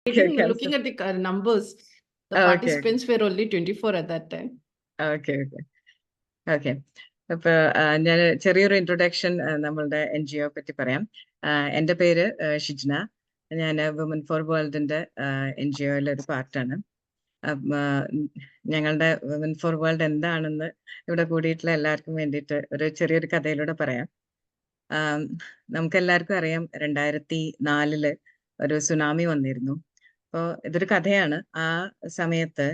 Okay. looking at the numbers, the Okay. participants were only 24 at that time. Okay. Okay. അപ്പോൾ ഞാൻ ചെറിയൊരു introduction നമ്മളുടെ NGO പറ്റി പറയാം. എൻ്റെ പേര് ഷിജ്ന. ഞാൻ വുമൻ ഫോർ വേൾഡിൻ്റെ NGOയിലെ ഒരു പാർട്ടാണ്. ഞങ്ങളുടെ വുമൻ ഫോർ വേൾഡ് എന്താണെന്ന് ഇവിടെ കൂടിയിട്ടുള്ള എല്ലാവർക്കും വേണ്ടിയിട്ട് ഒരു ചെറിയൊരു കഥയിലൂടെ പറയാം. നമുക്കെല്ലാവർക്കും അറിയാം 2004 ഒരു സുനാമി വന്നിരുന്നു. അപ്പോൾ ഇതൊരു കഥയാണ്. ആ സമയത്ത്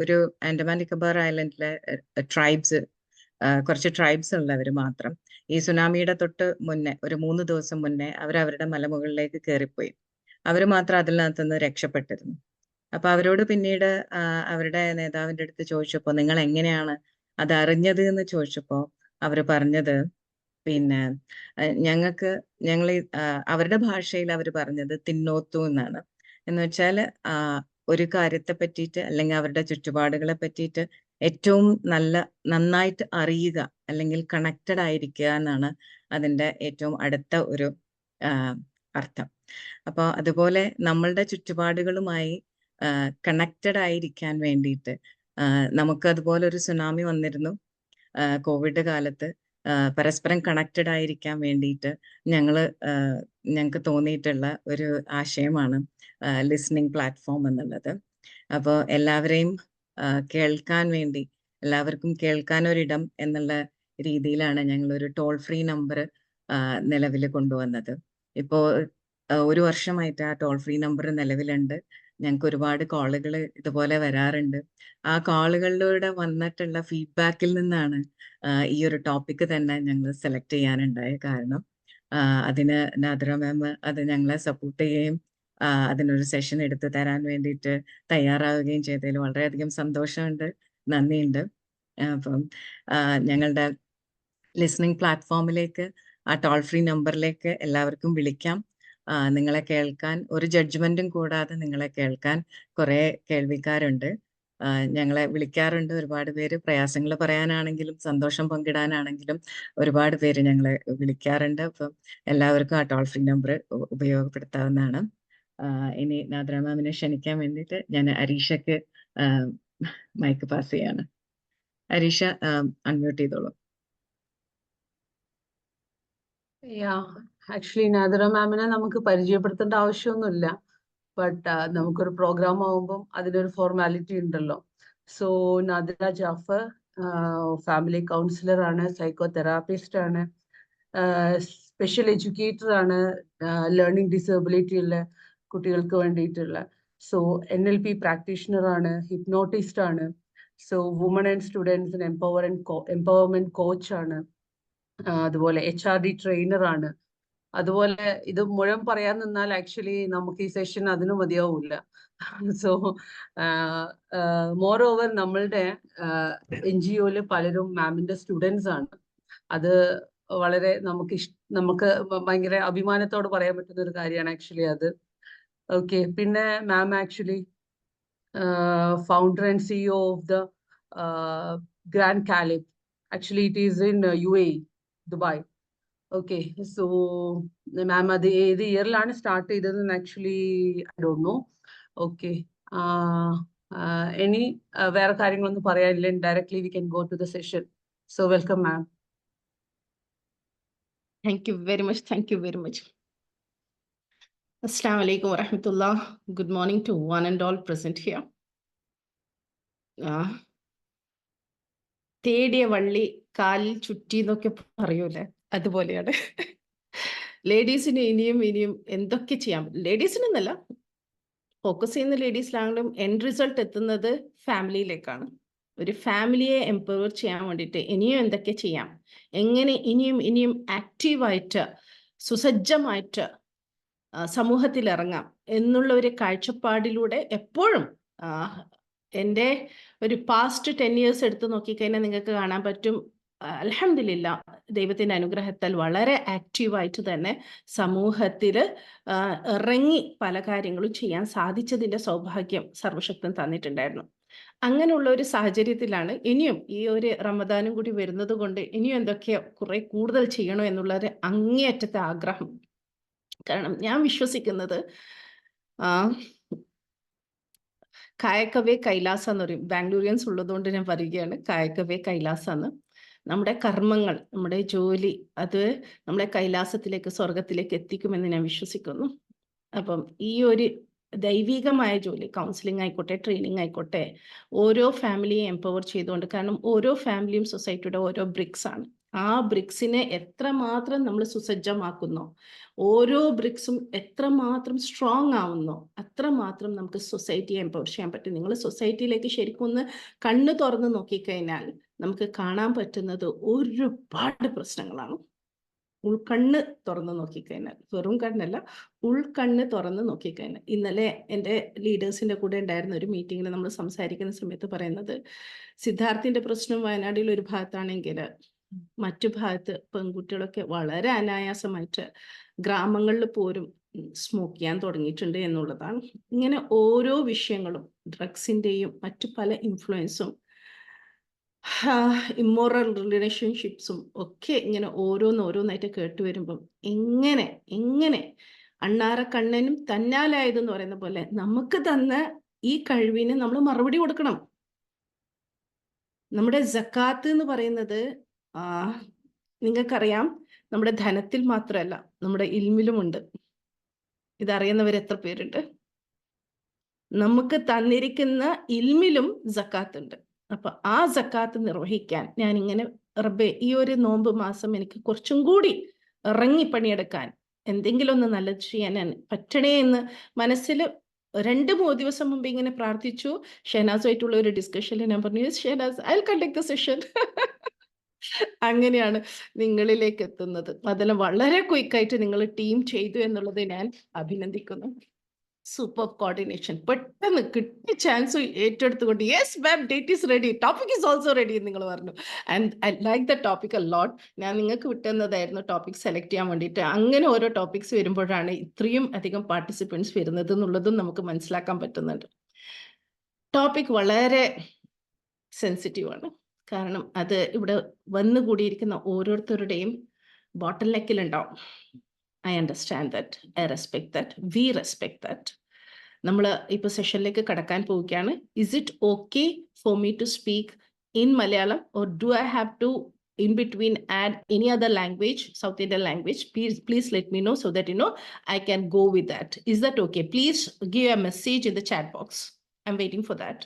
ഒരു ആൻഡമാൻ നിക്കോബാർ ഐലൻഡിലെ ട്രൈബ്സ്, കുറച്ച് ട്രൈബ്സ് ഉള്ളവർ മാത്രം ഈ സുനാമിയുടെ തൊട്ട് മുന്നേ ഒരു 3 ദിവസം മുന്നേ അവരവരുടെ മലമുകളിലേക്ക് കയറിപ്പോയി. അവർ മാത്രം അതിനകത്തുനിന്ന് രക്ഷപ്പെട്ടിരുന്നു. അപ്പൊ അവരോട് പിന്നീട് അവരുടെ നേതാവിൻ്റെ അടുത്ത് ചോദിച്ചപ്പോൾ നിങ്ങൾ എങ്ങനെയാണ് അത് അറിഞ്ഞത് എന്ന് ചോദിച്ചപ്പോൾ അവർ പറഞ്ഞത്, പിന്നെ ഞങ്ങൾ അവരുടെ ഭാഷയിൽ അവർ പറഞ്ഞത് തിന്നോത്തു എന്നാണ്. എന്ന് വെച്ചാൽ ഒരു കാര്യത്തെ പറ്റിയിട്ട് അല്ലെങ്കിൽ അവരുടെ ചുറ്റുപാടുകളെ പറ്റിയിട്ട് ഏറ്റവും നന്നായിട്ട് അറിയുക അല്ലെങ്കിൽ കണക്റ്റഡ് ആയിരിക്കുക എന്നാണ് അതിൻ്റെ ഏറ്റവും അടുത്ത ഒരു അർത്ഥം. അപ്പോൾ അതുപോലെ നമ്മളുടെ ചുറ്റുപാടുകളുമായി കണക്റ്റഡ് ആയിരിക്കാൻ വേണ്ടിയിട്ട് നമുക്ക് അതുപോലെ ഒരു സുനാമി വന്നിരുന്നു കോവിഡ് കാലത്ത്. പരസ്പരം കണക്റ്റഡ് ആയിരിക്കാൻ വേണ്ടിയിട്ട് ഞങ്ങൾക്ക് തോന്നിയിട്ടുള്ള ഒരു ആശയമാണ് ലിസണിങ് പ്ലാറ്റ്ഫോം എന്നുള്ളത്. അപ്പോൾ എല്ലാവരെയും കേൾക്കാൻ വേണ്ടി, എല്ലാവർക്കും കേൾക്കാനൊരിടം എന്നുള്ള രീതിയിലാണ് ഞങ്ങളൊരു ടോൾ ഫ്രീ നമ്പർ നിലവിൽ കൊണ്ടുവന്നത്. ഇപ്പോൾ 1 വർഷമായിട്ട് ആ ടോൾ ഫ്രീ നമ്പർ നിലവിലുണ്ട്. ഞങ്ങൾക്ക് ഒരുപാട് കോളുകൾ ഇതുപോലെ വരാറുണ്ട്. ആ കോളുകളിലൂടെ വന്നിട്ടുള്ള ഫീഡ്ബാക്കിൽ നിന്നാണ് ഈ ഒരു ടോപ്പിക്ക് തന്നെ ഞങ്ങൾ സെലക്ട് ചെയ്യാനുണ്ടായ കാരണം. അതിന് നാദിറ മാം അത് ഞങ്ങളെ സപ്പോർട്ട് ചെയ്യുകയും അതിനൊരു സെഷൻ എടുത്തു തരാൻ വേണ്ടിയിട്ട് തയ്യാറാവുകയും ചെയ്തതിൽ വളരെയധികം സന്തോഷമുണ്ട്, നന്ദിയുണ്ട്. അപ്പം ഞങ്ങളുടെ ലിസണിങ് പ്ലാറ്റ്ഫോമിലേക്ക്, ആ ടോൾ ഫ്രീ നമ്പറിലേക്ക് എല്ലാവർക്കും വിളിക്കാം. നിങ്ങളെ കേൾക്കാൻ, ഒരു ജഡ്ജ്മെന്റും കൂടാതെ നിങ്ങളെ കേൾക്കാൻ കുറേ കേൾവിക്കാരുണ്ട്. ഞങ്ങളെ വിളിക്കാറുണ്ട് ഒരുപാട് പേര്. പ്രയാസങ്ങൾ പറയാനാണെങ്കിലും സന്തോഷം പങ്കിടാനാണെങ്കിലും ഒരുപാട് പേര് ഞങ്ങളെ വിളിക്കാറുണ്ട്. അപ്പം എല്ലാവർക്കും ആ ടോൾ ഫ്രീ നമ്പർ ഉപയോഗപ്പെടുത്താവുന്നതാണ്. ഇനി നാദിറ മാമിനെ ക്ഷണിക്കാൻ വേണ്ടിയിട്ട് ഞാൻ അരീഷയ്ക്ക് മൈക്ക് പാസ് ചെയ്യാണ്. അരീഷ അൺമ്യൂട്ട് ചെയ്തോളൂ. ആക്ച്വലി നാദിറ മാമിനെ നമുക്ക് പരിചയപ്പെടുത്തേണ്ട ആവശ്യമൊന്നുമില്ല. ബട്ട് നമുക്കൊരു പ്രോഗ്രാം ആകുമ്പം അതിനൊരു ഫോർമാലിറ്റി ഉണ്ടല്ലോ. So Nadira Jafar family councillor ആണ്, സൈക്കോ തെറാപ്പിസ്റ്റ് ആണ്, സ്പെഷ്യൽ എഡ്യൂക്കേറ്റർ ആണ് ലേണിംഗ് ഡിസബിലിറ്റി ഉള്ള കുട്ടികൾക്ക് വേണ്ടിയിട്ടുള്ള. സോ NLP പ്രാക്ടീഷണർ ആണ്, ഹിപ്നോട്ടിസ്റ്റ് ആണ്. സോ വുമൺ ആൻഡ് സ്റ്റുഡൻസിന് എംപവർമെന്റ് കോച്ച് ആണ്. അതുപോലെ HRD ട്രെയിനർ ആണ്. അതുപോലെ ഇത് മുഴുവൻ പറയാൻ നിന്നാൽ ആക്ച്വലി നമുക്ക് ഈ സെഷൻ അതിന് മതിയാവില്ല. സോ മോർ ഓവർ നമ്മളുടെ NGOയില് പലരും മാമിന്റെ സ്റ്റുഡൻസ് ആണ്. അത് വളരെ നമുക്ക് ഭയങ്കര അഭിമാനത്തോട് പറയാൻ പറ്റുന്ന ഒരു കാര്യമാണ് ആക്ച്വലി അത്. ഓക്കെ. പിന്നെ മാം actually founder and CEO of the Grand Caliph. Actually, it is in UAE, Dubai. Okay, so ma'am, അത് ഏത് ഇയറിലാണ് സ്റ്റാർട്ട് ചെയ്തതെന്ന് actually I don't know. Okay, ഇനി വേറെ കാര്യങ്ങളൊന്നും പറയാനില്ല. Directly we can go to the session. So welcome ma'am. Thank you very much. Thank you very much. Assalamu alaikum wa rahmatullah. Good morning to one and all present here. തേടിയ വള്ളി കാലിൽ ചുറ്റി എന്നൊക്കെ പറയൂലേ, അതുപോലെയാണ്. ലേഡീസിന് ഇനിയും എന്തൊക്കെ ചെയ്യാൻ പറ്റും. ലേഡീസിനെന്നല്ല, ഫോക്കസ് ചെയ്യുന്ന ലേഡീസിലാണെങ്കിലും എൻഡ് റിസൾട്ട് എത്തുന്നത് ഫാമിലിയിലേക്കാണ്. ഒരു ഫാമിലിയെ എംപവർ ചെയ്യാൻ വേണ്ടിയിട്ട് ഇനിയും എന്തൊക്കെ ചെയ്യാം, എങ്ങനെ ഇനിയും ആക്റ്റീവായിട്ട് സുസജ്ജമായിട്ട് സമൂഹത്തിൽ ഇറങ്ങാം എന്നുള്ള ഒരു കാഴ്ചപ്പാടിലൂടെ എപ്പോഴും എൻ്റെ ഒരു പാസ്റ്റ് 10 years എടുത്ത് നോക്കിക്കഴിഞ്ഞാൽ നിങ്ങൾക്ക് കാണാൻ പറ്റും, അൽഹംദുലില്ലാ ദൈവത്തിൻ്റെ അനുഗ്രഹത്താൽ വളരെ ആക്റ്റീവായിട്ട് തന്നെ സമൂഹത്തിൽ ഇറങ്ങി പല കാര്യങ്ങളും ചെയ്യാൻ സാധിച്ചതിൻ്റെ സൗഭാഗ്യം സർവശക്തൻ തന്നിട്ടുണ്ടായിരുന്നു. അങ്ങനെയുള്ള ഒരു സാഹചര്യത്തിലാണ് ഇനിയും ഈ ഒരു റമദാനും കൂടി വരുന്നത് കൊണ്ട് ഇനിയും എന്തൊക്കെയോ കുറെ കൂടുതൽ ചെയ്യണോ എന്നുള്ളൊരു അങ്ങേയറ്റത്തെ ആഗ്രഹം. കാരണം ഞാൻ വിശ്വസിക്കുന്നത് കായക്കവേ കൈലാസ എന്ന് പറയും. ബാംഗ്ലൂരിയൻസ് ഉള്ളതുകൊണ്ട് ഞാൻ പറയുകയാണ് കായക്കവേ കൈലാസ എന്ന്. നമ്മുടെ കർമ്മങ്ങൾ, നമ്മുടെ ജോലി, അത് നമ്മളെ കൈലാസത്തിലേക്ക്, സ്വർഗത്തിലേക്ക് എത്തിക്കുമെന്ന് ഞാൻ വിശ്വസിക്കുന്നു. അപ്പം ഈ ഒരു ദൈവികമായ ജോലി, കൗൺസിലിംഗ് ആയിക്കോട്ടെ, ട്രെയിനിങ് ആയിക്കോട്ടെ, ഓരോ ഫാമിലിയെ എംപവർ ചെയ്തുകൊണ്ട്, കാരണം ഓരോ ഫാമിലിയും സൊസൈറ്റിയുടെ ഓരോ ബ്രിക്സ് ആണ്. ആ ബ്രിക്സിനെ എത്രമാത്രം നമ്മൾ സുസജ്ജമാക്കുന്നോ, ഓരോ ബ്രിക്സും എത്രമാത്രം സ്ട്രോങ് ആവുന്നോ, അത്രമാത്രം നമുക്ക് സൊസൈറ്റിയെ എംപവർ ചെയ്യാൻ പറ്റും. നിങ്ങൾ സൊസൈറ്റിയിലേക്ക് ശരിക്കും ഒന്ന് കണ്ണ് തുറന്ന് നോക്കിക്കഴിഞ്ഞാൽ നമുക്ക് കാണാൻ പറ്റുന്നത് ഒരുപാട് പ്രശ്നങ്ങളാണ്. ഉൾക്കണ്ണ് തുറന്ന് നോക്കിക്കഴിഞ്ഞാൽ, വെറും കണ്ണല്ല, ഉൾക്കണ്ണ് തുറന്ന് നോക്കിക്കഴിഞ്ഞാൽ. ഇന്നലെ എൻ്റെ ലീഡേഴ്സിൻ്റെ കൂടെ ഉണ്ടായിരുന്ന ഒരു മീറ്റിങ്ങിൽ നമ്മൾ സംസാരിക്കുന്ന സമയത്ത് പറയുന്നത്, സിദ്ധാർത്ഥിൻ്റെ പ്രശ്നം വയനാട്ടിൽ ഒരു ഭാഗത്താണെങ്കിൽ മറ്റു ഭാഗത്ത് പെൺകുട്ടികളൊക്കെ വളരെ അനായാസമായിട്ട് ഗ്രാമങ്ങളിൽ പോലും സ്മോക്ക് ചെയ്യാൻ തുടങ്ങിയിട്ടുണ്ട് എന്നുള്ളതാണ്. ഇങ്ങനെ ഓരോ വിഷയങ്ങളും, ഡ്രഗ്സിൻ്റെയും മറ്റു പല ഇൻഫ്ലുവൻസും, ഇമ്മോറൽ റിലേഷൻഷിപ്സും ഒക്കെ ഇങ്ങനെ ഓരോന്നായിട്ട് കേട്ട് വരുമ്പം എങ്ങനെ അണ്ണാറക്കണ്ണനും തന്നാലായതെന്ന് പറയുന്ന പോലെ നമുക്ക് തന്ന ഈ കഴിവിന് നമ്മൾ മറുപടി കൊടുക്കണം. നമ്മുടെ സക്കാത്ത് എന്ന് പറയുന്നത് നിങ്ങൾക്കറിയാം, നമ്മുടെ ധനത്തിൽ മാത്രമല്ല, നമ്മുടെ ഇൽമിലുമുണ്ട്. ഇതറിയുന്നവർ എത്ര പേരുണ്ട്? നമുക്ക് തന്നിരിക്കുന്ന ഇൽമിലും സക്കാത്ത് ഉണ്ട്. അപ്പൊ ആ സക്കാത്ത് നിർവഹിക്കാൻ ഞാനിങ്ങനെ, റബ്ബേ, ഈ ഒരു നോമ്പ് മാസം എനിക്ക് കുറച്ചും കൂടി ഇറങ്ങി പണിയെടുക്കാൻ, എന്തെങ്കിലും ഒന്ന് നല്ലത് ചെയ്യാൻ പറ്റണേ എന്ന് മനസ്സിൽ 2-3 ദിവസം മുമ്പ് ഇങ്ങനെ പ്രാർത്ഥിച്ചു. ഷെഹനാസുമായിട്ടുള്ള ഒരു ഡിസ്കഷനിൽ ഞാൻ പറഞ്ഞു, Shehnaz, I will conduct the session. അങ്ങനെയാണ് നിങ്ങളിലേക്ക് എത്തുന്നത്. അതെല്ലാം വളരെ ക്വിക്കായിട്ട് നിങ്ങൾ ടീം ചെയ്തു എന്നുള്ളത് ഞാൻ അഭിനന്ദിക്കുന്നു. Super coordination. പെട്ടെന്ന് കിട്ടിയ ചാൻസ് ഏറ്റെടുത്തുകൊണ്ട്, yes ma'am, date is ready, topic is also ready എന്ന് നിങ്ങൾ പറഞ്ഞു. And I like the topic a lot. ഞാൻ നിങ്ങൾക്ക് വിട്ടുന്നതായിരുന്നു ടോപ്പിക് സെലക്ട് ചെയ്യാൻ വേണ്ടിയിട്ട്. അങ്ങനെ ഓരോ ടോപ്പിക്സ് വരുമ്പോഴാണ് ഇത്രയും അധികം പാർട്ടിസിപ്പൻസ് വരുന്നത് എന്നുള്ളതും നമുക്ക് മനസ്സിലാക്കാൻ പറ്റുന്നുണ്ട്. ടോപ്പിക് വളരെ സെൻസിറ്റീവാണ്. കാരണം അത് ഇവിടെ വന്നുകൂടിയിരിക്കുന്ന ഓരോരുത്തരുടെയും bottle നെക്കിലുണ്ടാവും. I understand that. I respect that. We respect that. നമ്മൾ ഇപ്പോൾ സെഷനിലേക്ക് കടക്കാൻ പോവുകയാണ്. Is it okay for me to speak in Malayalam, or do I have to in between add any other language, South Indian language? Please let me know so that I can go with that. Is that okay? Please give a message in the chat box. I'm waiting for that.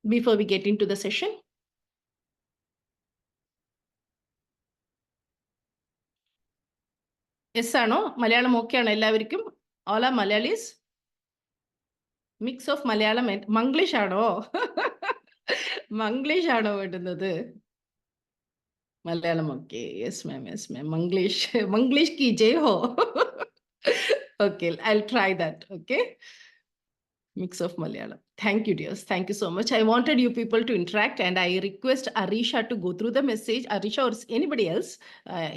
Before we get into the session. Yes ആണോ? Malayalam okay ആണോ എല്ലാവർക്കും? ഓല Malayalis? Mix of Malayalam Manglish ആണോ? മംഗ്ലീഷ് ആണോ വേണ്ടുന്നത്? Malayalam okay. Yes ma'am, yes ma'am. Manglish കി ജയ് ഹോ. Okay, I will try that. Okay, mix of Malayalam. Thank you, dears. Thank you so much. I wanted you people to interact, and I request Arisha to go through the message. Arisha or anybody else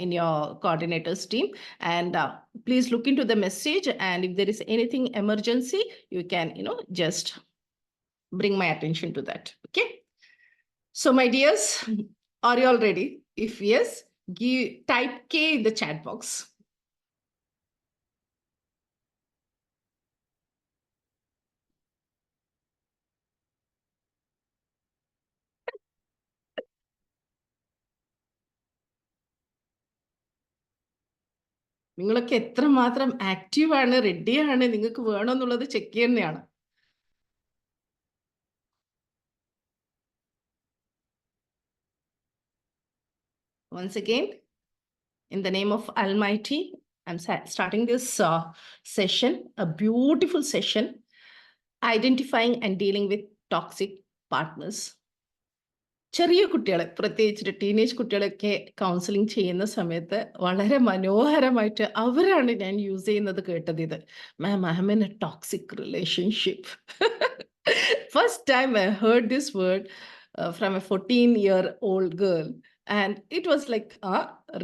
in your coordinators team, and please look into the message. And if there is anything emergency, you can, just bring my attention to that. Okay. So, my dears, are you all ready? If yes, type K in the chat box. നിങ്ങളൊക്കെ എത്രമാത്രം ആക്റ്റീവാണ്, റെഡിയാണ്, നിങ്ങൾക്ക് വേണമെന്നുള്ളത് check ചെയ്യുന്നതാണ്. Once again, in the name of Almighty, I'm starting this session, a beautiful session, identifying and dealing with toxic partners. ചെറിയ കുട്ടികളെ, പ്രത്യേകിച്ച് teenage കുട്ടികളൊക്കെ counselling ചെയ്യുന്ന സമയത്ത് വളരെ മനോഹരമായിട്ട് അവരാണ് ഞാൻ യൂസ് ചെയ്യുന്നത് കേട്ടത്. ഇത്, ma'am, I am in a toxic relationship. First time I heard this word from a 14-year-old girl, and it was like,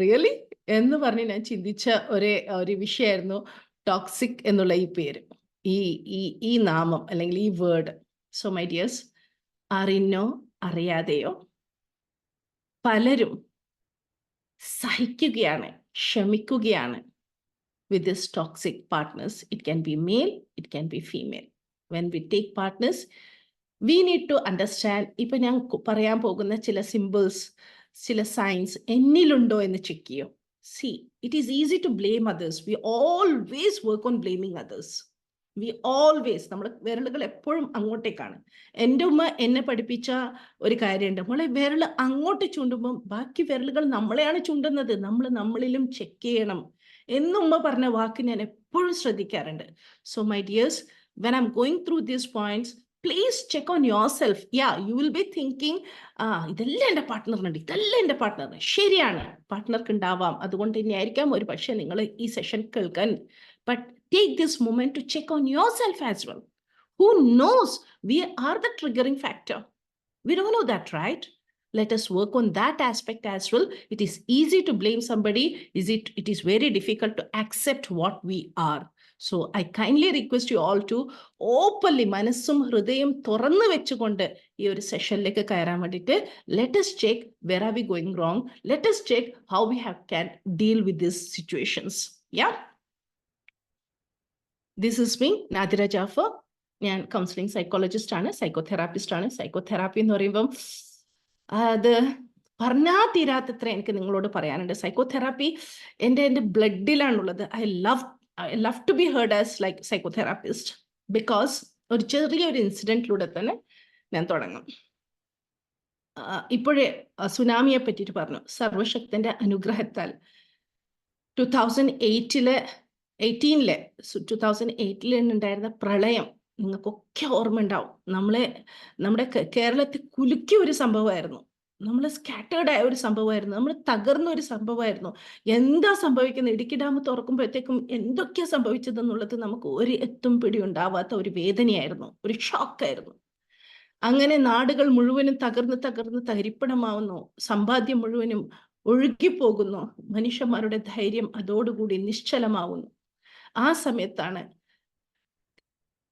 really എന്ന് പറഞ്ഞ് ഞാൻ ചിന്തിച്ച ഒരു വിഷയമായിരുന്നു ടോക്സിക് എന്നുള്ള ഈ പേര്, ഈ നാമം അല്ലെങ്കിൽ ഈ വേർഡ്. സോ മൈ ഡിയേഴ്സ്, അറിഞ്ഞോ അറിയാതെയോ പലരും സഹിക്കുകയാണ്, ക്ഷമിക്കുകയാണ് with this toxic partners. It can be male, it can be female. When we take partners, we need to understand, ഇപ്പൊ ഞാൻ പറയാൻ പോകുന്ന ചില symbols, ചില signs എന്നിലുണ്ടോ എന്ന് ചെക്ക് ചെയ്യും. See, it is easy to blame others. We always work on blaming others. We always, നമ്മുടെ വിരലുകൾ എപ്പോഴും അങ്ങോട്ടേക്കാണ്. എൻ്റെ ഉമ്മ എന്നെ പഠിപ്പിച്ച ഒരു കാര്യമുണ്ട്, നമ്മളെ വിരൽ അങ്ങോട്ട് ചൂണ്ടുമ്പം ബാക്കി വിരലുകൾ നമ്മളെയാണ് ചൂണ്ടുന്നത്. നമ്മൾ നമ്മളിലും ചെക്ക് ചെയ്യണം എന്നുമ്മ പറഞ്ഞ വാക്ക് ഞാൻ എപ്പോഴും ശ്രദ്ധിക്കാറുണ്ട്. So my dears, when I'm going through these points, please check on yourself. Yeah, you will be thinking, ഇതെല്ലാം എൻ്റെ പാർട്ട്ണറിനുണ്ട്, ഇതെല്ലാം എൻ്റെ പാർട്ട്ണറിന്. ശരിയാണ്, പാർട്ട്ണർക്ക് ഉണ്ടാവാം, അതുകൊണ്ട് തന്നെയായിരിക്കാം ഒരു പക്ഷേ നിങ്ങൾ ഈ സെഷൻ കേൾക്കാൻ. But take this moment to check on yourself as well. Who knows? We are the triggering factor. We don't know that, right? Let us work on that aspect as well. It is easy to blame somebody. It is very difficult to accept what we are. So I kindly request you all to openly മനസ്സും ഹൃദയം തുറന്നു വെച്ചുകൊണ്ട് ഈ ഒരു സെഷനിലേക്ക് കയറാൻ വേണ്ടിയിട്ട് let us check where are we going wrong. Let us check how we can deal with these situations. Yeah. This is me, Nadira Jaffar. ഞാൻ കൗൺസിലിംഗ് സൈക്കോളജിസ്റ്റ് ആണ്, സൈക്കോതെറാപ്പിസ്റ്റ് ആണ്. സൈക്കോതെറാപ്പി എന്ന് പറയുമ്പം അത് പറഞ്ഞാൽ തീരാത്തത്ര എനിക്ക് നിങ്ങളോട് പറയാനുണ്ട്. സൈക്കോതെറാപ്പി എൻ്റെ ബ്ലഡിലാണുള്ളത്. I love to be heard as like psychotherapist because ഒരു ചെറിയൊരു ഇൻസിഡൻറ്റിലൂടെ തന്നെ ഞാൻ തുടങ്ങും. ഇപ്പോഴേ സുനാമിയെ പറ്റിയിട്ട് പറഞ്ഞു. സർവശക്തന്റെ അനുഗ്രഹത്താൽ 2018 ഉണ്ടായിരുന്ന പ്രളയം നിങ്ങൾക്കൊക്കെ ഓർമ്മ ഉണ്ടാവും. നമ്മുടെ കേരളത്തിൽ കുലുക്കിയ ഒരു സംഭവമായിരുന്നു. നമ്മൾ സ്കാറ്റേർഡ് ആയ ഒരു സംഭവമായിരുന്നു. നമ്മൾ തകർന്ന ഒരു സംഭവമായിരുന്നു. എന്താ സംഭവിക്കുന്നത്? ഇടുക്കി ഡാം തുറക്കുമ്പോഴത്തേക്കും എന്തൊക്കെയാ സംഭവിച്ചതെന്നുള്ളത് നമുക്ക് ഒരു എത്തും പിടി ഉണ്ടാവാത്ത ഒരു വേദനയായിരുന്നു, ഒരു ഷോക്കായിരുന്നു. അങ്ങനെ നാടുകൾ മുഴുവനും തകർന്ന് തരിപ്പണമാവുന്നു, സമ്പാദ്യം മുഴുവനും ഒഴുകിപ്പോകുന്നു, മനുഷ്യന്മാരുടെ ധൈര്യം അതോടുകൂടി നിശ്ചലമാവുന്നു. ആ സമയത്താണ്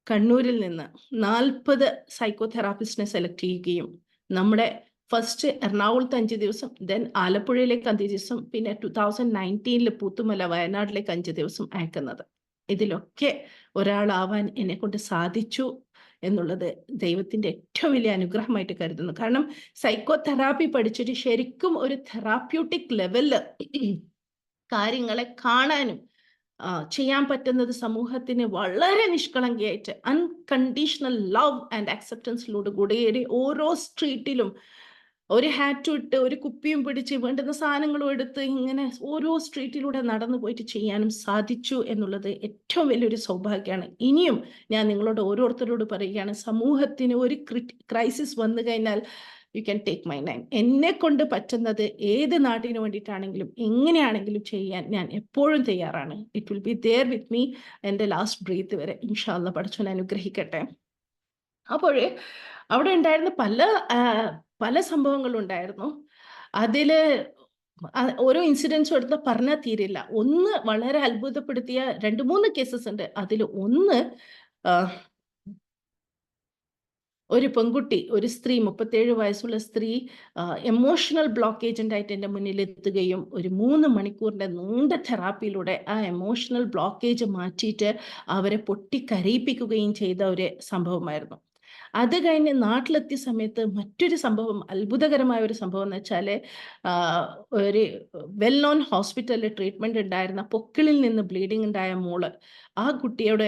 കണ്ണൂരിൽ നിന്ന് 40 സൈക്കോതെറാപ്പിസ്റ്റിനെ സെലക്ട് ചെയ്യുകയും നമ്മുടെ ഫസ്റ്റ് എറണാകുളത്ത് 5 ദിവസം, ദെൻ ആലപ്പുഴയിലേക്ക് 5 ദിവസം, പിന്നെ 2019 പൂത്തുമല വയനാട്ടിലേക്ക് 5 ദിവസം അയക്കുന്നത്. ഇതിലൊക്കെ ഒരാളാവാൻ എന്നെ കൊണ്ട് സാധിച്ചു എന്നുള്ളത് ദൈവത്തിന്റെ ഏറ്റവും വലിയ അനുഗ്രഹമായിട്ട് കരുതുന്നു. കാരണം സൈക്കോതെറാപ്പി പഠിച്ചിട്ട് ശരിക്കും ഒരു തെറാപ്യൂട്ടിക് ലെവലില് കാര്യങ്ങളെ കാണാനും ചെയ്യാൻ പറ്റുന്നത് സമൂഹത്തിന് വളരെ നിഷ്കളങ്കയായിട്ട് അൺകണ്ടീഷണൽ ലവ് ആൻഡ് അക്സെപ്റ്റൻസിലൂടെ കൂടെ ഓരോ സ്ട്രീറ്റിലും ഒരു ഹാറ്റും ഇട്ട് ഒരു കുപ്പിയും പിടിച്ച് വേണ്ടുന്ന സാധനങ്ങളും എടുത്ത് ഇങ്ങനെ ഓരോ സ്ട്രീറ്റിലൂടെ നടന്നു പോയിട്ട് ചെയ്യാനും സാധിച്ചു എന്നുള്ളത് ഏറ്റവും വലിയൊരു സൗഭാഗ്യമാണ്. ഇനിയും ഞാൻ നിങ്ങളോട് ഓരോരുത്തരോട് പറയുകയാണ്, സമൂഹത്തിന് ഒരു ക്രൈസിസ് വന്നു കഴിഞ്ഞാൽ you can take my name. എന്നെ കൊണ്ട് പറ്റുന്നത് ഏത് നാട്ടിന് വേണ്ടിയിട്ടാണെങ്കിലും എങ്ങനെയാണെങ്കിലും ചെയ്യാൻ ഞാൻ എപ്പോഴും തയ്യാറാണ്. It will be there with me എൻ്റെ ലാസ്റ്റ് ബ്രീത്ത് വരെ. ഇൻഷാ അല്ലാഹ് പടച്ചോൻ അനുഗ്രഹിക്കട്ടെ. അപ്പോഴേ അവിടെ ഉണ്ടായിരുന്ന പല സംഭവങ്ങളുണ്ടായിരുന്നു. അതില് ഓരോ ഇൻസിഡൻസും എടുത്ത് പറഞ്ഞാൽ തീരില്ല. ഒന്ന് വളരെ അത്ഭുതപ്പെടുത്തിയ 2-3 കേസസ് ഉണ്ട്. അതിൽ ഒന്ന് ഒരു പെൺകുട്ടി, ഒരു സ്ത്രീ, 37 വയസ്സുള്ള സ്ത്രീ എമോഷണൽ ബ്ലോക്കേജ് ആയിട്ട് എൻ്റെ മുന്നിൽ എത്തുകയും ഒരു 3 മണിക്കൂറിൻ്റെ നീണ്ട തെറാപ്പിയിലൂടെ ആ എമോഷണൽ ബ്ലോക്കേജ് മാറ്റിയിട്ട് അവരെ പൊട്ടിക്കരയിപ്പിക്കുകയും ചെയ്ത ഒരു സംഭവമായിരുന്നു. അത് കഴിഞ്ഞ് നാട്ടിലെത്തിയ സമയത്ത് മറ്റൊരു സംഭവം, അത്ഭുതകരമായ ഒരു സംഭവം എന്ന് വെച്ചാൽ ഒരു വെൽ നോൺ ഹോസ്പിറ്റലിൽ ട്രീറ്റ്മെൻറ്റ് ഉണ്ടായിരുന്ന പൊക്കിളിൽ നിന്ന് ബ്ലീഡിങ് ഉണ്ടായ മോള്, ആ കുട്ടിയോട്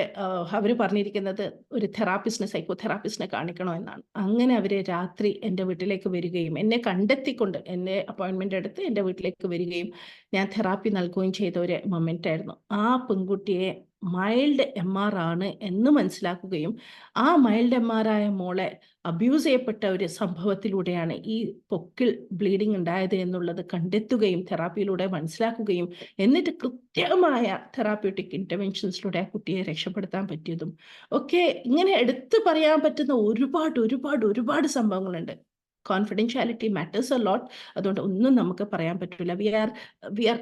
അവർ പറഞ്ഞിരിക്കുന്നത് ഒരു സൈക്കോതെറാപ്പിസ്റ്റിനെ കാണിക്കണോ എന്നാണ്. അങ്ങനെ അവർ രാത്രി എൻ്റെ വീട്ടിലേക്ക് വരികയും എന്നെ കണ്ടെത്തിക്കൊണ്ട് എൻ്റെ അപ്പോയിൻമെൻ്റ് എടുത്ത് എൻ്റെ വീട്ടിലേക്ക് വരികയും ഞാൻ തെറാപ്പി നൽകുകയും ചെയ്ത ഒരു മൊമെൻ്റ് ആയിരുന്നു. ആ പെൺകുട്ടിയെ മൈൽഡ് MR ആണ് എന്ന് മനസ്സിലാക്കുകയും ആ മൈൽഡ് MR ആയ മോളെ അബ്യൂസ് ചെയ്യപ്പെട്ട ഒരു സംഭവത്തിലൂടെയാണ് ഈ പൊക്കിൾ ബ്ലീഡിങ് ഉണ്ടായത് എന്നുള്ളത് കണ്ടെത്തുകയും തെറാപ്പിയിലൂടെ മനസ്സിലാക്കുകയും എന്നിട്ട് കൃത്യമായ തെറാപ്യൂട്ടിക് ഇൻ്റർവെൻഷൻസിലൂടെ ആ കുട്ടിയെ രക്ഷപ്പെടുത്താൻ പറ്റിയതും ഒക്കെ ഇങ്ങനെ എടുത്തു പറയാൻ പറ്റുന്ന ഒരുപാട് സംഭവങ്ങളുണ്ട്. Confidentiality matters a lot. അതുകൊണ്ട് ഒന്നും നമുക്ക് പറയാൻ പറ്റില്ല. We are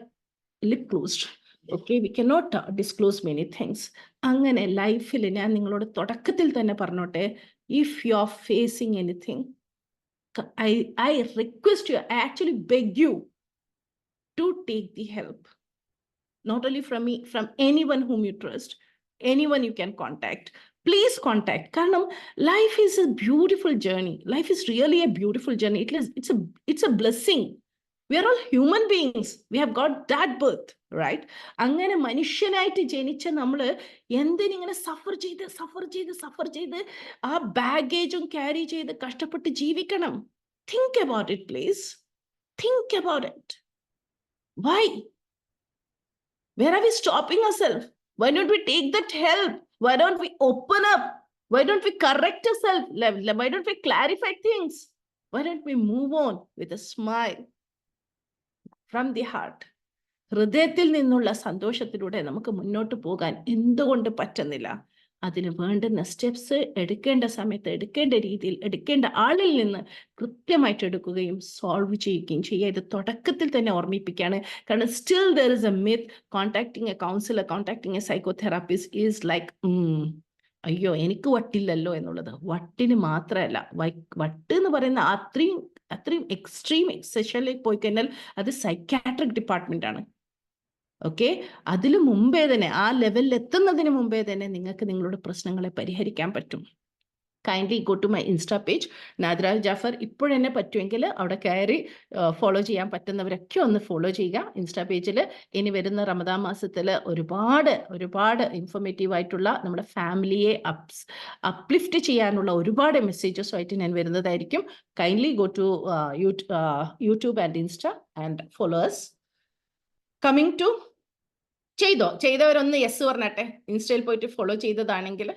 lip closed. Okay, we cannot disclose many things. അങ്ങനെ ലൈഫിൽ ഞാൻ നിങ്ങളോട് തുടക്കത്തിൽ തന്നെ പറഞ്ഞോട്ടെ, if you are facing anything, I request you, I actually beg you to take the help. Not only from me, from anyone whom you trust, anyone you can contact. please contact. കാരണം life is a beautiful journey. Life is really a beautiful journey. It's a blessing. We are all human beings. We have got that birth, right? അങ്ങനെ മനുഷ്യനായിട്ട് ജനിച്ച നമ്മള് എന്തിനിങ്ങനെ സഫർ ചെയ്ത് ആ ബാഗേജും carry ചെയ്ത് കഷ്ടപ്പെട്ട് ജീവിക്കണം? Think about it, please. Think about it. Why? Where are we stopping ourselves? Why don't we take that help? Why don't we open up? Why don't we correct ourselves? Why don't we clarify things? Why don't we move on with a smile from the heart? ഹൃദയത്തിൽ നിന്നുള്ള സന്തോഷത്തിലൂടെ നമുക്ക് മുന്നോട്ട് പോകാൻ എന്തുകൊണ്ട് പറ്റുന്നില്ല? അതിന് വേണ്ടുന്ന steps എടുക്കേണ്ട സമയത്ത് എടുക്കേണ്ട രീതിയിൽ എടുക്കേണ്ട ആളിൽ നിന്ന് കൃത്യമായിട്ട് എടുക്കുകയും സോൾവ് ചെയ്യുകയും ചെയ്യുക. ഇത് തുടക്കത്തിൽ തന്നെ ഓർമ്മിപ്പിക്കുകയാണ്. കാരണം still there is A myth, contacting A councillor, contacting A psychotherapist is like അയ്യോ എനിക്ക് വട്ടില്ലല്ലോ എന്നുള്ളത്. വട്ടിന് മാത്രമല്ല, വട്ട് എന്ന് പറയുന്ന അത്രയും എക്സ്ട്രീം സെഷനിലേക്ക് പോയി കഴിഞ്ഞാൽ അത് സൈക്കാട്രിക് ഡിപ്പാർട്ട്മെന്റ് ആണ്. ഓക്കെ, അതിനു മുമ്പേ തന്നെ, ആ ലെവലിൽ എത്തുന്നതിന് മുമ്പേ തന്നെ നിങ്ങൾക്ക് നിങ്ങളുടെ പ്രശ്നങ്ങളെ പരിഹരിക്കാൻ പറ്റും. Kindly go to my insta page Nadira Jafar. ഇപ്പോഴെന്നെ പറ്റുമെങ്കിൽ അവിടെ കയറി ഫോളോ ചെയ്യാൻ പറ്റുന്നവരൊക്കെ ഒന്ന് ഫോളോ ചെയ്യുക ഇൻസ്റ്റാ പേജിൽ. ഇനി വരുന്ന റമദാൻ മാസത്തിൽ ഒരുപാട് ഇൻഫോർമേറ്റീവ് ആയിട്ടുള്ള നമ്മുടെ ഫാമിലിയെ അപ്ലിഫ്റ്റ് ചെയ്യാനുള്ള ഒരുപാട് മെസ്സേജസുമായിട്ട് ഞാൻ വരുന്നതായിരിക്കും. Kindly go to YouTube and insta and followers. Coming to ചെയ്തവരൊന്ന് യെസ് പറഞ്ഞട്ടെ, ഇൻസ്റ്റയിൽ പോയിട്ട് ഫോളോ ചെയ്തതാണെങ്കിൽ.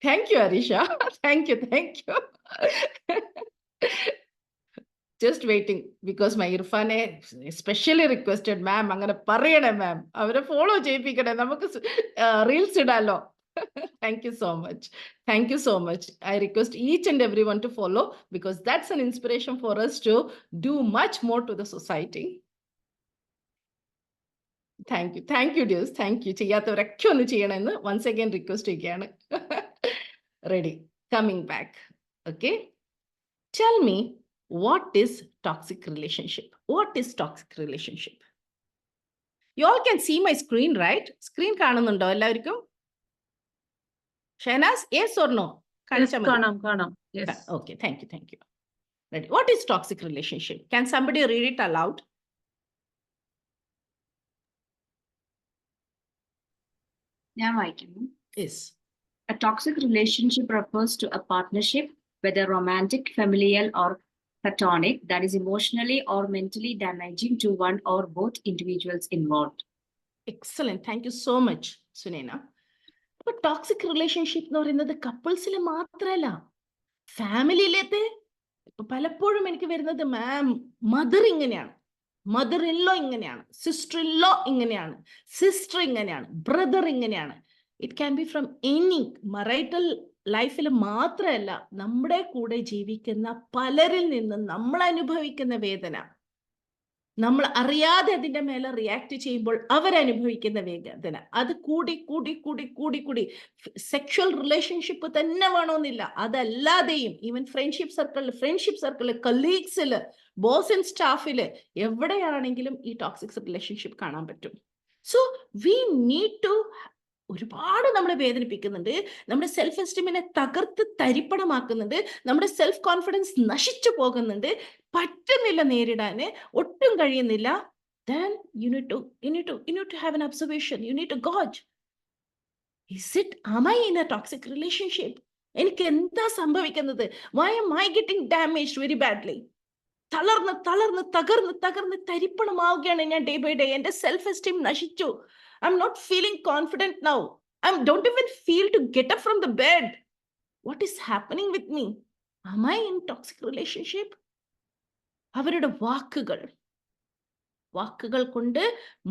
Thank you Areesha, thank you. Just waiting because my ഇർഫാനെ സ്പെഷ്യലി റിക്വസ്റ്റഡ്, മാം അങ്ങനെ പറയണേ മാം, അവരെ ഫോളോ ചെയ്യിപ്പിക്കണേ, നമുക്ക് റീൽസ് ഇടാലോ. Thank you so much. Thank you so much. I request each and everyone to follow because that's an inspiration for us to do much more to the society. Thank you dears. Thank you. ചെയ്യാത്തവരൊക്കെ ഒന്ന് ചെയ്യണമെന്ന് once again request ചെയ്യുകയാണ്. Ready. Coming back. Okay. Tell me, what is toxic relationship? What is toxic relationship? You all can see my screen, right? Screen കാണുന്നുണ്ടോ എല്ലാവർക്കും? Shahnaz, yes or no? Yes, കാണാം. Yes. Okay, thank you. Ready. What is toxic relationship? Can somebody read it aloud? ഞാൻ വായിക്കുന്നു. Yes. A toxic relationship refers to a partnership, whether romantic, familial, or platonic, that is emotionally or mentally damaging to one or both individuals involved. Excellent. Thank you so much, Sunena. അപ്പൊ toxic relationship എന്ന് പറയുന്നത് കപ്പിൾസിൽ മാത്രമല്ല, ഫാമിലിയിലത്തെ ഇപ്പൊ പലപ്പോഴും എനിക്ക് വരുന്നത്, മാം mother ഇങ്ങനെയാണ്, mother in law ഇങ്ങനെയാണ്, സിസ്റ്റർ ഇൻ ലോ ഇങ്ങനെയാണ്, സിസ്റ്റർ ഇങ്ങനെയാണ്, ബ്രദർ ഇങ്ങനെയാണ്. It can be from any marital ലൈഫിൽ മാത്രമല്ല, നമ്മുടെ കൂടെ ജീവിക്കുന്ന പലരിൽ നിന്ന് നമ്മൾ അനുഭവിക്കുന്ന വേദന, നമ്മൾ അറിയാതെ അതിന്റെ മേലെ റിയാക്ട് ചെയ്യുമ്പോൾ അവരനുഭവിക്കുന്ന വേദന, അത് കൂടി സെക്ഷൽ റിലേഷൻഷിപ്പ് തന്നെ വേണമെന്നില്ല, അതല്ലാതെയും ഈവൻ ഫ്രണ്ട്ഷിപ്പ് സർക്കിളിൽ, കലീഗ്സിൽ, ബോസ് ആൻഡ് സ്റ്റാഫിൽ, എവിടെയാണെങ്കിലും ഈ ടോക്സിക് റിലേഷൻഷിപ്പ് കാണാൻ പറ്റും. സോ വി നീഡ് ടു, ഒരുപാട് നമ്മളെ വേദനിപ്പിക്കുന്നുണ്ട്, നമ്മുടെ സെൽഫ് എസ്റ്റീമിനെ തകർത്ത് തരിപ്പണമാക്കുന്നുണ്ട്, നമ്മുടെ സെൽഫ് കോൺഫിഡൻസ് നശിച്ചു പോകുന്നുണ്ട്, പറ്റുന്നില്ല നേരിടാന്, ഒട്ടും കഴിയുന്നില്ല. Then you need to have an observation. You need to gauge. Am I in a toxic relationship? എനിക്ക് എന്താ സംഭവിക്കുന്നത്? Why am I getting damaged very badly? തകർന്ന് തരിപ്പണമാവുകയാണ് ഞാൻ ഡേ ബൈ ഡേ. എന്റെ സെൽഫ് എസ്റ്റീം നശിച്ചു. I'm not feeling confident now. I don't even feel to get up from the bed. What is happening with me? Am I in toxic relationship? അവരുടെ വാക്കുകൾ കൊണ്ട്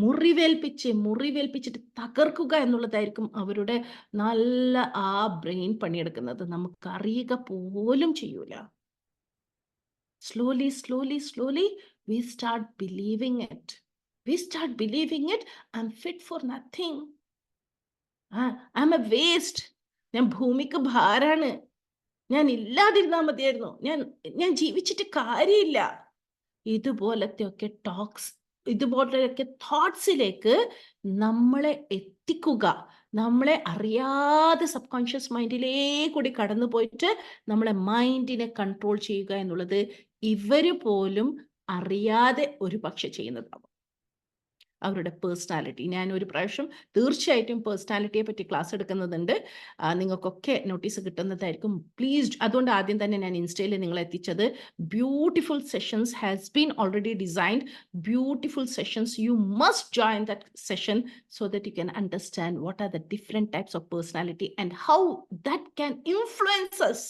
മുറിവേൽപ്പിച്ചിട്ട് തകർക്കുക എന്നുള്ളതായിരിക്കും അവരുടെ നല്ല ആ ബ്രെയിൻ പണിയെടുക്കുന്നത്. നമുക്ക് അറിയുക പോലും ചെയ്യൂല. Slowly, we start believing it. I'm fit for nothing. I'm a waste. ഞാൻ ഭൂമിക്ക് ഭാരാണ്. ഞാൻ ഇല്ലാതിരുന്നാൽ മതിയായിരുന്നു. ഞാൻ ജീവിച്ചിട്ട് കാര്യമില്ല. ഇതുപോലത്തെ ഒക്കെ ഇതുപോലെയൊക്കെ തോട്ട്സിലേക്ക് നമ്മളെ എത്തിക്കുക, നമ്മളെ അറിയാതെ സബ് കോൺഷ്യസ് മൈൻഡിലേക്കൂടി കടന്നു പോയിട്ട് നമ്മളെ മൈൻഡിനെ കൺട്രോൾ ചെയ്യുക എന്നുള്ളത് ഇവര് പോലും അറിയാതെ ഒരു പക്ഷെ ചെയ്യുന്നതാവും. അവരുടെ പേഴ്സണാലിറ്റി, ഞാൻ ഒരു പ്രാവശ്യം തീർച്ചയായിട്ടും പേഴ്സണാലിറ്റിയെ പറ്റി ക്ലാസ് എടുക്കുന്നുണ്ട്, നിങ്ങൾക്കൊക്കെ നോട്ടീസ് കിട്ടുന്നതായിരിക്കും. പ്ലീസ്, അതുകൊണ്ട് ആദ്യം തന്നെ ഞാൻ ഇൻസ്റ്റയിൽ നിങ്ങളെ എത്തിച്ചത്. Beautiful sessions has been already designed, beautiful sessions. You must join that session so that you can understand what are the different types of personality and how that can influence us.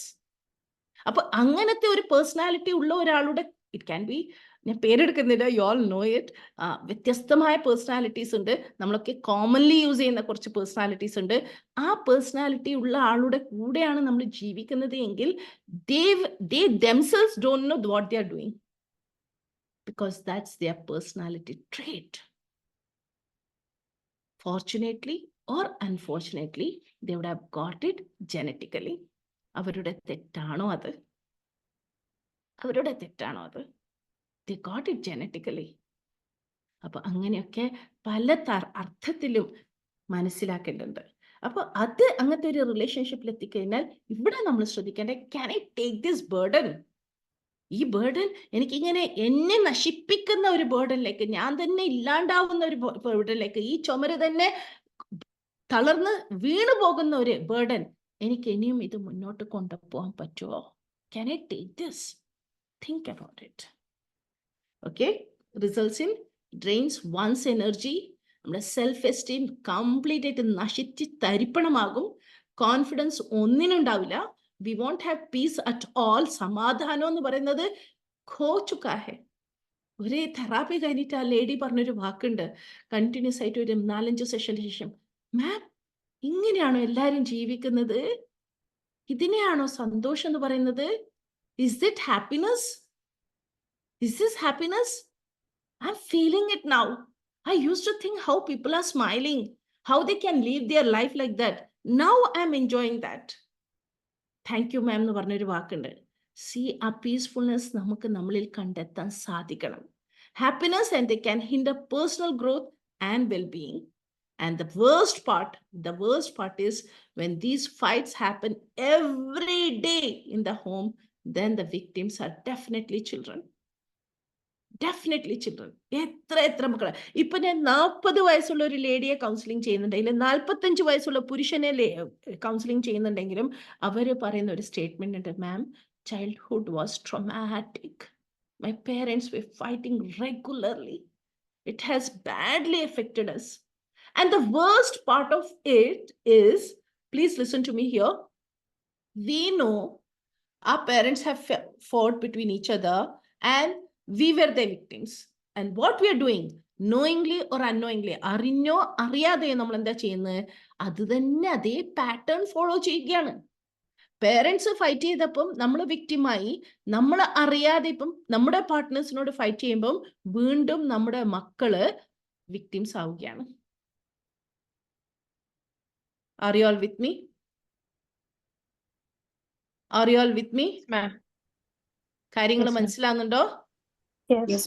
അപ്പൊ അങ്ങനത്തെ ഒരു personality ഉള്ള ഒരാളുടെ, it can be, ഞാൻ പേരെടുക്കുന്നില്ല, you all no it, വ്യത്യസ്തമായ personalities ഉണ്ട്. നമ്മളൊക്കെ commonly use ചെയ്യുന്ന കുറച്ച് പേഴ്സണാലിറ്റീസ് ഉണ്ട്. ആ പേഴ്സണാലിറ്റി ഉള്ള ആളുടെ കൂടെയാണ് നമ്മൾ ജീവിക്കുന്നത് എങ്കിൽ they themselves don't know what they are doing, because that's their personality trait. Fortunately or unfortunately, they would have got it genetically. അവരുടെ തെറ്റാണോ അത്? അവരുടെ തെറ്റാണോ അത്? They got it genetically. അപ്പൊ അങ്ങനെയൊക്കെ പല അർത്ഥത്തിലും മനസ്സിലാക്കേണ്ടതുണ്ട്. അപ്പൊ അത് അങ്ങനത്തെ ഒരു റിലേഷൻഷിപ്പിൽ എത്തിക്കഴിഞ്ഞാൽ ഇവിടെ നമ്മൾ ശ്രദ്ധിക്കേണ്ടത്, can I take this burden? ഈ ബേർഡൻ എനിക്കിങ്ങനെ എന്നെ നശിപ്പിക്കുന്ന ഒരു ബേർഡനിലേക്ക്, ഞാൻ തന്നെ ഇല്ലാണ്ടാവുന്ന ഒരു ബേർഡനിലേക്ക്, ഈ ചുമര് തന്നെ തളർന്ന് വീണു പോകുന്ന ഒരു ബേർഡൻ, എനിക്ക് ഇനിയും ഇത് മുന്നോട്ട് കൊണ്ടുപോകാൻ പറ്റുമോ? Can I take this? Think about it. Okay, results in drains one's energy, നമ്മുടെ സെൽഫ് എസ്റ്റീം കംപ്ലീറ്റ് ആയിട്ട് നശിച്ച് തരിപ്പണമാകും, കോൺഫിഡൻസ് ഒന്നിനുണ്ടാവില്ല, we won't have peace at all. സമാധാനം എന്ന് പറയുന്നത് ഖോ ചുക്കാ ഹെ. ഒരു തെറാപ്പി കഴിഞ്ഞിട്ട് ആ ലേഡി പറഞ്ഞൊരു വാക്കുണ്ട്, കണ്ടിന്യൂസ് ആയിട്ട് ഒരു 4-5 സെഷന് ശേഷം, മാം ഇങ്ങനെയാണോ എല്ലാരും ജീവിക്കുന്നത്? ഇതിനെയാണോ സന്തോഷം എന്ന് പറയുന്നത്? Is it happiness? Is this happiness? I'm feeling it now. I used to think how people are smiling, how they can live their life like that. Now I'm enjoying that. Thank you, ma'am. എന്ന് പറഞ്ഞൊരു വാക്കുണ്ട്. See, ആ peacefulness നമുക്ക് നമ്മളിൽ കണ്ടെത്താൻ സാധിക്കണം. Happiness, and they can hinder personal growth and well-being. And the worst part is when these fights happen every day in the home, then the victims are definitely children. Definitely children. എത്ര മക്കളെ. ഇപ്പൊ ഞാൻ 40 വയസ്സുള്ള ഒരു ലേഡിയെ counselling ചെയ്യുന്നുണ്ടെങ്കിലും 45 വയസ്സുള്ള പുരുഷനെ counselling ചെയ്യുന്നുണ്ടെങ്കിലും അവര് പറയുന്ന ഒരു സ്റ്റേറ്റ്മെന്റ് ഉണ്ട്, ma'am, childhood was traumatic. My parents were fighting regularly. It has badly affected us. And the worst part of it is, please listen to me here, we know our parents have fought between each other and we were the victims. And what we are doing, knowingly or unknowingly, അറിഞ്ഞോ അറിയാതെയോ നമ്മൾ എന്താ ചെയ്യുന്നത്? അത് തന്നെ അതേ pattern follow ചെയ്യുകയാണ്. Parents fight ചെയ്തപ്പം നമ്മൾ വിക്ടിമായി, നമ്മൾ അറിയാതെ ഇപ്പം നമ്മുടെ പാർട്ട്നേഴ്സിനോട് ഫൈറ്റ് ചെയ്യുമ്പം വീണ്ടും നമ്മുടെ മക്കള് വിക്ടിംസ് ആവുകയാണ്. Are you all with me? Are you all with me? Ma'am. കാര്യങ്ങൾ Yes, ma'am. മനസ്സിലാവുന്നുണ്ടോ? Yes.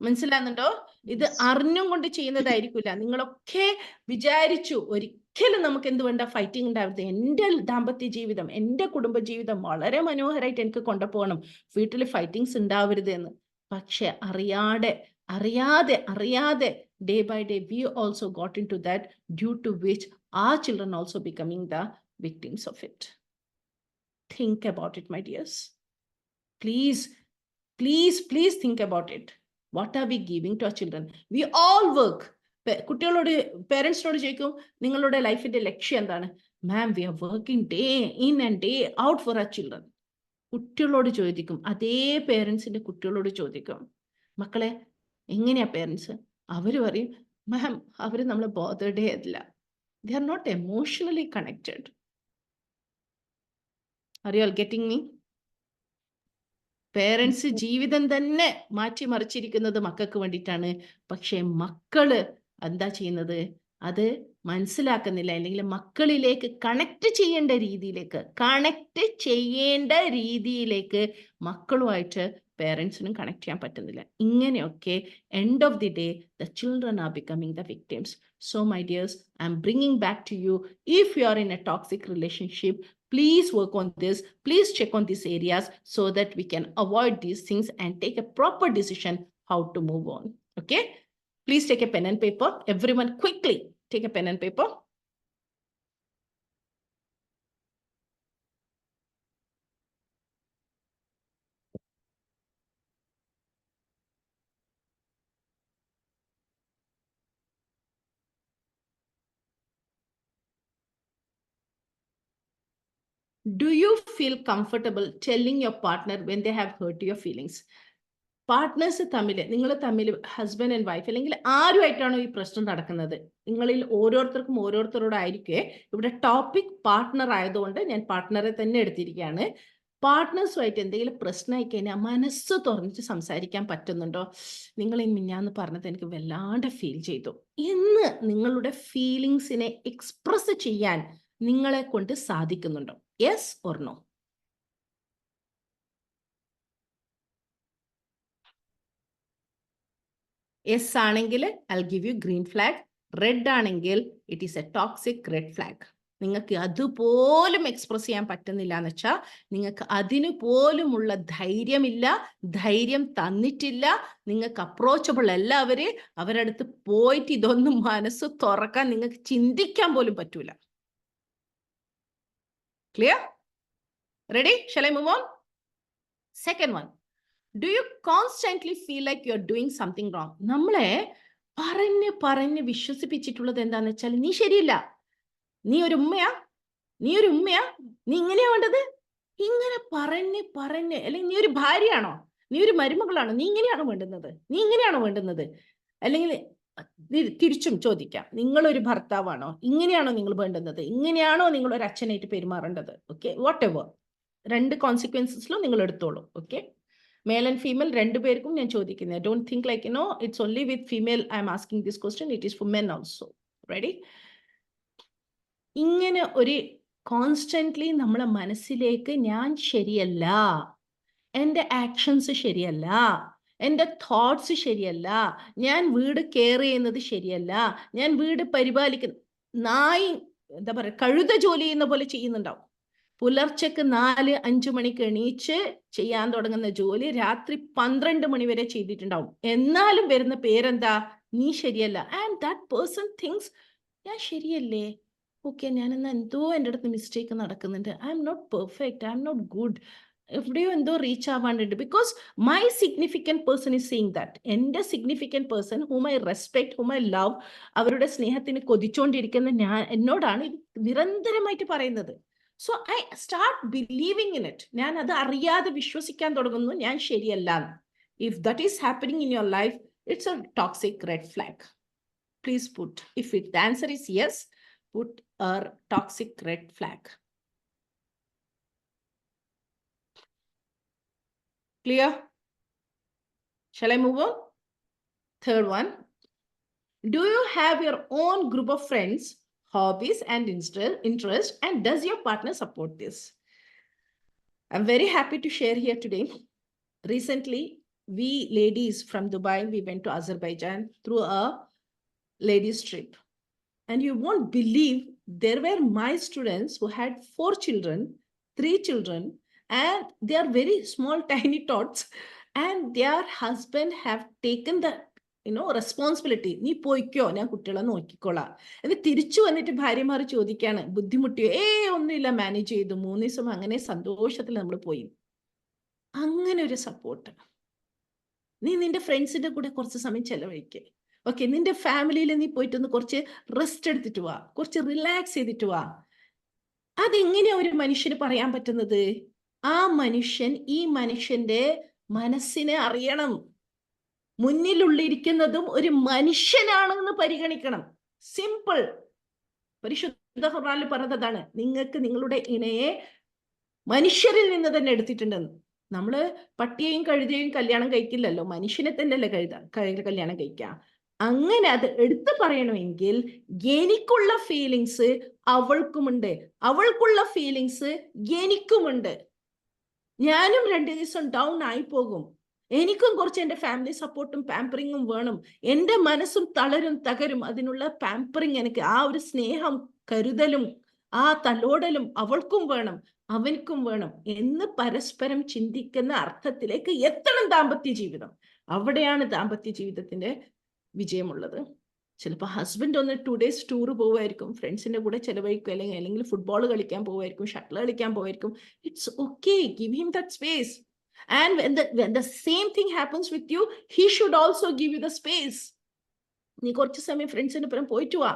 മനസ്സിലാവുന്നുണ്ടോ? ഇത് Yes. അറിഞ്ഞും കൊണ്ട് ചെയ്യുന്നതായിരിക്കില്ല. നിങ്ങളൊക്കെ വിചാരിച്ചു ഒരിക്കലും നമുക്ക് എന്ത് വേണ്ട ഫൈറ്റിംഗ് ഉണ്ടാവരുത്, എൻ്റെ ദാമ്പത്യ ജീവിതം, എൻ്റെ കുടുംബ ജീവിതം വളരെ മനോഹരമായിട്ട് എനിക്ക് കൊണ്ടുപോകണം, വീട്ടിൽ ഫൈറ്റിങ്സ് ഉണ്ടാവരുത് എന്ന്. പക്ഷെ അറിയാതെ day by day we also got into that, due to which our children also becoming the victims of it. Think about it, my dears. Please think about it. What are we giving to our children? We all work. കുട്ടികളോട്, പേരൻസിനോട് ചോദിക്കും, നിങ്ങളുടെ ലൈഫിന്റെ ലക്ഷ്യം എന്താണ്? Ma'am, we are working day in and day out for our children. കുട്ടികളോട് ചോദിക്കും, അതേ പേരൻസിന്റെ കുട്ടികളോട് ചോദിക്കും, മക്കളെ എങ്ങനെയാ പേരൻസ്? അവര് പറയും, മാം, അവര് നമ്മളെ ബോധേഡേ അല്ല. They are not emotionally connected. Are you all getting me? Parents ജീവിതം തന്നെ മാറ്റിമറിച്ചിരിക്കുന്നത് മക്കൾക്ക് വേണ്ടിയിട്ടാണ്. പക്ഷെ മക്കള് എന്താ ചെയ്യുന്നത്? അത് മനസ്സിലാക്കുന്നില്ല, അല്ലെങ്കിൽ മക്കളിലേക്ക് കണക്ട് ചെയ്യേണ്ട രീതിയിലേക്ക് മക്കളുമായിട്ട് പേരൻസിനും കണക്ട് ചെയ്യാൻ പറ്റുന്നില്ല. ഇങ്ങനെയൊക്കെ end of the day the children are becoming the victims. So my dears, I'm bringing back to you, if you are in a toxic relationship, please work on this. Please check on these areas so that we can avoid these things and take a proper decision how to move on. Okay? Please take a pen and paper. Everyone quickly take a pen and paper. Do you feel comfortable telling your partner when they have hurt your feelings? Partners തമ്മിൽ, നിങ്ങൾ തമ്മിൽ husband and wife അല്ലെങ്കിൽ ആരുമായിട്ടാണോ ഈ പ്രശ്നം നടക്കുന്നത്, നിങ്ങളിൽ ഓരോരുത്തർക്കും ഓരോരുത്തരോടായിരിക്കെ. ഇവിടെ ടോപ്പിക് പാർട്ട്ണർ ആയതുകൊണ്ട് ഞാൻ പാർട്ട്ണറെ തന്നെ എടുത്തിരിക്കുകയാണ്. പാർട്ട്നേഴ്സുമായിട്ട് എന്തെങ്കിലും പ്രശ്നമായി കഴിഞ്ഞാൽ മനസ്സ് തുറന്നിട്ട് സംസാരിക്കാൻ പറ്റുന്നുണ്ടോ? നിങ്ങൾ മിഞ്ഞാന്ന് പറഞ്ഞത് എനിക്ക് വല്ലാണ്ട് ഫീൽ ചെയ്തു എന്ന് നിങ്ങളുടെ ഫീലിങ്സിനെ എക്സ്പ്രസ് ചെയ്യാൻ നിങ്ങളെ കൊണ്ട് സാധിക്കുന്നുണ്ടോ? Yes or no? യെസ് ആണെങ്കിൽ I'll give you green flag. Red ആണെങ്കിൽ it is a toxic red flag. നിങ്ങൾക്ക് അതുപോലും എക്സ്പ്രസ് ചെയ്യാൻ പറ്റുന്നില്ല എന്ന് വെച്ചാൽ നിങ്ങൾക്ക് അതിനു പോലുമുള്ള ധൈര്യമില്ല, ധൈര്യം തന്നിട്ടില്ല, നിങ്ങൾക്ക് അപ്രോച്ചബിൾ അല്ല അവരുടെ അടുത്ത് പോയിട്ട് ഇതൊന്നും മനസ്സ് തുറക്കാൻ നിങ്ങൾക്ക് ചിന്തിക്കാൻ പോലും പറ്റൂല. Clear? Ready? Shall I move on? Second one. Do you constantly feel like you're doing something wrong? നമ്മളെ പറഞ്ഞ് വിശ്വസിപ്പിച്ചിട്ടുള്ളത് എന്താന്ന് വെച്ചാൽ, നീ ശരിയില്ല, നീ ഒരു ഉമ്മയാ, നീ ഇങ്ങനെയാ വേണ്ടത്, ഇങ്ങനെ പറഞ്ഞ് അല്ലെങ്കിൽ നീ ഒരു ഭാര്യയാണോ, നീ ഒരു മരുമകളാണോ, നീ ഇങ്ങനെയാണോ വേണ്ടുന്നത്, അല്ലെങ്കിൽ തിരിച്ചും ചോദിക്കാം, നിങ്ങളൊരു ഭർത്താവാണോ, ഇങ്ങനെയാണോ നിങ്ങൾ വേണ്ടുന്നത്, ഇങ്ങനെയാണോ നിങ്ങൾ ഒരു അച്ഛനായിട്ട് പെരുമാറേണ്ടത്? ഓക്കെ, വാട്ട് എവർ, രണ്ട് കോൺസിക്വൻസസിലും നിങ്ങൾ എടുത്തോളൂ. ഓക്കെ, മെയിൽ ആൻഡ് ഫീമെയിൽ രണ്ടുപേർക്കും ഞാൻ ചോദിക്കുന്നത്. Don't think like it's only with female I M asking this question, it is four men also. Ready? ഇങ്ങനെ ഒരു കോൺസ്റ്റന്റ്ലി നമ്മളെ മനസ്സിലേക്ക് ഞാൻ ശരിയല്ല, എൻ്റെ ആക്ഷൻസ് ശരിയല്ല, എൻ്റെ തോട്ട്സ് ശരിയല്ല, ഞാൻ വീട് കെയർ ചെയ്യുന്നത് ശരിയല്ല, ഞാൻ വീട് പരിപാലിക്കുന്ന നായി എന്താ പറയുക കഴുത ജോലി ചെയ്യുന്ന പോലെ ചെയ്യുന്നുണ്ടാവും. പുലർച്ചക്ക് 4-5 മണിക്ക് എണീച്ച് ചെയ്യാൻ തുടങ്ങുന്ന ജോലി രാത്രി 12 മണി വരെ ചെയ്തിട്ടുണ്ടാവും. എന്നാലും വരുന്ന പേരെന്താ? നീ ശരിയല്ല. ആൻഡ് ദാറ്റ് പേഴ്സൺ തിങ്സ് ഞാൻ ശരിയല്ലേ, ഓക്കെ, ഞാനെന്നാ എന്തോ എൻ്റെ അടുത്ത് മിസ്റ്റേക്ക് നടക്കുന്നുണ്ട്, I am not perfect, I am not good, എവിടെയോ എന്തോ റീച്ച് ആവാണ്ടുണ്ട്. Because my significant person is seeing that. എൻ്റെ significant person whom I respect, whom I love, അവരുടെ സ്നേഹത്തിന് കൊതിച്ചുകൊണ്ടിരിക്കുന്ന എന്നോടാണ് ഇത് നിരന്തരമായിട്ട് പറയുന്നത്. So I start believing in it. ഞാൻ അത് അറിയാതെ വിശ്വസിക്കാൻ തുടങ്ങുന്നു ഞാൻ ശരിയല്ല. If that is happening in your life, it's a toxic red flag. Please put, if the answer is yes, put a toxic red flag. Clear? Shall I move on? Third one. Do you have your own group of friends, hobbies and interest, and does your partner support this? I'm very happy to share here today. Recently, we ladies from Dubai, we went to Azerbaijan through a ladies trip. And you won't believe, there were my students who had 4 children, 3 children, and they are very small, tiny tots, and their husband have taken the responsibility. നീ പോയിക്കോ, ഞാൻ കുട്ടികളെ നോക്കിക്കോളാം. എന്നിട്ട് തിരിച്ചു വന്നിട്ട് ഭാര്യമാർ ചോദിക്കാണ്, ബുദ്ധിമുട്ടിയോ? ഒന്നുമില്ല, മാനേജ് ചെയ്തു. 3 ദിവസം അങ്ങനെ സന്തോഷത്തിൽ നമ്മൾ പോയി. അങ്ങനെ ഒരു സപ്പോർട്ട്. നീ നിന്റെ ഫ്രണ്ട്സിന്റെ കൂടെ കുറച്ച് സമയം ചെലവഴിക്കുക. ഓക്കെ, നിന്റെ ഫാമിലിയിൽ നീ പോയിട്ടൊന്ന് കുറച്ച് റെസ്റ്റ് എടുത്തിട്ട് വാ, കുറച്ച് റിലാക്സ് ചെയ്തിട്ട് വാ. അതെങ്ങനെയാ ഒരു മനുഷ്യന് പറയാൻ പറ്റുന്നത്? ആ മനുഷ്യൻ ഈ മനുഷ്യന്റെ മനസ്സിനെ അറിയണം. മുന്നിലുള്ളിരിക്കുന്നതും ഒരു മനുഷ്യനാണെന്ന് പരിഗണിക്കണം. സിമ്പിൾ. പരിശുദ്ധ ഖുർആനിൽ പറഞ്ഞതാണ്, നിങ്ങൾക്ക് നിങ്ങളുടെ ഇണയെ മനുഷ്യരിൽ നിന്ന് തന്നെ എടുത്തിട്ടുണ്ടെന്ന്. നമ്മള് പട്ടിയെയും കഴുതയെയും കല്യാണം കഴിക്കില്ലല്ലോ, മനുഷ്യനെ തന്നെയല്ലേ കല്യാണം കഴിക്കാം. അങ്ങനെ അത് എടുത്തു പറയണമെങ്കിൽ എനിക്കുള്ള ഫീലിങ്സ് അവൾക്കുമുണ്ട്, അവൾക്കുള്ള ഫീലിങ്സ് എനിക്കുമുണ്ട്. ഞാനും 2 ദിവസം ഡൗൺ ആയി പോകും. എനിക്കും കുറച്ച് എൻ്റെ ഫാമിലി സപ്പോർട്ടും പാമ്പറിങ്ങും വേണം. എൻ്റെ മനസ്സും തകരും. അതിനുള്ള പാമ്പറിങ് എനിക്ക്, ആ ഒരു സ്നേഹം, കരുതലും ആ തലോടലും അവൾക്കും വേണം, അവനക്കും വേണം എന്ന് പരസ്പരം ചിന്തിക്കുന്ന അർത്ഥത്തിലേക്ക് എത്തണം ദാമ്പത്യ ജീവിതം. അവിടെയാണ് ദാമ്പത്യ ജീവിതത്തിന്റെ വിജയമുള്ളത്. ചിലപ്പോൾ ഹസ്ബൻഡ് ഒന്ന് 2 days ടൂർ പോവായിരിക്കും, ഫ്രണ്ട്സിന്റെ കൂടെ ചെലവഴിക്കും, അല്ലെങ്കിൽ ഫുട്ബോൾ കളിക്കാൻ പോവായിരിക്കും, ഷട്ടിൽ കളിക്കാൻ പോവായിരിക്കും. It's okay, give him that space. And when the same thing happens with you, he should also give you the space. നീ കുറച്ച് സമയം ഫ്രണ്ട്സിന്റെ ഒപ്പം പോയിട്ട് വാ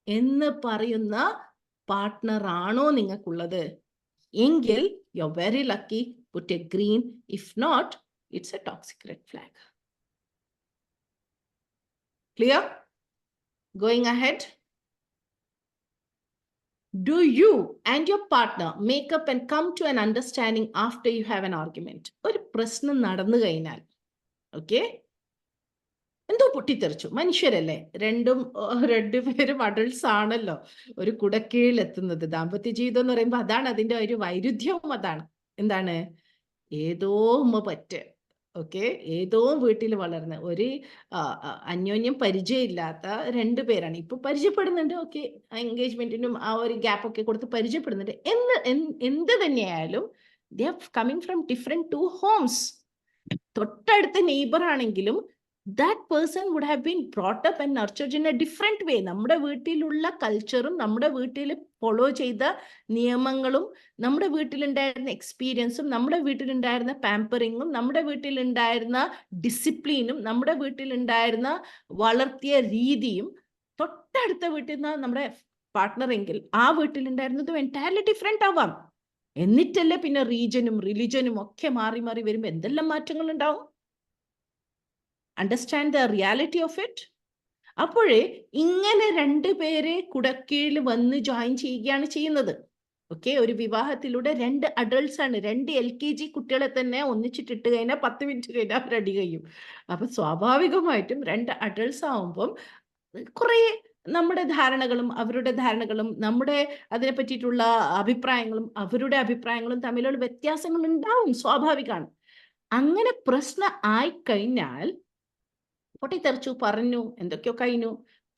എന്ന് പറയുന്ന പാർട്ട്ണർ ആണോ നിങ്ങൾക്കുള്ളത് എങ്കിൽ you are very lucky. Put a green. If not, it's a toxic red flag. Clear? Going ahead. Do you and your partner make up and come to an understanding after you have an argument? ഒരു പ്രശ്നം നടന്നു കഴിഞ്ഞാൽ, okay, എന്തോ പൊട്ടിത്തെറിച്ചു, മനുഷ്യരല്ലേ, രണ്ടുപേരും adults ആണല്ലോ, ഒരു കുടക്കീഴിൽ എത്തുന്നത്. ദാമ്പത്യ ജീവിതം എന്ന് പറയുമ്പോൾ അതാണ് അതിന്റെ ഒരു വൈരുദ്ധ്യവും. അതാണ് എന്താണ്, ഏതോ ഉമ്മ പറ്റ്, ഓക്കെ, ഏതോ വീട്ടിൽ വളർന്ന ഒരു അന്യോന്യം പരിചയമില്ലാത്ത 2 പേരാണ് ഇപ്പൊ പരിചയപ്പെടുന്നുണ്ട്. ഓക്കെ, എൻഗേജ്മെന്റിനും ആ ഒരു ഗ്യാപ്പ് ഒക്കെ കൊടുത്ത് പരിചയപ്പെടുന്നുണ്ട്. എന്ത് തന്നെയായാലും they are coming from different 2 homes. തൊട്ടടുത്ത നെയ്ബർ ആണെങ്കിലും that person would have been brought up and nurtured in a different way. നമ്മുടെ വീട്ടിലുള്ള കൾച്ചറും നമ്മുടെ വീട്ടിൽ ഫോളോ ചെയ്ത നിയമങ്ങളും നമ്മുടെ വീട്ടിലുണ്ടായിരുന്ന എക്സ്പീരിയൻസും നമ്മുടെ വീട്ടിലുണ്ടായിരുന്ന പാമ്പറിങ്ങും നമ്മുടെ വീട്ടിലുണ്ടായിരുന്ന ഡിസിപ്ലിനും നമ്മുടെ വീട്ടിലുണ്ടായിരുന്ന വളർത്തിയ രീതിയും തൊട്ടടുത്ത വീട്ടിൽ നിന്ന് നമ്മുടെ പാർട്ട്ണർ എങ്കിൽ ആ വീട്ടിലുണ്ടായിരുന്നതും എൻറ്റയർലി ഡിഫറെന്റ് ആവാം. എന്നിട്ടല്ലേ പിന്നെ റീജനും റിലിജനും ഒക്കെ മാറി മാറി വരുമ്പോൾ എന്തെല്ലാം മാറ്റങ്ങൾ ഉണ്ടാവും. Understand the reality of it. അപ്പോഴേ ഇങ്ങനെ 2 പേരെ കുടക്കീഴിൽ വന്ന് ജോയിൻ ചെയ്യുകയാണ് ചെയ്യുന്നത്. ഓക്കെ, ഒരു വിവാഹത്തിലൂടെ 2 അഡൾട്ട്സ് ആണ്, 2 LKG കുട്ടികളെ തന്നെ ഒന്നിച്ചിട്ടിട്ട് കഴിഞ്ഞാൽ 10 മിനിറ്റ് കഴിഞ്ഞാൽ അവർ അടി കഴിയും. അപ്പൊ സ്വാഭാവികമായിട്ടും 2 അഡൾട്ട്സ് ആവുമ്പം കുറേ നമ്മുടെ ധാരണകളും അവരുടെ ധാരണകളും നമ്മുടെ അതിനെ പറ്റിയിട്ടുള്ള അഭിപ്രായങ്ങളും അവരുടെ അഭിപ്രായങ്ങളും തമ്മിലുള്ള വ്യത്യാസങ്ങൾ ഉണ്ടാവും, സ്വാഭാവികമാണ്. അങ്ങനെ പ്രശ്നം ആയിക്കഴിഞ്ഞാൽ പൊട്ടിത്തെറിച്ചു, പറഞ്ഞു, എന്തൊക്കെയോ കഴിഞ്ഞു.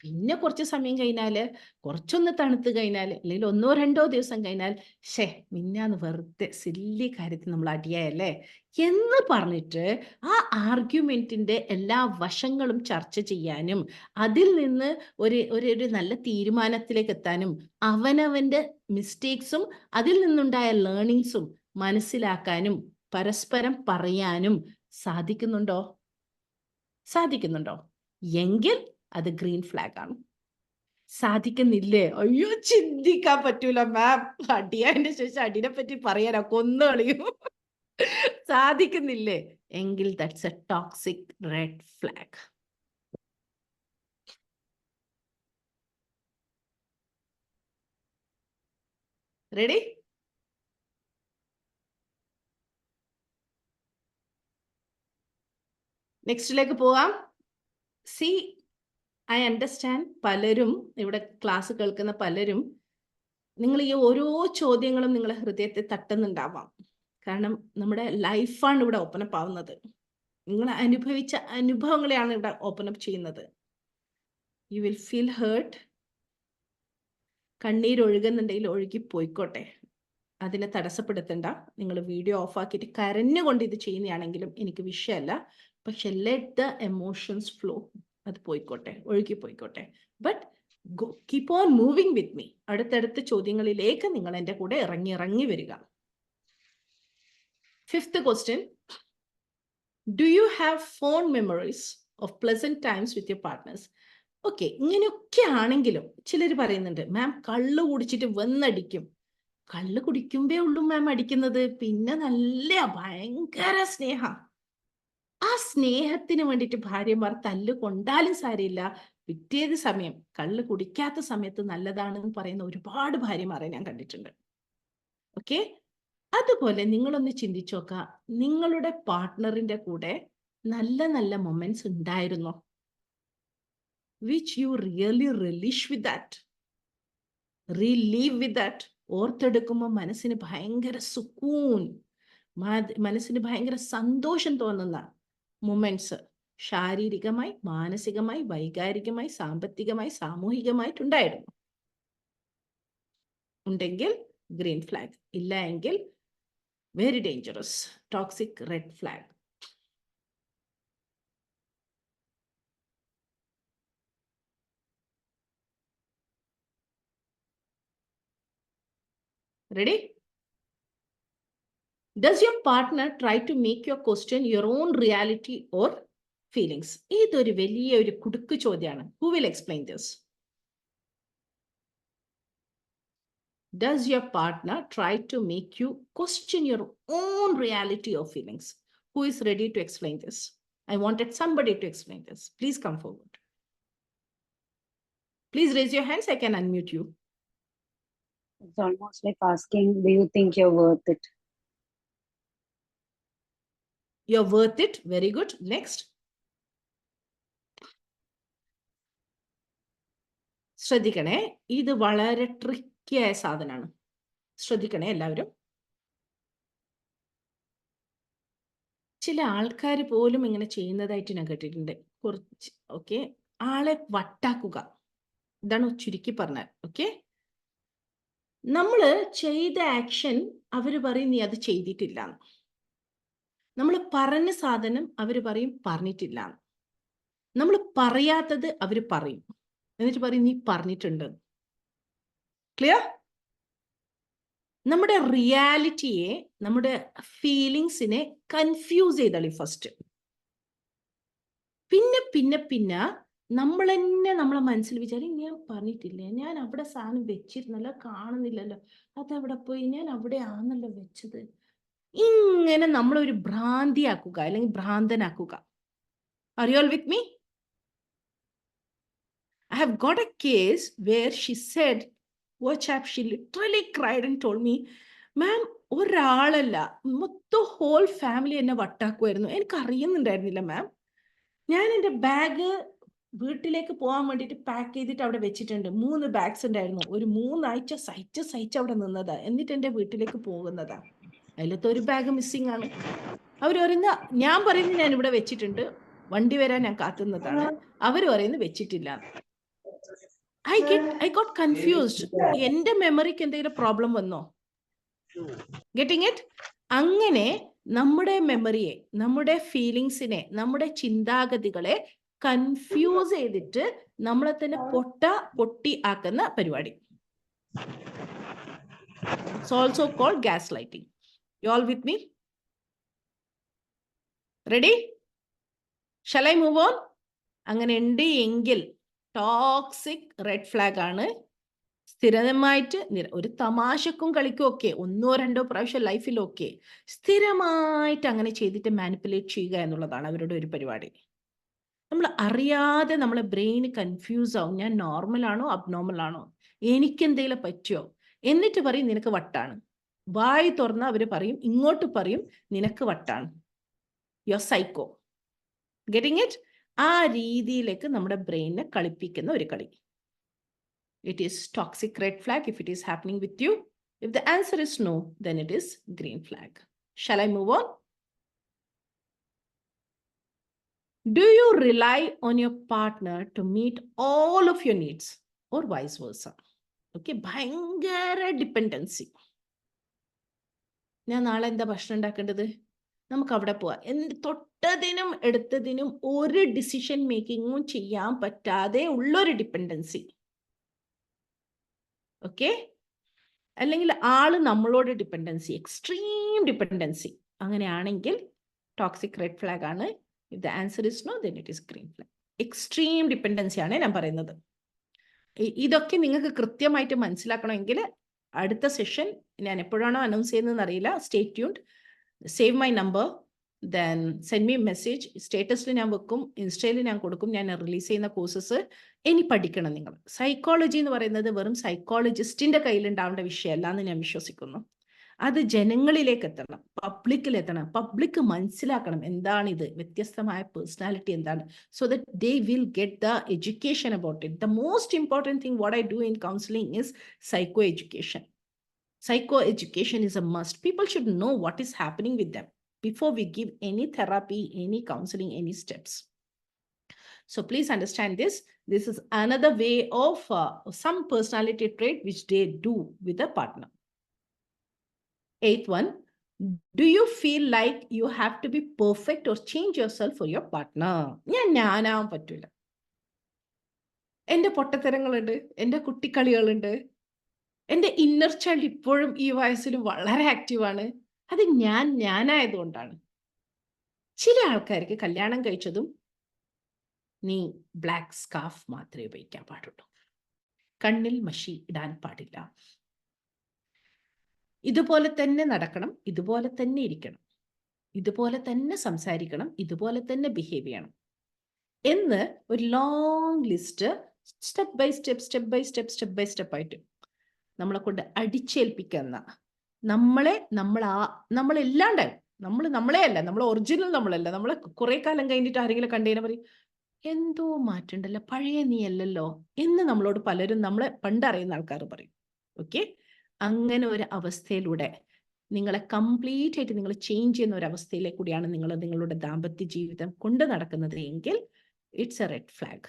പിന്നെ കുറച്ച് സമയം കഴിഞ്ഞാല്, കുറച്ചൊന്ന് തണുത്ത് കഴിഞ്ഞാൽ, അല്ലെങ്കിൽ 1-2 ദിവസം കഴിഞ്ഞാൽ, മിന്നാന്ന് വെറുതെ സില്ലി കാര്യത്തിൽ നമ്മൾ അടിയായല്ലേ എന്ന് പറഞ്ഞിട്ട് ആ ആർഗ്യുമെന്റിന്റെ എല്ലാ വശങ്ങളും ചർച്ച ചെയ്യാനും അതിൽ നിന്ന് ഒരു നല്ല തീരുമാനത്തിലേക്ക് എത്താനും അവനവന്റെ മിസ്റ്റേക്സും അതിൽ നിന്നുണ്ടായ ലേണിങ്സും മനസ്സിലാക്കാനും പരസ്പരം പറയാനും സാധിക്കുന്നുണ്ടോ? എങ്കിൽ അത് ഗ്രീൻ ഫ്ലാഗ് ആണ്. സാധിക്കുന്നില്ലേ? അയ്യോ, ചിന്തിക്കാൻ പറ്റൂല മാം, അടിയതിന് ശേഷം അടിനെ പറ്റി പറയാനാ, കൊന്നു കളയും. സാധിക്കുന്നില്ലേ എങ്കിൽ that's a toxic red flag. Ready? നെക്സ്റ്റിലേക്ക് പോവാം. സി, ഐ അണ്ടർസ്റ്റാൻഡ് പലരും ഇവിടെ ക്ലാസ് കേൾക്കുന്ന പലരും നിങ്ങൾ ഈ ഓരോ ചോദ്യങ്ങളും നിങ്ങളെ ഹൃദയത്തെ തട്ടുന്നുണ്ടാവാം. കാരണം നമ്മുടെ ലൈഫാണ് ഇവിടെ ഓപ്പൺ അപ്പ് ആവുന്നത്. നിങ്ങൾ അനുഭവിച്ച അനുഭവങ്ങളെയാണ് ഇവിടെ ഓപ്പൺ അപ്പ് ചെയ്യുന്നത്. You will feel hurt. കണ്ണീരൊഴുകുന്നുണ്ടെങ്കിൽ ഒഴുകി പോയിക്കോട്ടെ, അതിനെ തടസ്സപ്പെടുത്തണ്ട. നിങ്ങൾ വീഡിയോ ഓഫാക്കിയിട്ട് കരഞ്ഞുകൊണ്ട് ഇത് ചെയ്യുന്നതാണെങ്കിലും എനിക്ക് വിഷയമല്ല. പക്ഷെ ലെറ്റ് ദ എമോഷൻസ് ഫ്ലോ, അത് പോയിക്കോട്ടെ, ഒഴുകി പോയിക്കോട്ടെ. But keep on moving with me. അടുത്തടുത്ത ചോദ്യങ്ങളിലേക്ക് നിങ്ങൾ എൻ്റെ കൂടെ ഇറങ്ങി വരിക. 5th question. Do you have fond memories of pleasant times with your partners? Okay, ഇങ്ങനെയൊക്കെ ആണെങ്കിലും ചിലർ പറയുന്നുണ്ട്, മാം കള്ള് കുടിച്ചിട്ട് വന്നടിക്കും. കള്ള് കുടിക്കുമ്പേ ഉള്ളൂ മാം അടിക്കുന്നത്, പിന്നെ നല്ല ഭയങ്കര സ്നേഹ. ആ സ്നേഹത്തിന് വേണ്ടിയിട്ട് ഭാര്യമാർ തല്ല് കൊണ്ടാലും സാരമില്ല, പിറ്റേത് സമയം കള്ള് കുടിക്കാത്ത സമയത്ത് നല്ലതാണെന്ന് പറയുന്ന ഒരുപാട് ഭാര്യമാരെ ഞാൻ കണ്ടിട്ടുണ്ട്. ഓക്കെ, അതുപോലെ നിങ്ങളൊന്ന് ചിന്തിച്ചു നോക്കുക, നിങ്ങളുടെ പാർട്ട്ണറിന്റെ കൂടെ നല്ല നല്ല മൊമെന്റ്സ് ഉണ്ടായിരുന്നോ? which you really relish with that, relieve with that. ഓർത്തെടുക്കുമ്പോൾ മനസ്സിന് ഭയങ്കര സുക്കൂൺ, മനസ്സിന് ഭയങ്കര സന്തോഷം തോന്നുന്ന മൊമെന്റ്സ് ശാരീരികമായി, മാനസികമായി, വൈകാരികമായി, സാമ്പത്തികമായി, സാമൂഹികമായിട്ടുണ്ടായിരുന്നു. ഉണ്ടെങ്കിൽ ഗ്രീൻ ഫ്ലാഗ്, ഇല്ല എങ്കിൽ very dangerous, toxic red flag. Ready? Does your partner try to make your question your own reality or feelings? ഇതൊരു വലിയ ഒരു കുടുക്ക് ചോദ്യമാണ്. Who will explain this? Does your partner try to make you question your own reality or feelings? Who is ready to explain this? I wanted somebody to explain this. Please come forward. Please raise your hands. I can unmute you. It's almost like asking, do you think you're worth it? You're worth it. Very good. Next. ശ്രദ്ധിക്കണേ, ഇത് വളരെ ട്രിക്കിയായ സാധനമാണ്. ശ്രദ്ധിക്കണേ എല്ലാവരും. ചില ആൾക്കാർ പോലും ഇങ്ങനെ ചെയ്യുന്നതായിട്ട് ഞാൻ കേട്ടിട്ടുണ്ട്. കുറച്ച് ഓക്കെ, ആളെ വട്ടാക്കുക, ഇതാണ് ചുരുക്കി പറഞ്ഞാൽ. ഓക്കെ, നമ്മൾ ചെയ്ത ആക്ഷൻ അവർ പറയും നീ അത് ചെയ്തിട്ടില്ല, നമ്മൾ പറഞ്ഞ സാധനം അവർ പറയും പറഞ്ഞിട്ടില്ല, നമ്മൾ പറയാത്തത് അവർ പറയും, എന്നിട്ട് പറയും നീ പറഞ്ഞിട്ടുണ്ട്. ക്ലിയർ? നമ്മുടെ റിയാലിറ്റിയെ, നമ്മുടെ ഫീലിങ്സിനെ കൺഫ്യൂസ് ചെയ്തളി ഫസ്റ്റ്. പിന്നെ പിന്നെ പിന്നെ നമ്മൾ തന്നെ നമ്മളെ മനസ്സിൽ വിചാരിക്കും ഞാൻ പറഞ്ഞിട്ടില്ലേ, ഞാൻ അവിടെ സാധനം വെച്ചിരുന്നല്ലോ, കാണുന്നില്ലല്ലോ, അതവിടെ പോയി, ഞാൻ അവിടെ ആണല്ലോ വെച്ചത്. ഇങ്ങനെ നമ്മളൊരു ഭ്രാന്തിയാക്കുക അല്ലെങ്കിൽ ഭ്രാന്തനാക്കുക. Are you all with me? I have got a case where she said, watch up, she literally cried and told me, ma'am, ഒരാളല്ല, മൊത്തം ഹോൾ ഫാമിലി എന്നെ വട്ടാക്കുമായിരുന്നു, എനിക്ക് അറിയുന്നുണ്ടായിരുന്നില്ല മാം. ഞാൻ എൻ്റെ ബാഗ് വീട്ടിലേക്ക് പോകാൻ വേണ്ടിയിട്ട് പാക്ക് ചെയ്തിട്ട് അവിടെ വെച്ചിട്ടുണ്ട്. 3 ബാഗ്സ് ഉണ്ടായിരുന്നു. ഒരു 3 ആഴ്ച സഹിച്ച് അവിടെ നിന്നതാ. എന്നിട്ട് എൻ്റെ വീട്ടിലേക്ക് പോകുന്നതാ. അതിലത്തെ ഒരു ബാഗ് മിസ്സിംഗ് ആണ്. അവർ പറയുന്ന, ഞാൻ പറയുന്നത് ഞാൻ ഇവിടെ വെച്ചിട്ടുണ്ട്, വണ്ടി വരാൻ ഞാൻ കാത്തുന്നതാണ്. അവർ പറയുന്നത് വെച്ചിട്ടില്ല. I got confused. എൻ്റെ മെമ്മറിക്ക് എന്തെങ്കിലും പ്രോബ്ലം വന്നോ? Getting it? അങ്ങനെ നമ്മുടെ മെമ്മറിയെ, നമ്മുടെ ഫീലിങ്സിനെ, നമ്മുടെ ചിന്താഗതികളെ കൺഫ്യൂസ് ചെയ്തിട്ട് നമ്മളെ തന്നെ പൊട്ടി ആക്കുന്ന പരിപാടി. It's also called gaslighting. You all with me? Ready? Shall I move on? അങ്ങനെ ഉണ്ട് എങ്കിൽ ടോക്സിക് റെഡ് ഫ്ലാഗ് ആണ്. സ്ഥിരമായിട്ട് ഒരു തമാശക്കും കളിക്കും ഒക്കെ 1-2 പ്രാവശ്യം ലൈഫിലൊക്കെ സ്ഥിരമായിട്ട് അങ്ങനെ ചെയ്തിട്ട് മാനിപ്പുലേറ്റ് ചെയ്യുക എന്നുള്ളതാണ് അവരുടെ ഒരു പരിപാടി. നമ്മൾ അറിയാതെ നമ്മളെ ബ്രെയിൻ കൺഫ്യൂസ് ആവും. ഞാൻ നോർമൽ ആണോ അബ്നോർമൽ ആണോ, എനിക്ക് എന്തെങ്കിലും പറ്റിയോ, എന്നിട്ട് പറയും നിനക്ക് വട്ടാണ്. വായി തുറന്ന് അവർ പറയും, ഇങ്ങോട്ട് പറയും നിനക്ക് വട്ടാണ്, you are psycho. Getting it? ആ രീതിയിലേക്ക് നമ്മുടെ ബ്രെയിനെ കളിപ്പിക്കുന്ന ഒരു കളി. It is toxic red flag if it is happening with you. If the answer is no, then it is green flag. Shall I move on? Do you rely on your partner to meet all of your needs or vice versa? Okay, ഭയങ്കര dependency. ഞാൻ നാളെ എന്താ ഭക്ഷണം ഉണ്ടാക്കേണ്ടത്, നമുക്ക് അവിടെ പോവാം. തൊട്ടതിനും എടുത്തതിനും ഒരു ഡിസിഷൻ മേക്കിങ്ങും ചെയ്യാൻ പറ്റാതെ ഉള്ളൊരു ഡിപ്പെൻഡൻസി. ഓക്കെ, അല്ലെങ്കിൽ ആള് നമ്മളോട് ഡിപ്പെൻഡൻസി, എക്സ്ട്രീം ഡിപ്പെൻഡൻസി. അങ്ങനെയാണെങ്കിൽ ടോക്സിക് റെഡ് ഫ്ലാഗ് ആണ്. If the answer is no, then it is green flag. Extreme dependency ആണ് ഞാൻ പറയുന്നത്. ഇതൊക്കെ നിങ്ങൾക്ക് കൃത്യമായിട്ട് മനസ്സിലാക്കണമെങ്കിൽ അടുത്ത സെഷൻ ഞാൻ എപ്പോഴാണോ അനൗൺസ് ചെയ്യുന്നതെന്ന് അറിയില്ല. Stay tuned, save my number, then send me message. സ്റ്റേറ്റസിൽ ഞാൻ വെക്കും, ഇൻസ്റ്റയിൽ ഞാൻ കൊടുക്കും ഞാൻ റിലീസ് ചെയ്യുന്ന കോഴ്സസ്. ഇനി പഠിക്കണം നിങ്ങൾ. സൈക്കോളജി എന്ന് പറയുന്നത് വെറും സൈക്കോളജിസ്റ്റിന്റെ കയ്യിലുണ്ടാവേണ്ട വിഷയമല്ല എന്ന് ഞാൻ വിശ്വസിക്കുന്നു. അത് ജനങ്ങളിലേക്ക് എത്തണം, പബ്ലിക്കിൽ എത്തണം, പബ്ലിക് മനസ്സിലാക്കണം എന്താണിത്, വ്യത്യസ്തമായ പേഴ്സണാലിറ്റി എന്താണ്, so that they will get the education about it. The most important thing what I do in counselling is psycho education. Psycho education is a must. People should know what is happening with them before we give any therapy, any counseling, any steps. So please understand this. This is another way of some personality trait which they do with a partner. Eighth one, do you feel like you have to be perfect or change yourself for your partner? ഞാനാവാൻ പറ്റൂല, എൻ്റെ പൊട്ടത്തരങ്ങളുണ്ട്, എൻ്റെ കുട്ടിക്കളികളുണ്ട്, എൻ്റെ inner child ഇപ്പോഴും ഈ വയസ്സിൽ വളരെ ആക്റ്റീവാണ്, അത് ഞാനായതുകൊണ്ടാണ്. ചില ആൾക്കാർക്ക് കല്യാണം കഴിച്ചതും നീ ബ്ലാക്ക് സ്കാർഫ് മാത്രമേ ഉപയോഗിക്കാൻ പാടുള്ളൂ, കണ്ണിൽ മഷി ഇടാൻ പാടില്ല, ഇതുപോലെ തന്നെ നടക്കണം, ഇതുപോലെ തന്നെ ഇരിക്കണം, ഇതുപോലെ തന്നെ സംസാരിക്കണം, ഇതുപോലെ തന്നെ ബിഹേവ് ചെയ്യണം എന്ന് ഒരു long list step by step ആയിട്ട് നമ്മളെ കൊണ്ട് അടിച്ചേൽപ്പിക്കുന്ന, നമ്മളെല്ലാണ്ടായി, നമ്മളെ അല്ല, നമ്മൾ ഒറിജിനൽ നമ്മളല്ല, നമ്മളെ കുറെ കാലം കഴിഞ്ഞിട്ട് ആരെങ്കിലും കണ്ടതിനെ പറയും എന്തോ മാറ്റണ്ടല്ലോ, പഴയ നീ അല്ലല്ലോ എന്ന് നമ്മളോട് പലരും, നമ്മളെ പണ്ടറിയുന്ന ആൾക്കാർ പറയും. ഓക്കെ, അങ്ങനെ ഒരു അവസ്ഥയിലൂടെ നിങ്ങളെ കംപ്ലീറ്റ് ആയിട്ട് നിങ്ങൾ ചേഞ്ച് ചെയ്യുന്ന ഒരു അവസ്ഥയിലേക്ക് കൂടിയാണ് നിങ്ങൾ നിങ്ങളുടെ ദാമ്പത്യ ജീവിതം കൊണ്ട് നടക്കുന്നത് എങ്കിൽ it's a red flag.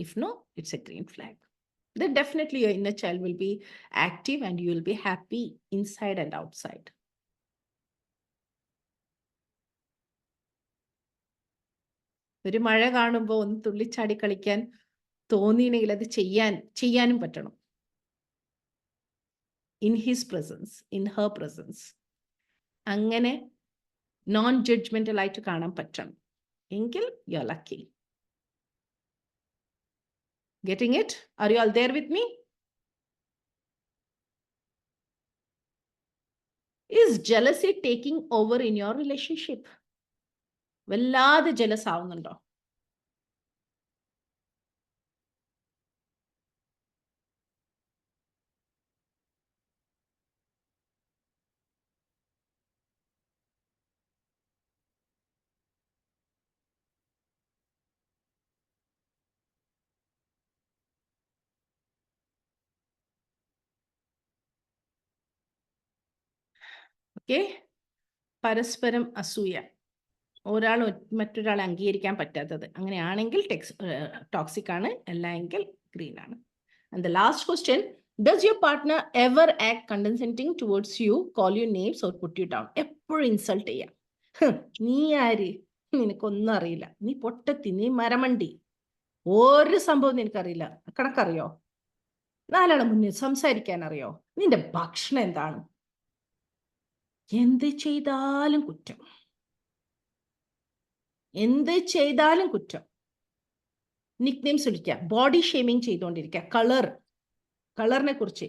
If no, it's a green flag. Then definitely your inner child will be active and you will be happy inside and outside. ഒരു മഴ കാണുമ്പോൾ ഒന്ന് തുള്ളിച്ചാടി കളിക്കാൻ തോന്നിയെങ്കിൽ അത് ചെയ്യാനും പറ്റണം. In his presence, in her presence. അങ്ങനെ നോൺ ജഡ്ജ്മെന്റൽ ആയിട്ട് കാണാൻ പറ്റണം എങ്കിൽ you are lucky. Getting it? Are you all there with me? Is jealousy taking over in your relationship? വല്ലാതെ jealous ആവുന്നുണ്ടോ? ഓക്കെ, പരസ്പരം അസൂയ, ഒരാൾ മറ്റൊരാളെ അംഗീകരിക്കാൻ പറ്റാത്തത്, അങ്ങനെയാണെങ്കിൽ ടോക്സിക് ആണ്, അല്ലെങ്കിൽ ഗ്രീൻ ആണ്. And the last question, does your partner ever act condescending towards you, call you names or put you down? എപ്പോഴും ഇൻസൾട്ട് ചെയ്യാം. നീ ആര്, നിനക്കൊന്നും അറിയില്ല, നീ പൊട്ടത്തി, നീ മരമണ്ടി, ഒരു സംഭവം നിനക്കറിയില്ല, കണക്കറിയോ, നാലാളെ മുന്നിൽ സംസാരിക്കാൻ അറിയോ, നിന്റെ ഭക്ഷണം എന്താണ്, എന്ത് ചെയ്താലും കുറ്റം, എന്ത് ചെയ്താലും കുറ്റം. നിക് നെയിംസ് വിളിക്കുക, ബോഡി ഷേമിങ് ചെയ്തുകൊണ്ടിരിക്കുക, കളറിനെ കുറിച്ച്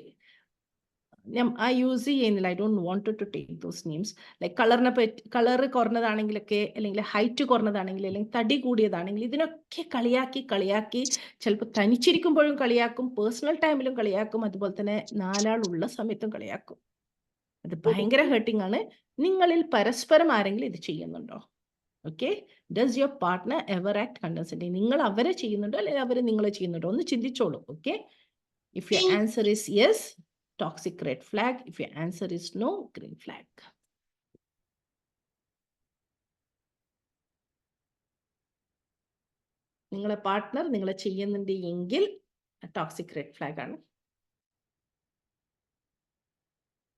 ഞാൻ യൂസ് ചെയ്യുന്നില്ല, I don't want to take those names. Like colour കുറഞ്ഞതാണെങ്കിലൊക്കെ, അല്ലെങ്കിൽ ഹൈറ്റ് കുറഞ്ഞതാണെങ്കിൽ, അല്ലെങ്കിൽ തടി കൂടിയതാണെങ്കിൽ, ഇതിനൊക്കെ കളിയാക്കി ചിലപ്പോൾ തനിച്ചിരിക്കുമ്പോഴും കളിയാക്കും, പേഴ്സണൽ ടൈമിലും കളിയാക്കും, അതുപോലെ തന്നെ നാലാളുള്ള സമയത്തും കളിയാക്കും. അത് ഭയങ്കര ഹേർട്ടിംഗ് ആണ്. നിങ്ങളിൽ പരസ്പരം ആരെങ്കിലും ഇത് ചെയ്യുന്നുണ്ടോ? Okay, does your partner ever act condescending? നിങ്ങൾ അവരെ ചെയ്യുന്നുണ്ടോ അല്ലെങ്കിൽ അവർ നിങ്ങളെ ചെയ്യുന്നുണ്ടോ? ഒന്ന് ചിന്തിച്ചോളൂ. Okay, if your answer is yes, toxic red flag. If your answer is no, green flag. നിങ്ങളെ പാർട്ട്ണർ നിങ്ങളെ ചെയ്യുന്നുണ്ട് എങ്കിൽ ടോക്സിക് റെഡ് ഫ്ലാഗ് ആണ്,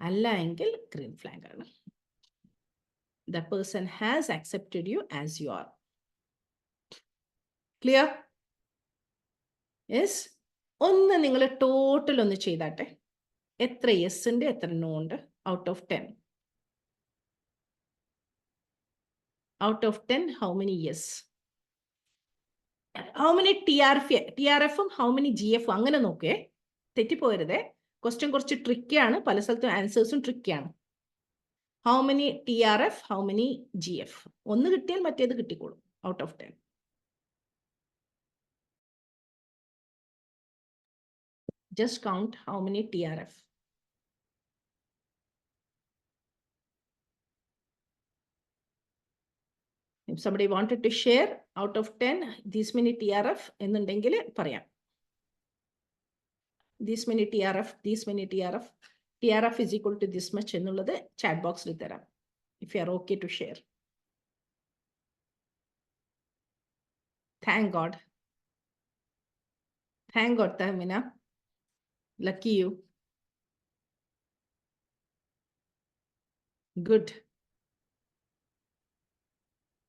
അല്ല എങ്കിൽ ഗ്രീൻ ഫ്ലാഗ് ആണ്. The person has accepted you as you are. Clear? Yes? ഒന്ന് നിങ്ങൾ ടോട്ടൽ ഒന്ന് ചെയ്താട്ടെ, എത്ര യെസ് ഉണ്ട് എത്ര നോ ഉണ്ട്? Out of 10, out of 10 how many yes, how many TRFും how many GF അങ്ങനെ നോക്കേ, തെറ്റിപ്പോരുതേ. ക്വസ്റ്റ്യൻ കുറച്ച് ട്രിക്കിയാണ്, പല സ്ഥലത്തും ആൻസേഴ്സും ട്രിക്കിയാണ്. How many TRF, how many GF? ഒന്ന് കിട്ടിയാൽ മറ്റേത് കിട്ടിക്കോളും. Out of 10. Just count how many TRF. somebody wanted to share out of 10 this many TRF എന്നുണ്ടെങ്കിൽ പറയാം. This many TRF, this many TRF. TRF is equal to this much എന്നുള്ളത് chat box ൽ തരാം. If you are okay to share. Thank God. Thank God, Tamina. Lucky you. Good.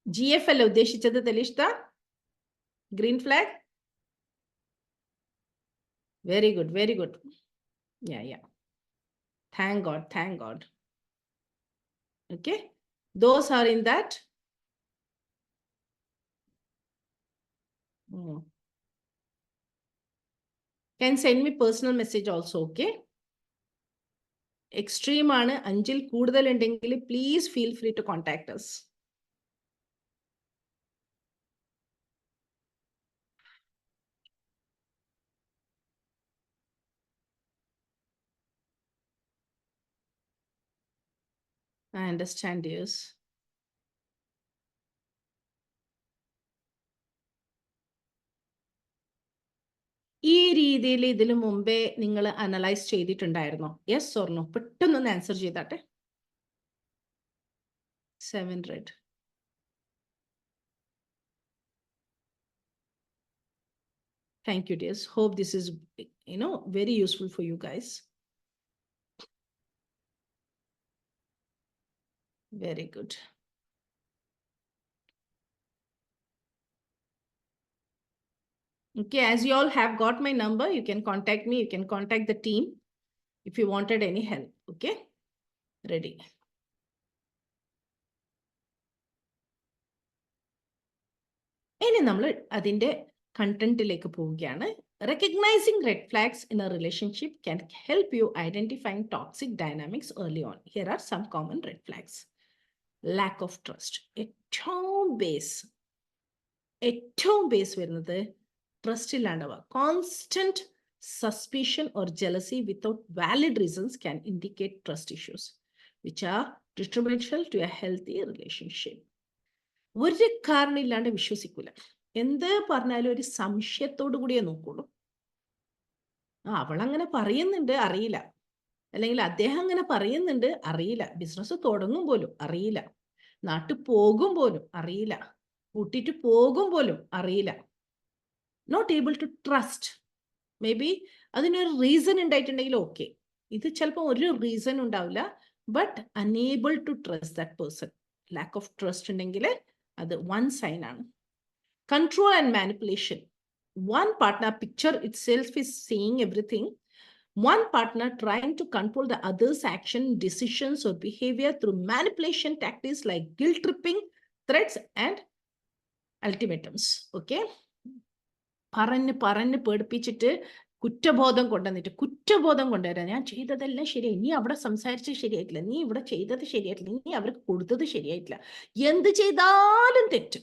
GFL ഉദ്ദേശിച്ചത് തെലിഷ്ത? Green flag? Very good, very good. Yeah. Thank God, thank God. Okay, those are in that. Can send me personal message also, okay? Extreme ആണ് അഞ്ചിൽ കൂടുതൽ ഉണ്ടെങ്കിൽ please feel free to contact us. I understand, yes. ഈ രീതിയിൽ ഇതിനു മുമ്പേ നിങ്ങൾ analyse ചെയ്തിട്ടുണ്ടായിരുന്നോ? Yes or no? പെട്ടെന്ന് ആൻസർ ചെയ്താട്ടെ. 7 red. Thank you, dears. Hope this is, very useful for you guys. Very good. Okay, as you all have got my number, you can contact me. You can contact the team if you wanted any help. Okay, ready. ഇനി നമ്മൾ അതിന്റെ കണ്ടന്റിലേക്ക് പോവുകയാണ്. Recognizing red flags in a relationship can help you identifying toxic dynamics early on. Here are some common red flags. Lack of trust. ഏറ്റവും base വരുന്നത് trust ഇല്ലാണ്ടവ. Constant suspicion or jealousy without valid reasons can indicate trust issues, which are detrimental to a healthy relationship. ഒരു കാരണം ഇല്ലാണ്ട് വിശ്വസിക്കൂല. എന്ത് പറഞ്ഞാലും ഒരു സംശയത്തോടു കൂടിയേ നോക്കുള്ളൂ. അവളങ്ങനെ പറയുന്നുണ്ട്, അറിയില്ല. അല്ലെങ്കിൽ അദ്ദേഹം അങ്ങനെ പറയുന്നുണ്ട്, അറിയില്ല. ബിസിനസ് തുടങ്ങും പോലും അറിയില്ല. നാട്ടിൽ പോകും പോലും അറിയില്ല. കൂട്ടിട്ട് പോകും പോലും അറിയില്ല. Not able to trust. Maybe അതിനൊരു റീസൺ ഉണ്ടായിട്ടുണ്ടെങ്കിൽ ഓക്കെ. ഇത് ചിലപ്പോൾ ഒരു റീസൺ ഉണ്ടാവില്ല. But unable to trust that person. Lack of trust ഉണ്ടെങ്കിൽ അത് വൺ സൈൻ ആണ്. Control and manipulation. One partner picture itself is saying everything. One partner trying to control the other's action, decisions, or behavior through manipulation tactics like guilt tripping, threats, and ultimatums. Okay? പറഞ്ഞ് പേടിപ്പിച്ചിട്ട് കുറ്റബോധം കൊണ്ടുവരാം. ഞാൻ ചെയ്തതെല്ലാം ശരിയായി, നീ അവിടെ സംസാരിച്ചത് ശരിയായിട്ടില്ല, നീ ഇവിടെ ചെയ്തത് ശരിയായിട്ടില്ല, നീ അവർക്ക് കൊടുത്തത് ശരിയായിട്ടില്ല, എന്ത് ചെയ്താലും തെറ്റ്.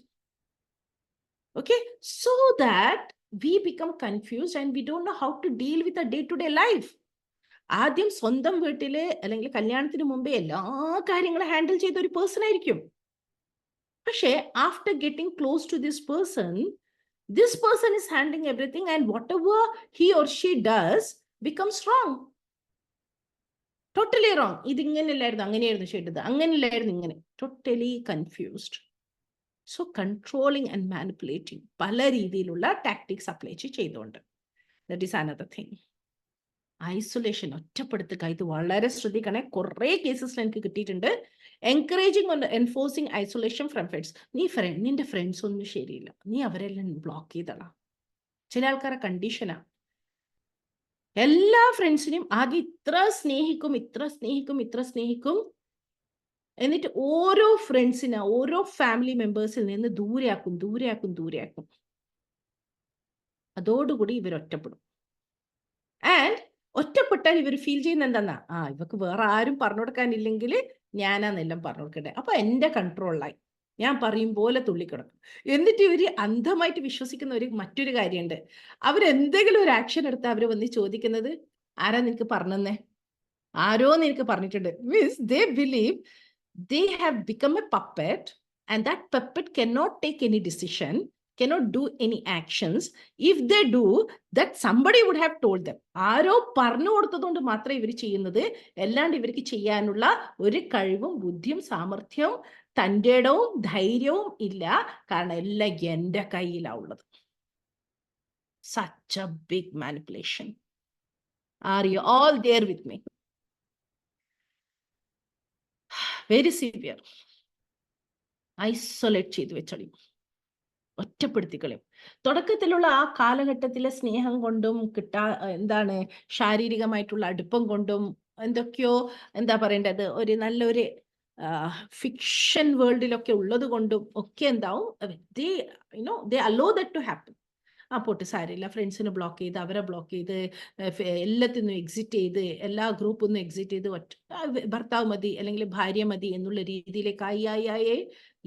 Okay, so that we become confused and we don't know how to deal with a day-to-day life. ആദ്യം സ്വന്തം വീട്ടില് അല്ലെങ്കിൽ കല്യാണത്തിന് മുമ്പേ എല്ലാ കാര്യങ്ങളും ഹാൻഡിൽ ചെയ്ത ഒരു പേഴ്സൺ ആയിരിക്കും. പക്ഷേ after getting close to this person is handling everything and whatever he or she does becomes wrong. Totally wrong. ഇതിങ്ങനെയല്ലായിരുന്നു, അങ്ങനെയായിരുന്നു ചെയ്തത്, അങ്ങനെയല്ലായിരുന്നു ഇങ്ങനെ. Totally confused. So controlling and manipulating പല രീതിയിലുള്ള ടാക്ടിക്സ് അപ്ലൈ ചെയ്തുകൊണ്ട്. That is another thing. Isolation, ഒറ്റപ്പെടുത്തുക. ഇത് വളരെ ശ്രദ്ധിക്കണേ. കുറേ കേസസിൽ എനിക്ക് കിട്ടിയിട്ടുണ്ട്. Encouraging and enforcing isolation from friends. നിന്റെ ഫ്രണ്ട്സ് ഒന്നും ശരിയില്ല, നീ അവരെല്ലാം ബ്ലോക്ക് ചെയ്തടാ. ചില ആൾക്കാരെ കണ്ടീഷനാ. എല്ലാ ഫ്രണ്ട്സിനെയും ആദ്യം ഇത്ര സ്നേഹിക്കും. എന്നിട്ട് ഓരോ ഫ്രണ്ട്സിനെ, ഓരോ ഫാമിലി മെമ്പേഴ്സിൽ നിന്ന് ദൂരെയാക്കും. അതോടുകൂടി ഇവർ ഒറ്റപ്പെടും. ആൻഡ് ഒറ്റപ്പെട്ടാൽ ഇവർ ഫീൽ ചെയ്യുന്ന എന്താ, ഇവർക്ക് വേറെ ആരും പറഞ്ഞു കൊടുക്കാനില്ലെങ്കിൽ ഞാനാന്നെല്ലാം പറഞ്ഞു കൊടുക്കട്ടെ, അപ്പൊ എന്റെ കൺട്രോളിലായി, ഞാൻ പറയും പോലെ തുള്ളിക്കിടക്കും. എന്നിട്ട് ഇവര് അന്ധമായിട്ട് വിശ്വസിക്കുന്ന ഒരു മറ്റൊരു കാര്യമുണ്ട്. അവരെന്തെങ്കിലും ഒരു ആക്ഷൻ എടുത്താൽ അവർ വന്ന് ചോദിക്കുന്നത്, ആരാ നിനക്ക് പറഞ്ഞേ, ആരോ നിനക്ക് പറഞ്ഞിട്ടുണ്ട്. Means they believe they have become a puppet and that puppet cannot take any decision, cannot do any actions. If they do, that somebody would have told them. ആരോ പറഞ്ഞു കൊടുത്തതുകൊണ്ട് മാത്രമേ ഇവർ ചെയ്യുന്നത്, അല്ലാണ്ട് ഇവർക്ക് ചെയ്യാനുള്ള ഒരു കഴിവും ബുദ്ധിയും സാമർഥ്യവും തൻ്റെ ഇടവും ധൈര്യവും ഇല്ല. കാരണം എല്ലാം എൻ്റെ കയ്യിലാണ് ഉള്ളത്. Such a big manipulation. Are you all there with me? Very severe. Isolate ചെയ്ത് വെച്ചളി, ഒറ്റപ്പെടുത്തിക്കളയും. തുടക്കത്തിലുള്ള ആ കാലഘട്ടത്തിലെ സ്നേഹം കൊണ്ടും എന്താണ് ശാരീരികമായിട്ടുള്ള അടുപ്പം കൊണ്ടും എന്തൊക്കെയോ എന്താ പറയേണ്ടത്, ഒരു നല്ലൊരു ഫിക്ഷൻ വേൾഡിലൊക്കെ ഉള്ളത് കൊണ്ടും ഒക്കെ എന്താവും, they allow that to happen. ആ പോട്ട് സാരില്ല, ഫ്രണ്ട്സിനെ ബ്ലോക്ക് ചെയ്ത്, അവരെ ബ്ലോക്ക് ചെയ്ത്, എല്ലാത്തിനും എക്സിറ്റ് ചെയ്ത്, എല്ലാ ഗ്രൂപ്പിൽ നിന്നും എക്സിറ്റ് ചെയ്ത്, ഭർത്താവ് മതി അല്ലെങ്കിൽ ഭാര്യ മതി എന്നുള്ള രീതിയിലേക്ക് ആയി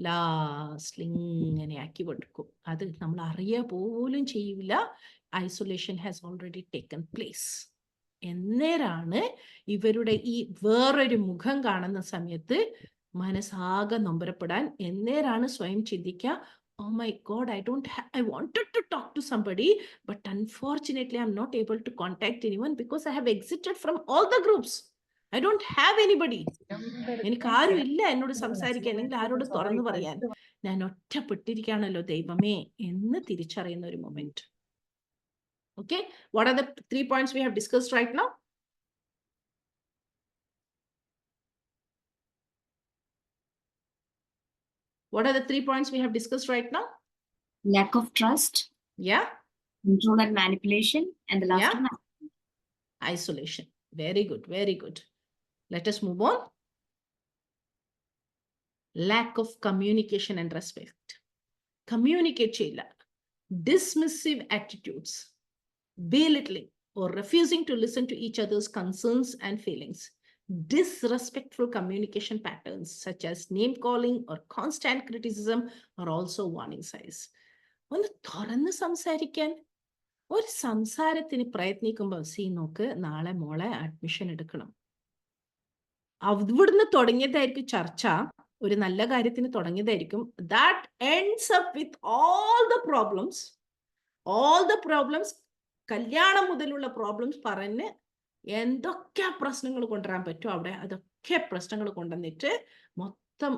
ലാസ്റ്റ് ഇങ്ങനെ ആക്കി കൊടുക്കും. അത് നമ്മൾ അറിയുക പോലും ചെയ്യില്ല. Isolation has already taken place. എന്നേരാണ് ഇവരുടെ ഈ വേറൊരു മുഖം കാണുന്ന സമയത്ത് മനസ്സാകെ നൊമ്പരപ്പെടാൻ, എന്നേരാണ് സ്വയം ചിന്തിക്കുക, oh my God, I wanted to talk to somebody, but unfortunately I'm not able to contact anyone because I have exited from all the groups. I don't have anybody. എനിക്ക് ആരും ഇല്ല എന്നോട് സംസാരിക്കാൻ, അല്ലെങ്കിൽ ആരോട് തുറന്നു പറയാൻ. ഞാൻ ഒറ്റപ്പെട്ടിരിക്കുകയാണല്ലോ ദൈവമേ എന്ന് തിരിച്ചറിയുന്ന ഒരു moment. Okay, what are the 3 points we have discussed right now? What are the 3 points we have discussed right now? Lack of trust. Yeah. Control and manipulation. And the last one, isolation. Very good, very good. Let us move on. Lack of communication and respect. Communicate cheyilla. Dismissive attitudes, belittling or refusing to listen to each other's concerns and feelings. Disrespectful communication patterns such as name calling or constant criticism are also warning signs. ഒന്ന് തുറന്ന് സംസാരിക്കാൻ, ഒരു സംസാരത്തിന് പ്രയത്നിക്കുമ്പോൾ നോക്ക്, നാളെ മോളെ admission എടുക്കണം, അവിടുന്ന് തുടങ്ങിയതായിരിക്കും ചർച്ച, ഒരു നല്ല കാര്യത്തിന് തുടങ്ങിയതായിരിക്കും. That ends up with all the problems, കല്യാണം മുതലുള്ള പ്രോബ്ലംസ് പറഞ്ഞ് എന്തൊക്കെ പ്രശ്നങ്ങൾ കൊണ്ടുവരാൻ പറ്റും അവിടെ, അതൊക്കെ പ്രശ്നങ്ങൾ കൊണ്ടുവന്നിട്ട് മൊത്തം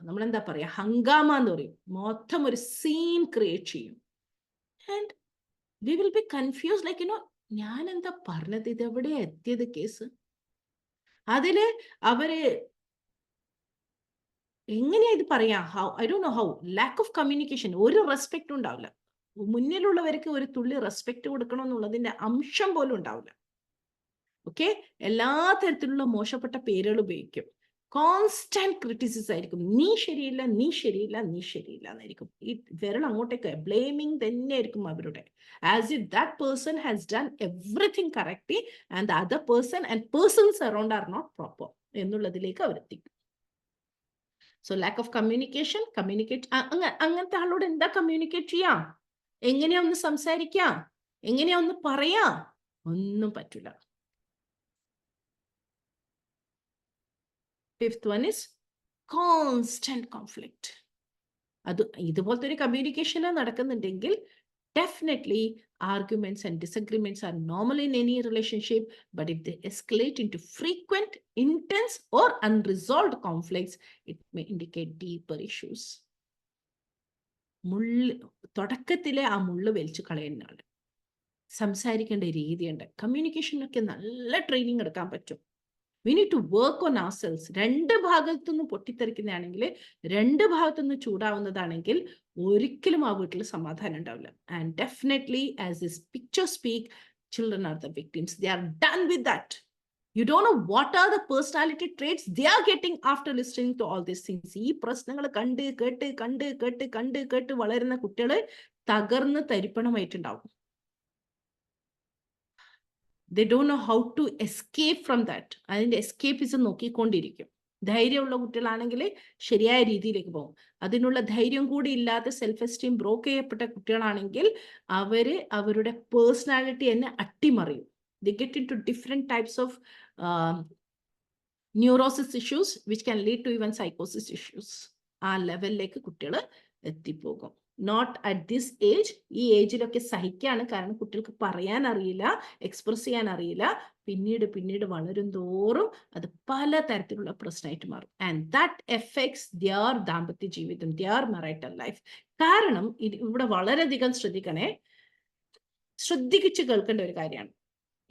നമ്മളെന്താ പറയാ, ഹംഗാമ എന്ന് പറയും, മൊത്തം ഒരു സീൻ ക്രിയേറ്റ് ചെയ്യും. And we will be confuse, like ഞാൻ എന്താ പറഞ്ഞത്, ഇതെവിടെ എത്തിയത് കേസ്. അതില് അവര് എങ്ങനെയാ ഇത് പറയാ, I don't know how. Lakh of communication, ഒരു റെസ്പെക്റ്റും ഉണ്ടാവില്ല. മുന്നിലുള്ളവർക്ക് ഒരു തുള്ളി റെസ്പെക്ട് കൊടുക്കണം എന്നുള്ളതിന്റെ അംശം പോലും ഉണ്ടാവില്ല. ഓക്കെ, എല്ലാ തരത്തിലുള്ള മോശപ്പെട്ട പേരുകൾ ഉപയോഗിക്കും. കോൺസ്റ്റന്റ് ക്രിറ്റിസിസം ആയിരിക്കും. നീ ശരിയില്ല, നീ ശരിയില്ല, നീ ശരിയില്ല എന്നായിരിക്കും. ഈ വിരൽ അങ്ങോട്ടേക്ക് ബ്ലെയിമിങ് തന്നെയായിരിക്കും അവരുടെ. As if that person has done everything correctly and the other person and persons around are not proper എന്നുള്ളതിലേക്ക് അവരെത്തിക്കും. So lack of communication. അങ്ങനത്തെ ആളോട് എന്താ കമ്മ്യൂണിക്കേറ്റ് ചെയ്യാം, എങ്ങനെയാ ഒന്ന് സംസാരിക്കാം, എങ്ങനെയാ ഒന്ന് പറയാം, ഒന്നും പറ്റില്ല. Fifth one is constant conflict. അത് ഇതുപോലത്തെ ഒരു communication നടക്കുന്നുണ്ടെങ്കിൽ definitely arguments and disagreements are normal in any relationship, but if they escalate into frequent, intense or unresolved conflicts, it may indicate deeper issues. തുടക്കത്തിലെ ആ മുള്ളു വലിച്ചു കളയുന്നതാണ്. സംസാരിക്കേണ്ട രീതിയുണ്ട്. കമ്മ്യൂണിക്കേഷനൊക്കെ നല്ല ട്രെയിനിങ് എടുക്കാൻ പറ്റും. We need to work on ourselves. രണ്ട് ഭാഗത്തുനിന്ന് പൊട്ടിത്തെറിക്കുന്നതാണെങ്കിൽ, രണ്ട് ഭാഗത്തുനിന്ന് ചൂടാവുന്നതാണെങ്കിൽ ഒരിക്കലും ആ വീട്ടിൽ സമാധാനം ഉണ്ടാവില്ല. And definitely, as this picture speak, children are the victims. They are done with that. You don't know what are the personality traits they are getting after listening to all these things. ഈ പ്രശ്നങ്ങൾ കണ്ട് കേട്ട് വളരുന്ന കുട്ടികൾ തകർന്ന് തരിപ്പണമായിട്ടുണ്ടാവും. They don't know how to escape from that. അതിന്റെ escapism നോക്കിക്കൊണ്ടിരിക്കും. ധൈര്യമുള്ള കുട്ടികളാണെങ്കിൽ ശരിയായ രീതിയിലേക്ക് പോകും. അതിനുള്ള ധൈര്യം കൂടി ഇല്ലാത്ത സെൽഫ് എസ്റ്റീം ബ്രോക്ക് ചെയ്യപ്പെട്ട കുട്ടികളാണെങ്കിൽ അവരുടെ പേഴ്സണാലിറ്റി തന്നെ അട്ടിമറിയും. They get into different types of neurosis issues which can lead to even psychosis issues. ആ ലെവലിലേക്ക് കുട്ടികൾ എത്തിപ്പോകും. Not at this age. ഈ ഏജിലൊക്കെ സഹിക്കാണ്, കാരണം കുട്ടികൾക്ക് പറയാൻ അറിയില്ല, എക്സ്പ്രസ് ചെയ്യാൻ അറിയില്ല. പിന്നീട് വളരും തോറും അത് പല തരത്തിലുള്ള പ്രശ്നമായിട്ട് മാറും. ആൻഡ് ദാറ്റ് എഫക്ട്സ് ദിയർ ദാമ്പത്യ ജീവിതം, ദിയർ മറൈറ്റൽ ലൈഫ്. കാരണം ഇവിടെ വളരെയധികം ശ്രദ്ധിച്ചു കേൾക്കേണ്ട ഒരു കാര്യമാണ്.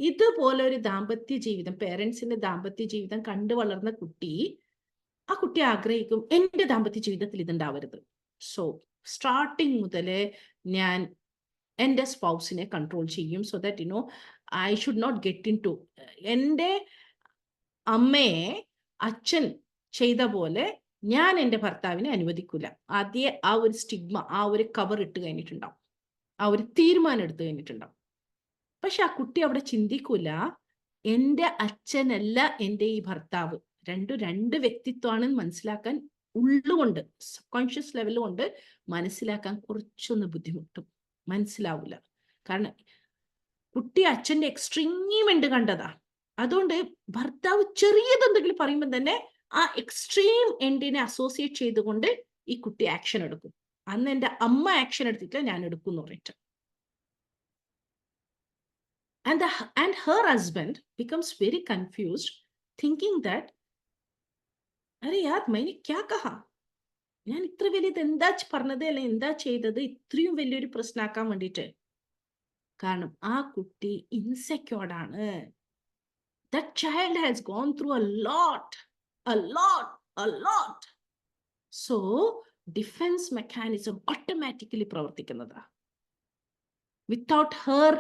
ഇതുപോലെ ഒരു ദാമ്പത്യ ജീവിതം, പേരൻസിന്റെ ദാമ്പത്യ ജീവിതം കണ്ടു വളർന്ന കുട്ടി, ആ കുട്ടി ആഗ്രഹിക്കും എന്റെ ദാമ്പത്യ ജീവിതത്തിൽ ഇതുണ്ടാവരുത്. സോ സ്റ്റാർട്ടിങ് മുതലേ ഞാൻ എൻ്റെ സ്പൗസിനെ കൺട്രോൾ ചെയ്യും. So that I should not get into, എൻ്റെ അമ്മയെ അച്ഛൻ ചെയ്ത പോലെ ഞാൻ എൻ്റെ ഭർത്താവിനെ അനുവദിക്കില്ല. ആദ്യം ആ ഒരു സ്റ്റിഗ്മ, ആ ഒരു കവർ ഇട്ട് കഴിഞ്ഞിട്ടുണ്ടാവും, ആ ഒരു തീരുമാനം എടുത്തു കഴിഞ്ഞിട്ടുണ്ടാവും. പക്ഷെ ആ കുട്ടി അവിടെ ചിന്തിക്കൂല, എൻ്റെ അച്ഛനല്ല എൻ്റെ ഈ ഭർത്താവ്, രണ്ട് വ്യക്തിത്വമാണെന്ന് മനസ്സിലാക്കാൻ ഉള്ളുകൊണ്ട്, സബ് കോൺഷ്യസ് ലെവൽ കൊണ്ട് മനസ്സിലാക്കാൻ കുറച്ചൊന്ന് ബുദ്ധിമുട്ടും, മനസ്സിലാവില്ല. കാരണം കുട്ടി അച്ഛൻ്റെ എക്സ്ട്രീം എൻഡ് കണ്ടതാ. അതുകൊണ്ട് ഭർത്താവ് ചെറിയതെന്തെങ്കിലും പറയുമ്പോൾ തന്നെ ആ എക്സ്ട്രീം എൻഡിനെ അസോസിയേറ്റ് ചെയ്തുകൊണ്ട് ഈ കുട്ടി ആക്ഷൻ എടുക്കും. അന്ന് എൻ്റെ അമ്മ ആക്ഷൻ എടുത്തിട്ടില്ല, ഞാൻ എടുക്കും എന്ന് പറഞ്ഞിട്ട്. And her husband becomes very confused, thinking that, अरे यार मैंने क्या कहा, ഞാൻ ഇത്ര വലിയത് എന്താ പറഞ്ഞത്, അല്ലെ എന്താ ചെയ്തത്, ഇത്രയും വലിയൊരു പ്രശ്നമാക്കാൻ വേണ്ടിയിട്ട്. കാരണം ആ കുട്ടി ഇൻസെക്യൂർഡ് ആണ്. That child has gone through a lot. So defense mechanism automatically പ്രവർത്തിക്കുന്നതാ. Without her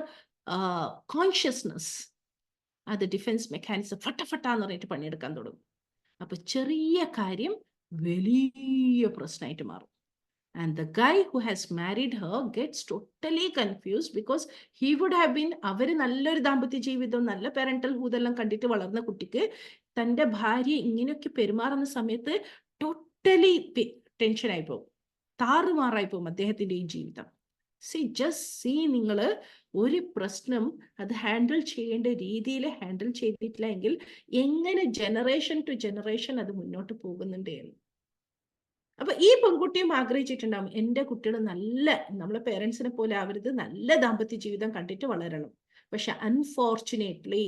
കോൺഷ്യസ്നസ്, അത് ഡിഫൻസ് മെക്കാനിസം ഫട്ടാന്ന് പറഞ്ഞിട്ട് പണിയെടുക്കാൻ തുടങ്ങും. അപ്പൊ ചെറിയ കാര്യം വലിയ പ്രശ്നമായിട്ട് മാറും. And the guy who has married her gets totally confused, because he would have been, അവര് നല്ലൊരു ദാമ്പത്യ ജീവിതം, നല്ല പാരന്റൽ ഹൂതെല്ലാം കണ്ടിട്ട് വളർന്ന കുട്ടിക്ക് തൻ്റെ ഭാര്യ ഇങ്ങനെയൊക്കെ പെരുമാറുന്ന സമയത്ത് ടോട്ടലി ടെൻഷനായി പോകും, താറുമാറായി പോകും അദ്ദേഹത്തിന്റെ ഈ ജീവിതം. നിങ്ങൾ ഒരു പ്രശ്നം അത് ഹാൻഡിൽ ചെയ്യേണ്ട രീതിയിൽ ഹാൻഡിൽ ചെയ്തിട്ടില്ല എങ്കിൽ എങ്ങനെ ജനറേഷൻ ടു ജനറേഷൻ അത് മുന്നോട്ട് പോകുന്നുണ്ട് എന്ന്. അപ്പൊ ഈ പെൺകുട്ടിയും ആഗ്രഹിച്ചിട്ടുണ്ടാവും, എൻ്റെ കുട്ടികൾ നമ്മളെ പേരൻസിനെ പോലെ ആവരുത്, നല്ല ദാമ്പത്യ ജീവിതം കണ്ടിട്ട് വളരണം. പക്ഷെ അൺഫോർച്ചുനേറ്റ്ലി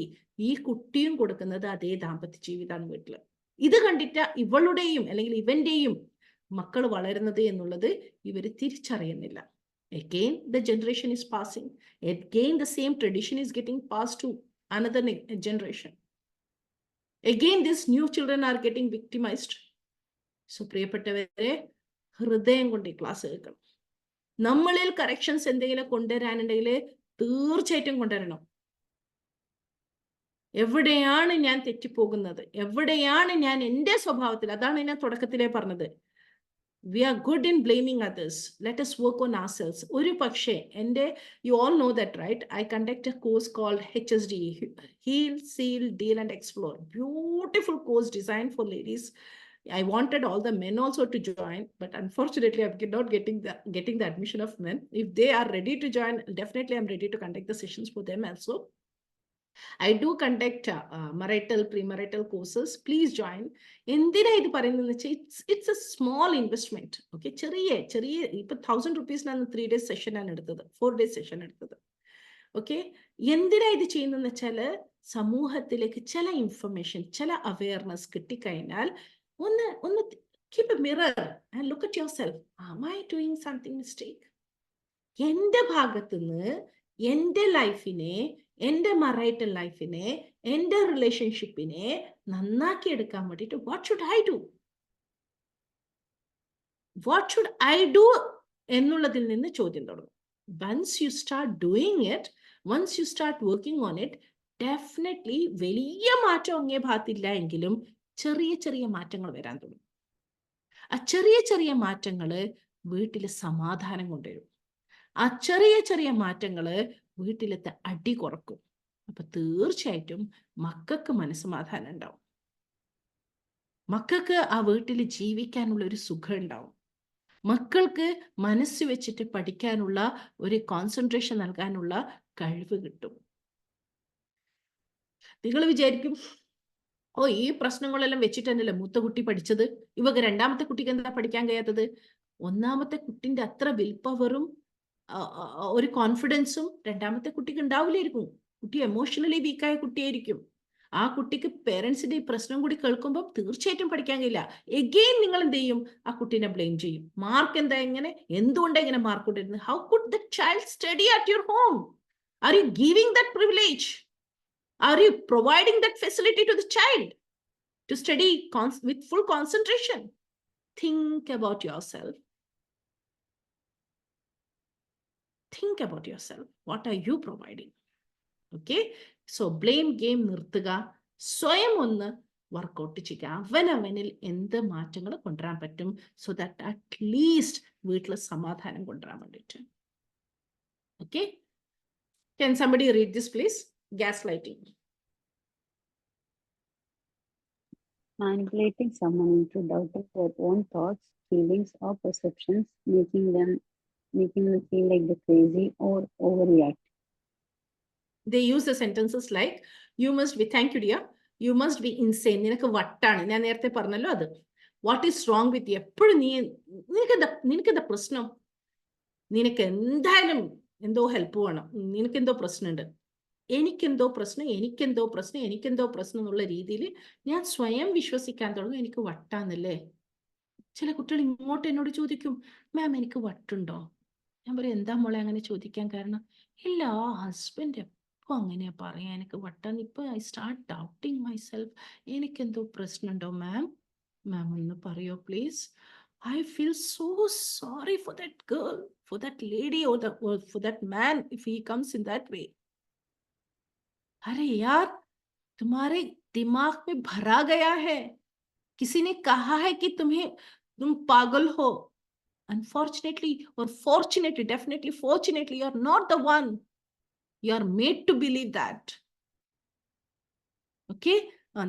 ഈ കുട്ടിയും കൊടുക്കുന്നത് അതേ ദാമ്പത്യ ജീവിതമാണ് വീട്ടിൽ. ഇത് കണ്ടിട്ട് ഇവളുടെയും അല്ലെങ്കിൽ ഇവന്റെയും മക്കൾ വളരുന്നത് എന്നുള്ളത് ഇവർ തിരിച്ചറിയുന്നില്ല. Again, the generation is passing. Again, the same tradition is getting passed to another generation. Again, these new children are getting victimized. So, പ്രിയപ്പെട്ടവരെ, ഹൃദയം കൊണ്ട് ഈ ക്ലാസ് കേൾക്കണം. നമ്മളിൽ കറക്ഷൻസ് എന്തെങ്കിലും കൊണ്ടുവരാനുണ്ടെങ്കിൽ തീർച്ചയായിട്ടും കൊണ്ടുവരണം. എവിടെയാണ് ഞാൻ തെറ്റിപ്പോകുന്നത്, എവിടെയാണ് ഞാൻ എൻ്റെ സ്വഭാവത്തിൽ, അതാണ് ഞാൻ തുടക്കത്തിലേ പറഞ്ഞത്, we are good in blaming others. Let us work on ourselves. ഒരു പക്ഷേ you all know that, right? I conduct a course called HSD, Heal, Seal, Deal and Explore. Beautiful course designed for ladies. I wanted all the men also to join, but unfortunately I'm not getting the admission of men. If they are ready to join, definitely I'm ready to conduct the sessions for them also. I do conduct marital, premarital courses. Please join. എന്തിനാ ഇത് പറയുന്നത് വെച്ചാൽ it's a small investment. Okay, ചെറിയ ഇപ്പൊ 1000 rupees-നാണ് 3 days session ആണ് എടുത്തത്, 4 days session എടുത്തത്. Okay, എന്തിനാ ഇത് ചെയ്യുന്നതെന്ന് വെച്ചാൽ സമൂഹത്തിലേക്ക് ചില ഇൻഫർമേഷൻ, ചില അവയർനെസ് കിട്ടിക്കഴിഞ്ഞാൽ ഒന്ന് keep a mirror and look at yourself. Am I doing something mistake? എൻ്റെ ഭാഗത്തുനിന്ന് എൻ്റെ ലൈഫിനെ, എൻ്റെ മറൈറ്റൽ ലൈഫിനെ, എൻ്റെ റിലേഷൻഷിപ്പിനെ നന്നാക്കി എടുക്കാൻ വേണ്ടിയിട്ട് വാട്ട് ഷുഡ് ഐ ഡു എന്നുള്ളതിൽ നിന്ന് ചോദ്യം തുടങ്ങും. Once you start doing it, once you start working on it, definitely വലിയ മാറ്റം അങ്ങേ ഭാഗത്തില്ല എങ്കിലും ചെറിയ മാറ്റങ്ങൾ വരാൻ തുടങ്ങും. ആ ചെറിയ മാറ്റങ്ങൾ വീട്ടിൽ സമാധാനം കൊണ്ടുവരും. ആ ചെറിയ മാറ്റങ്ങള് വീട്ടിലത്തെ അടി കുറക്കും. അപ്പൊ തീർച്ചയായിട്ടും മക്കൾക്ക് മനസ്സമാധാനം ഉണ്ടാവും, മക്കൾക്ക് ആ വീട്ടിൽ ജീവിക്കാനുള്ള ഒരു സുഖം ഉണ്ടാവും, മക്കൾക്ക് മനസ്സ് വെച്ചിട്ട് പഠിക്കാനുള്ള ഒരു കോൺസെൻട്രേഷൻ നൽകാനുള്ള കഴിവ് കിട്ടും. നിങ്ങൾ വിചാരിക്കും ഓ ഈ പ്രശ്നങ്ങളെല്ലാം വെച്ചിട്ട് തന്നെയല്ലേ മൂത്ത കുട്ടി പഠിച്ചത്, ഇവക്ക് രണ്ടാമത്തെ കുട്ടിക്ക് എന്താ പഠിക്കാൻ കഴിയാത്തത്? ഒന്നാമത്തെ കുട്ടിന്റെ അത്ര വിൽ പവറും ഒരു കോൺഫിഡൻസും രണ്ടാമത്തെ കുട്ടിക്ക് ഉണ്ടാവില്ലായിരിക്കും. കുട്ടി എമോഷണലി വീക്കായ കുട്ടിയായിരിക്കും. ആ കുട്ടിക്ക് പേരൻസിന്റെ ഈ പ്രശ്നം കൂടി കേൾക്കുമ്പോൾ തീർച്ചയായിട്ടും പഠിക്കാൻ കഴിയില്ല. എഗെയിൻ നിങ്ങൾ എന്ത് ചെയ്യും? ആ കുട്ടീനെ ബ്ലെയിം ചെയ്യും. മാർക്ക് എന്താ ഇങ്ങനെ, എന്തുകൊണ്ടാ ഇങ്ങനെ മാർക്ക് കൊണ്ടിരുന്നത്? How could the child study at your home? Are you giving that privilege? Are you providing that facility to the child to study with full concentration? Think about yourself. Think about yourself. What are you providing? Okay? So blame game നിർത്തുക. സ്വയം ഒന്ന് workout ചെയ്യുക. അവനവനിൽ എന്ത് മാറ്റങ്ങൾ കൊണ്ടുവരാൻ പറ്റും, so that at least വീട്ടിൽ സമാധാനം കൊണ്ടുവരാൻ വേണ്ടിയിട്ട്. Okay? Can somebody read this, please? Gaslighting. Manipulating someone into doubting their own thoughts, feelings, or perceptions, making them feel like they're crazy or overreact. They use the sentences like, you must be, thank you dear, you must be insane. നിനക്ക് വട്ടാണ്. ഞാൻ നേരത്തെ പറഞ്ഞല്ലോ അത്. What is wrong with you? എപ്പോഴും നിനക്കെന്താ പ്രശ്നം? നിനക്ക് എന്തായാലും എന്തോ ഹെൽപ്പ് വേണം, നിനക്കെന്തോ പ്രശ്നമുണ്ട്, എനിക്കെന്തോ പ്രശ്നം എന്നുള്ള രീതിയിൽ ഞാൻ സ്വയം വിശ്വസിക്കാൻ തുടങ്ങും. എനിക്ക് വട്ടാന്നല്ലേ. ചില കുട്ടികൾ ഇങ്ങോട്ട് എന്നോട് ചോദിക്കും, മാം എനിക്ക് വട്ടുണ്ടോ? ഞാൻ പറയും, എന്താ മോളെ അങ്ങനെ ചോദിക്കാൻ കാരണം? ഇല്ല, ഹസ്ബൻഡ് എപ്പോൾ അങ്ങനെയാ പറയാ എനിക്ക് വട്ടാന്ന്. ഇപ്പൊ ഐ സ്റ്റാർട്ട് ഡൗട്ടിങ് മൈസെൽഫ്. എനിക്കെന്തോ പ്രശ്നമുണ്ടോ മാം? മാം ഒന്ന് പറയോ please? I feel so sorry for that girl, for that lady, or for that man if he comes in that way. अरे यार, तुम्हारे दिमाग में भरा गया है. किसी ने कहा है कि तुम पागल हो. Unfortunately or fortunately, definitely fortunately, you are not the one. You are made to believe that. Okay?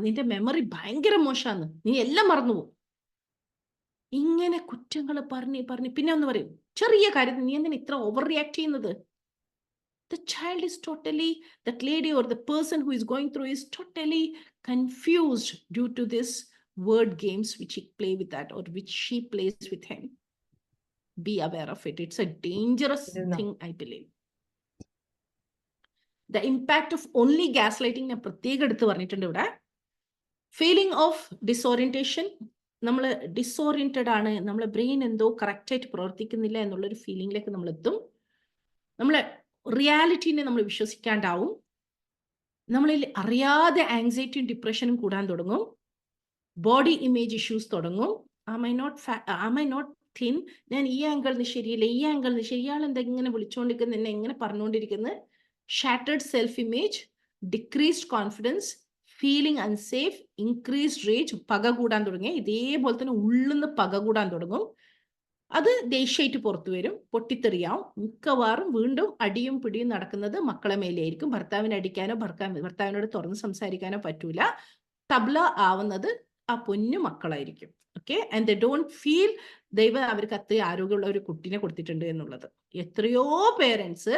നിന്റെ മെമ്മറി ഭയങ്കര മോശമാണ്, നീ എല്ലാം മറന്നുപോകും. ഇങ്ങനെ കുറ്റങ്ങൾ പറഞ്ഞ് പിന്നെ ഒന്ന് പറയും, ചെറിയ കാര്യത്തിൽ നീ എന്തിനാ ഇത്ര ഓവർ റിയാക്ട് ചെയ്യുന്നത്? The child is totally, that lady or the person who is going through is totally confused due to this word games which he play with that, or which she plays with him. Be aware of it. It's a dangerous thing, I believe. The impact of only gaslighting ഞാൻ പ്രത്യേകം എടുത്ത് പറഞ്ഞിട്ടുണ്ട് ഇവിടെ. Feeling of disorientation. നമ്മൾ disoriented ആണ്, നമ്മളെ brain എന്തോ കറക്റ്റായിട്ട് പ്രവർത്തിക്കുന്നില്ല എന്നുള്ളൊരു ഫീലിംഗിലേക്ക് നമ്മൾ എത്തും. നമ്മളെ റിയാലിറ്റീനെ നമ്മൾ വിശ്വസിക്കാണ്ടാവും. നമ്മളിൽ അറിയാതെ ആങ്സൈറ്റിയും ഡിപ്രഷനും കൂടാൻ തുടങ്ങും. ബോഡി ഇമേജ് ഇഷ്യൂസ് തുടങ്ങും. am I not thin? ഞാൻ ഈ ആംഗിളിന് ശരിയല്ല, ഈ ആംഗിളിന് ശരി, ഇയാൾ എന്താ ഇങ്ങനെ വിളിച്ചുകൊണ്ടിരിക്കുന്നത്, എന്നെ എങ്ങനെ പറഞ്ഞുകൊണ്ടിരിക്കുന്നത്? Shattered self image, decreased confidence, feeling unsafe, increased rage, പക കൂടാൻ തുടങ്ങി. ഇതേപോലെ തന്നെ ഉള്ളുന്ന് പക കൂടാൻ തുടങ്ങും. അത് ദേഷ്യമായിട്ട് പുറത്തു വരും, പൊട്ടിത്തെറിയാവും. മിക്കവാറും വീണ്ടും അടിയും പിടിയും നടക്കുന്നത് മക്കളെ മേലെയായിരിക്കും. ഭർത്താവിനെ അടിക്കാനോ ഭർത്താവിനോട് തുറന്ന് സംസാരിക്കാനോ പറ്റൂല. തബ്ല ആവുന്നത് ആ പൊന്നു മക്കളായിരിക്കും. Okay? And they don't feel ദൈവം അവർക്ക് അത്ര ആരോഗ്യമുള്ള ഒരു കുട്ടീനെ കൊടുത്തിട്ടുണ്ട് എന്നുള്ളത്. എത്രയോ പേരൻസ്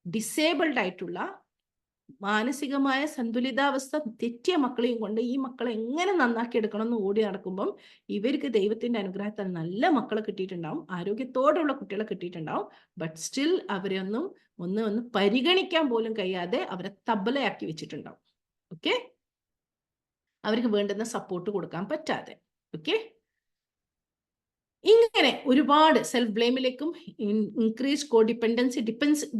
ഡിസേബിൾഡ് ആയിട്ടുള്ള മാനസികമായ സന്തുലിതാവസ്ഥ തെറ്റിയ മക്കളെയും കൊണ്ട് ഈ മക്കളെ എങ്ങനെ നന്നാക്കി എടുക്കണം എന്ന് ഓടി നടക്കുമ്പം ഇവർക്ക് ദൈവത്തിന്റെ അനുഗ്രഹത്താൽ നല്ല മക്കളെ കിട്ടിയിട്ടുണ്ടാവും, ആരോഗ്യത്തോടുള്ള കുട്ടികളെ കിട്ടിയിട്ടുണ്ടാവും. ബട്ട് സ്റ്റിൽ അവരെ ഒന്ന് പരിഗണിക്കാൻ പോലും കഴിയാതെ അവരെ തബലയാക്കി വെച്ചിട്ടുണ്ടാവും. ഓക്കെ? അവർക്ക് വേണ്ടുന്ന സപ്പോർട്ട് കൊടുക്കാൻ പറ്റാതെ. ഓക്കെ? ഇങ്ങനെ ഒരുപാട് സെൽഫ് ബ്ലെയിമിലേക്കും ഇൻക്രീസ്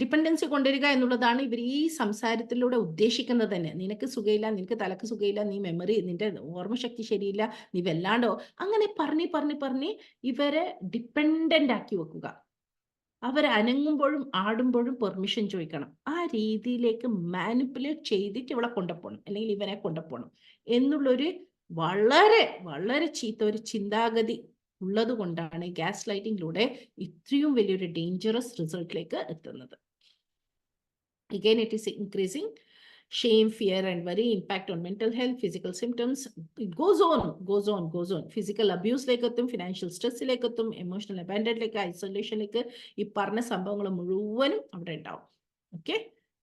ഡിപ്പെൻഡൻസി കൊണ്ടുവരിക എന്നുള്ളതാണ് ഇവർ ഈ സംസാരത്തിലൂടെ ഉദ്ദേശിക്കുന്നത് തന്നെ. നിനക്ക് സുഖയില്ല, നിനക്ക് തലക്ക് സുഖയില്ല, നീ മെമ്മറി, നിന്റെ ഓർമ്മശക്തി ശരിയില്ല, നീ വല്ലാണ്ടോ, അങ്ങനെ പറഞ്ഞ് ഇവരെ ഡിപ്പെൻഡന്റ് ആക്കി വെക്കുക. അവർ അനങ്ങുമ്പോഴും ആടുമ്പോഴും പെർമിഷൻ ചോദിക്കണം. ആ രീതിയിലേക്ക് മാനിപ്പുലേറ്റ് ചെയ്തിട്ട് ഇവളെ കൊണ്ടുപോകണം, അല്ലെങ്കിൽ ഇവനെ കൊണ്ടുപോകണം എന്നുള്ളൊരു വളരെ വളരെ ചീത്ത ഒരു ചിന്താഗതി ഉള്ളത് കൊണ്ടാണ് ഗ്യാസ് ലൈറ്റിങ്ങിലൂടെ ഇത്രയും വലിയൊരു ഡേഞ്ചറസ് റിസൾട്ടിലേക്ക് എത്തുന്നത്. Again, it is increasing shame, fear and worry, impact on mental health, physical symptoms. It goes on. Physical abuse like എത്തും, ഫിനാൻഷ്യൽ സ്ട്രെസ്സിലേക്ക് എത്തും, എമോഷണൽ അബാൻഡനിലേക്ക്, ഐസൊലേഷനിലേക്ക്. ഈ പറഞ്ഞ സംഭവങ്ങൾ മുഴുവനും അവിടെ ഉണ്ടാവും. Okay?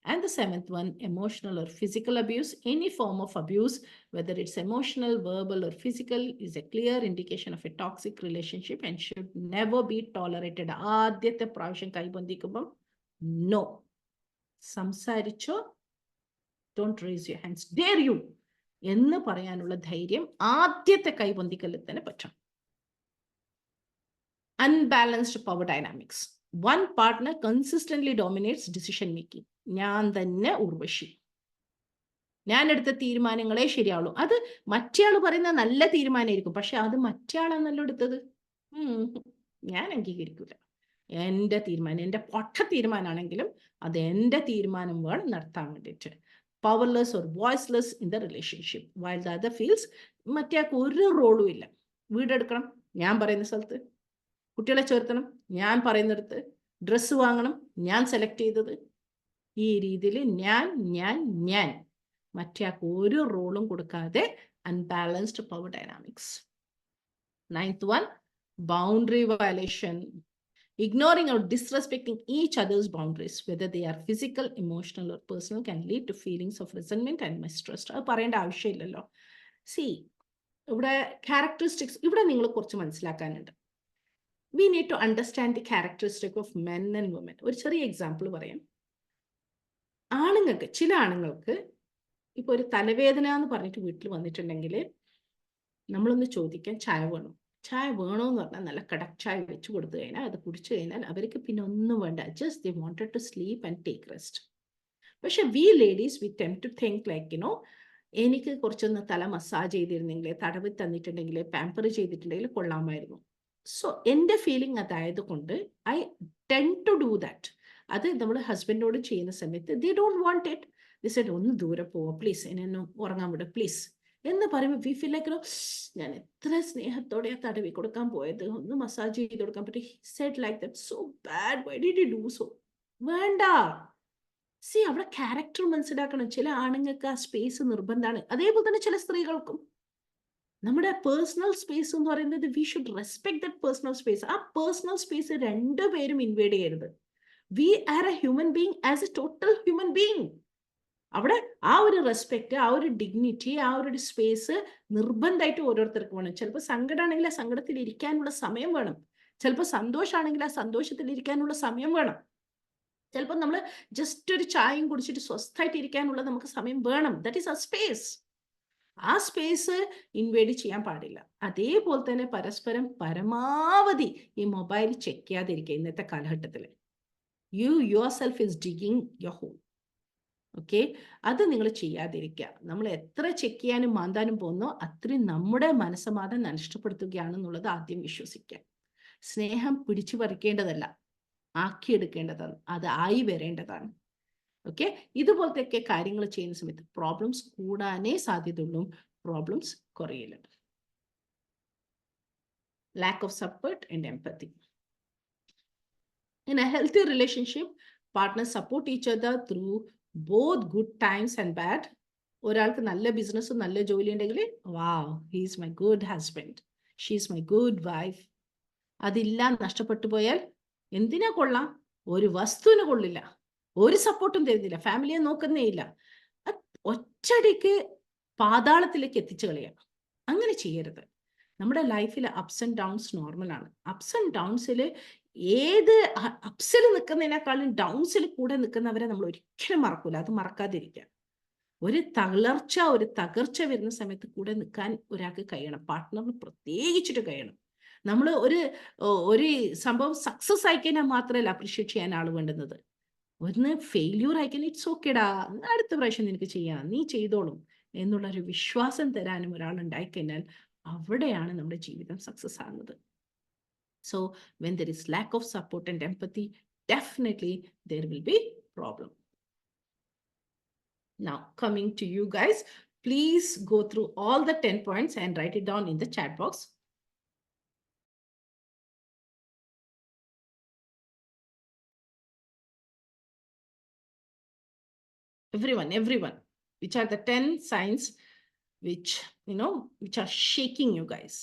And the seventh one, emotional or physical abuse. Any form of abuse, whether it's emotional, verbal, or physical, is a clear indication of a toxic relationship and should never be tolerated. ആദ്യത്തെ പ്രാവശ്യം കൈബന്ധിക്കുമ്പം no. സംസാരിച്ചോ, don't raise your hands, dare you എന്ന് പറയാനുള്ള ധൈര്യം ആദ്യത്തെ കൈബന്ധിക്കലിൽ തന്നെ പറ്റും. Unbalanced power dynamics. One partner consistently dominates decision making. ഞാൻ തന്നെ ഉർവശി, ഞാൻ എടുത്ത തീരുമാനങ്ങളെ ശരിയാവുള്ളൂ. അത് മറ്റേയാൾ പറയുന്ന നല്ല തീരുമാനമായിരിക്കും, പക്ഷെ അത് മറ്റേയാളാണല്ലോ എടുത്തത്. ഞാൻ അംഗീകരിക്കില്ല. എൻ്റെ തീരുമാനം, എൻ്റെ പൊട്ട തീരുമാനമാണെങ്കിലും അത് എൻ്റെ തീരുമാനം വേണം നടത്താൻ വേണ്ടിയിട്ട്. Powerless or voiceless in the relationship while the other feels. മറ്റേയാൾക്ക് ഒരു റോളും ഇല്ല. വീടെടുക്കണം, ഞാൻ പറയുന്ന സ്ഥലത്ത്. കുട്ടികളെ ചേർത്തണം, ഞാൻ പറയുന്നിടത്ത്. ഡ്രസ്സ് വാങ്ങണം, ഞാൻ സെലക്ട് ചെയ്തത്. ഈ രീതിയിൽ ഞാൻ മറ്റേയാൾക്ക് ഒരു റോളും കൊടുക്കാതെ unbalanced power dynamics. Ninth one, boundary violation. Ignoring or disrespecting each other's boundaries, whether they are physical, emotional, or personal, can lead to feelings of resentment and mistrust. അത് പറയേണ്ട ആവശ്യമില്ലല്ലോ. See, ഇവിടെ characteristics, ഇവിടെ നിങ്ങൾ കുറച്ച് മനസ്സിലാക്കാനുണ്ട്. We need to understand the characteristic of men and women. ഒരു ചെറിയ example പറയാം. ആണുങ്ങൾക്ക്, ചില ആണുങ്ങൾക്ക് ഇപ്പൊ ഒരു തലവേദന എന്ന് പറഞ്ഞിട്ട് വീട്ടിൽ വന്നിട്ടുണ്ടെങ്കിൽ നമ്മളൊന്ന് ചോദിക്കാൻ ചായ വേണം. ചായ വേണോന്ന് പറഞ്ഞാൽ നല്ല കടക് ചായ വെച്ച് കൊടുത്തു കഴിഞ്ഞാൽ അത് കുടിച്ചു കഴിഞ്ഞാൽ അവർക്ക് പിന്നെ ഒന്നും വേണ്ട. Just they wanted to sleep and take rest. പക്ഷെ we ladies we tend to think like എനിക്ക് കുറച്ചൊന്ന് തല മസാജ് ചെയ്തിരുന്നെങ്കിൽ, തടവി തന്നിട്ടുണ്ടെങ്കിൽ, പാമ്പർ ചെയ്തിട്ടുണ്ടെങ്കിൽ കൊള്ളാമായിരുന്നു. സോ എൻ്റെ ഫീലിംഗ് അതായത് കൊണ്ട് I tend to do that. അത് നമ്മൾ ഹസ്ബൻഡിനോട് ചെയ്യുന്ന സമയത്ത് they don't want it. They said ഒന്ന് ദൂരെ പോവാം പ്ലീസ്, എന്നെ ഒന്ന് ഉറങ്ങാൻ വിടുക പ്ലീസ് എന്ന് പറയുമ്പോൾ വി ഫീൽ ലൈക്ക് ഞാൻ എത്ര സ്നേഹത്തോടെ തടവി കൊടുക്കാൻ പോയത്, ഒന്ന് മസാജ് ചെയ്ത് കൊടുക്കാൻ പറ്റി. He said like that, so bad, why did you do so. വേണ്ട. സി, അവിടെ ക്യാരക്ടർ മനസ്സിലാക്കണം. ചില ആണുങ്ങൾക്ക് ആ സ്പേസ് നിർബന്ധമാണ്. അതേപോലെ തന്നെ ചില സ്ത്രീകൾക്കും. നമ്മുടെ പേഴ്സണൽ സ്പേസ് എന്ന് പറയുന്നത് we should respect that personal space. ആ പേഴ്സണൽ സ്പേസ് രണ്ടുപേരും ഇൻവേഡ് ചെയ്യരുത്. We are a human being as a total human being. അവിടെ ആ ഒരു റെസ്പെക്ട്, ആ ഒരു ഡിഗ്നിറ്റി, ആ ഒരു സ്പേസ് നിർബന്ധമായിട്ട് ഓരോരുത്തർക്ക് വേണം. ചിലപ്പോൾ സങ്കടമാണെങ്കിൽ ആ സങ്കടത്തിൽ ഇരിക്കാനുള്ള സമയം വേണം. ചിലപ്പോൾ സന്തോഷമാണെങ്കിൽ ആ സന്തോഷത്തിൽ ഇരിക്കാനുള്ള സമയം വേണം. ചിലപ്പോൾ നമ്മൾ ജസ്റ്റ് ഒരു ചായയും കുടിച്ചിട്ട് സ്വസ്ഥമായിട്ട് ഇരിക്കാനുള്ള നമുക്ക് സമയം വേണം. ദാറ്റ് ഈസ് ആ സ്പേസ്. ആ സ്പേസ് ഇൻവേഡ് ചെയ്യാൻ പാടില്ല. അതേപോലെ തന്നെ പരസ്പരം പരമാവധി ഈ മൊബൈൽ ചെക്ക് ചെയ്യാതിരിക്കുക. ഇന്നത്തെ കാലഘട്ടത്തിൽ you yourself is digging your hole. Okay, അത് നിങ്ങൾ ചെയ്യാതിരിക്കുക. നമ്മൾ എത്ര ചെക്ക് ചെയ്യാനും മാന്താനും പോകുന്നോ അത്രയും നമ്മുടെ മനസ്സമാധാനം നഷ്ടപ്പെടുത്തുകയാണെന്നുള്ളത് ആദ്യം വിശ്വസിക്കുക. സ്നേഹം പിടിച്ചു പറിക്കേണ്ടതല്ല, ആക്കിയെടുക്കേണ്ടതാണ്. അത് ആയി വരേണ്ടതാണ്. ഓക്കെ, ഇതുപോലത്തെയൊക്കെ കാര്യങ്ങൾ ചെയ്യുന്ന സമയത്ത് പ്രോബ്ലംസ് കൂടാനേ സാധ്യതയുള്ളൂ, പ്രോബ്ലംസ് കുറയില്ല. Lack of support and empathy. In a healthy relationship, partners support each other through both good times and bad. ഒരാൾക്ക് നല്ല ബിസിനസ്സും നല്ല ജോലി ഉണ്ടെങ്കിൽ wow, he is my good husband, she is my good wife. അതില്ല, നഷ്ടപ്പെട്ടു പോയാൽ എന്തിനാ കൊള്ളാം? ഒരു വസ്തുവിന് കൊള്ളില്ല, ഒരു സപ്പോർട്ടും തരുന്നില്ല, ഫാമിലിയെ നോക്കുന്നേ ഇല്ല. ഒറ്റടിക്ക് പാതാളത്തിലേക്ക് എത്തിച്ചു കളയാം. അങ്ങനെ ചെയ്യരുത്. നമ്മുടെ ലൈഫിൽ അപ്സ് ആൻഡ് ഡൗൺസ് നോർമലാണ്. അപ്സ് ആൻഡ് ഡൗൺസിൽ ഏത് അപ്സിൽ നിൽക്കുന്നതിനേക്കാളും ഡൗൺസിൽ കൂടെ നിൽക്കുന്നവരെ നമ്മൾ ഒരിക്കലും മറക്കൂല. അത് മറക്കാതിരിക്കുക. ഒരു തളർച്ച, ഒരു തകർച്ച വരുന്ന സമയത്ത് കൂടെ നിൽക്കാൻ ഒരാൾക്ക് കഴിയണം. പാർട്ട്ണറിന് പ്രത്യേകിച്ചിട്ട് കഴിയണം. നമ്മൾ ഒരു സംഭവം സക്സസ് ആയിക്കഴിഞ്ഞാൽ മാത്രമല്ല അപ്രീഷിയേറ്റ് ചെയ്യാൻ ആൾ വേണ്ടുന്നത്. ഒന്ന് ഫെയില്യൂർ ആയിക്കഴിഞ്ഞാൽ ഇറ്റ്സ് ഓക്കേടാ, അടുത്ത പ്രാവശ്യം നിനക്ക് ചെയ്യാം, നീ ചെയ്തോളും എന്നുള്ളൊരു വിശ്വാസം തരാനും ഒരാൾ ഉണ്ടായിക്കഴിഞ്ഞാൽ അവിടെയാണ് നമ്മുടെ ജീവിതം സക്സസ് ആകുന്നത്. So when there is lack of support and empathy, definitely there will be problem. Now coming to you guys, please go through all the 10 points and write it down in the chat box. Everyone, which are the 10 signs which which are shaking you guys?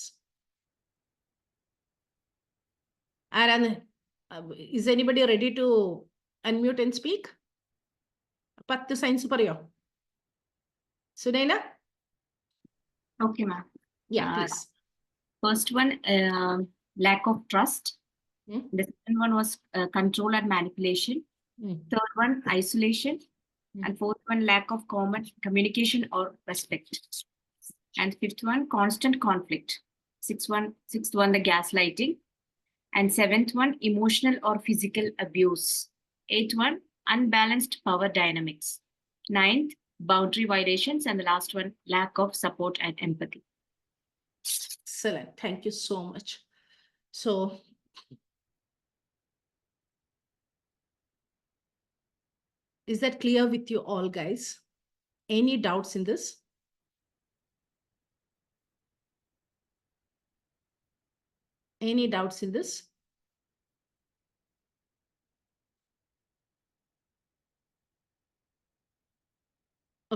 Is anybody ready to unmute and speak? 10 science പറയോ Sunaina? Okay, ma'am. Yeah, please. First one, lack of trust. Hmm. The second one was control and manipulation. Third one, isolation. And fourth one, lack of common communication or respect. And fifth one, constant conflict. Sixth one, the gaslighting. And seventh one, emotional or physical abuse. Eighth one, unbalanced power dynamics. Ninth, boundary violations. And the last one, lack of support and empathy. Excellent. Thank you so much. So, is that clear with you all, guys? Any doubts in this? Any doubts in this?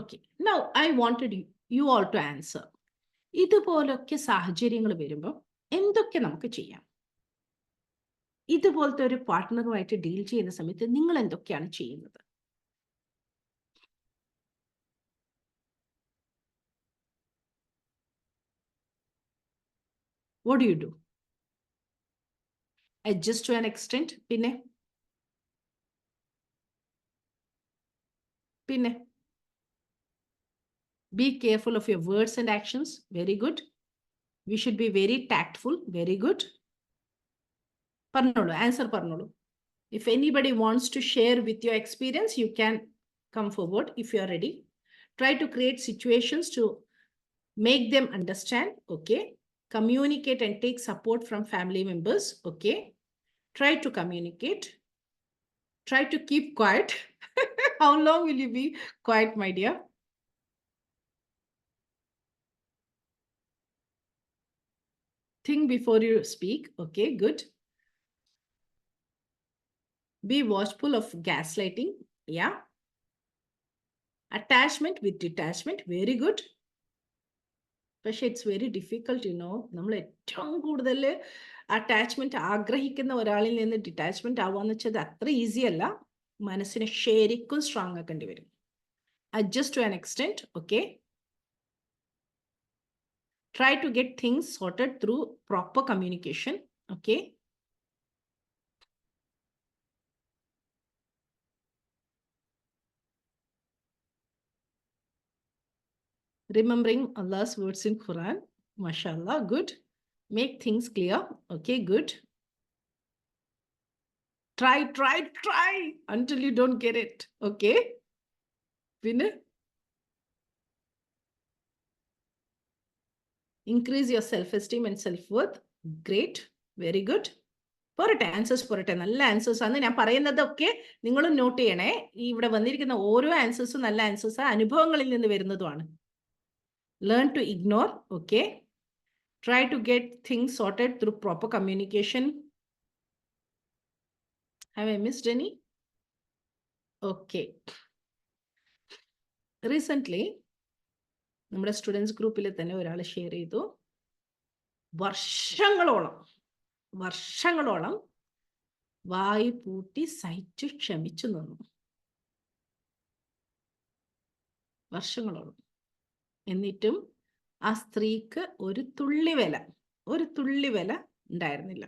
Okay. Now, I wanted you all to answer. ഇതുപോലൊക്കെ സാഹചര്യങ്ങൾ വരുമ്പോൾ എന്തൊക്കെ നമുക്ക് ചെയ്യാം? ഇതുപോലത്തെ ഒരു പാർട്ട്ണറുമായിട്ട് deal ചെയ്യുന്ന സമയത്ത് നിങ്ങൾ എന്തൊക്കെയാണ് ചെയ്യുന്നത്? What do you do? Adjust to an extent. പിന്നെ be careful of your words and actions. Very good. We should be very tactful. Very good. Parnolu, answer Parnolu. If anybody wants to share with your experience, you can come forward if you are ready. Try to create situations to make them understand. Okay. Communicate and take support from family members. Okay. Try to communicate. Try to keep quiet. How long will you be quiet, my dear? Think before you speak. Okay, good. Be watchful of gaslighting. Yeah. Attachment with detachment. Very good. But it's very difficult, you know. നമ്മൾ ഏറ്റവും കൂടുതൽ attachment ആഗ്രഹിക്കുന്ന ഒരാളിൽ നിന്ന് detachment ആവാന്ന് വെച്ചാൽ അത്ര easy അല്ല. മനസ്സിനെ ശരിക്കും സ്ട്രോങ് ആക്കേണ്ടി വരും. Adjust to an extent. Okay. Try to get things sorted through proper communication. Okay. Remembering Allah's words in Quran. MashaAllah. Good. Make things clear. Okay, good. Try until you don't get it. Okay. Winner. Increase your self-esteem and self-worth. Great. Very good. പോരട്ടെ, answers പോരട്ടെ. നല്ല answers ആണ് ഞാൻ പറയുന്നതൊക്കെ നിങ്ങളും not ചെയ്യണേ. ഈ ഇവിടെ വന്നിരിക്കുന്ന ഓരോ ആൻസേഴ്സും നല്ല ആൻസേഴ്സ് അനുഭവങ്ങളിൽ നിന്ന് വരുന്നതുമാണ്. Learn to ignore. Okay. Try to get things sorted through proper communication. Have I missed any? Okay. Recently, നമ്മുടെ സ്റ്റുഡൻസ് ഗ്രൂപ്പിൽ തന്നെ ഒരാൾ ഷെയർ ചെയ്തു, വർഷങ്ങളോളം വായി പൂട്ടി സഹിച്ചു ക്ഷമിച്ചു നിന്നു. വർഷങ്ങളോളം. എന്നിട്ടും ആ സ്ത്രീക്ക് ഒരു തുള്ളി വില ഉണ്ടായിരുന്നില്ല.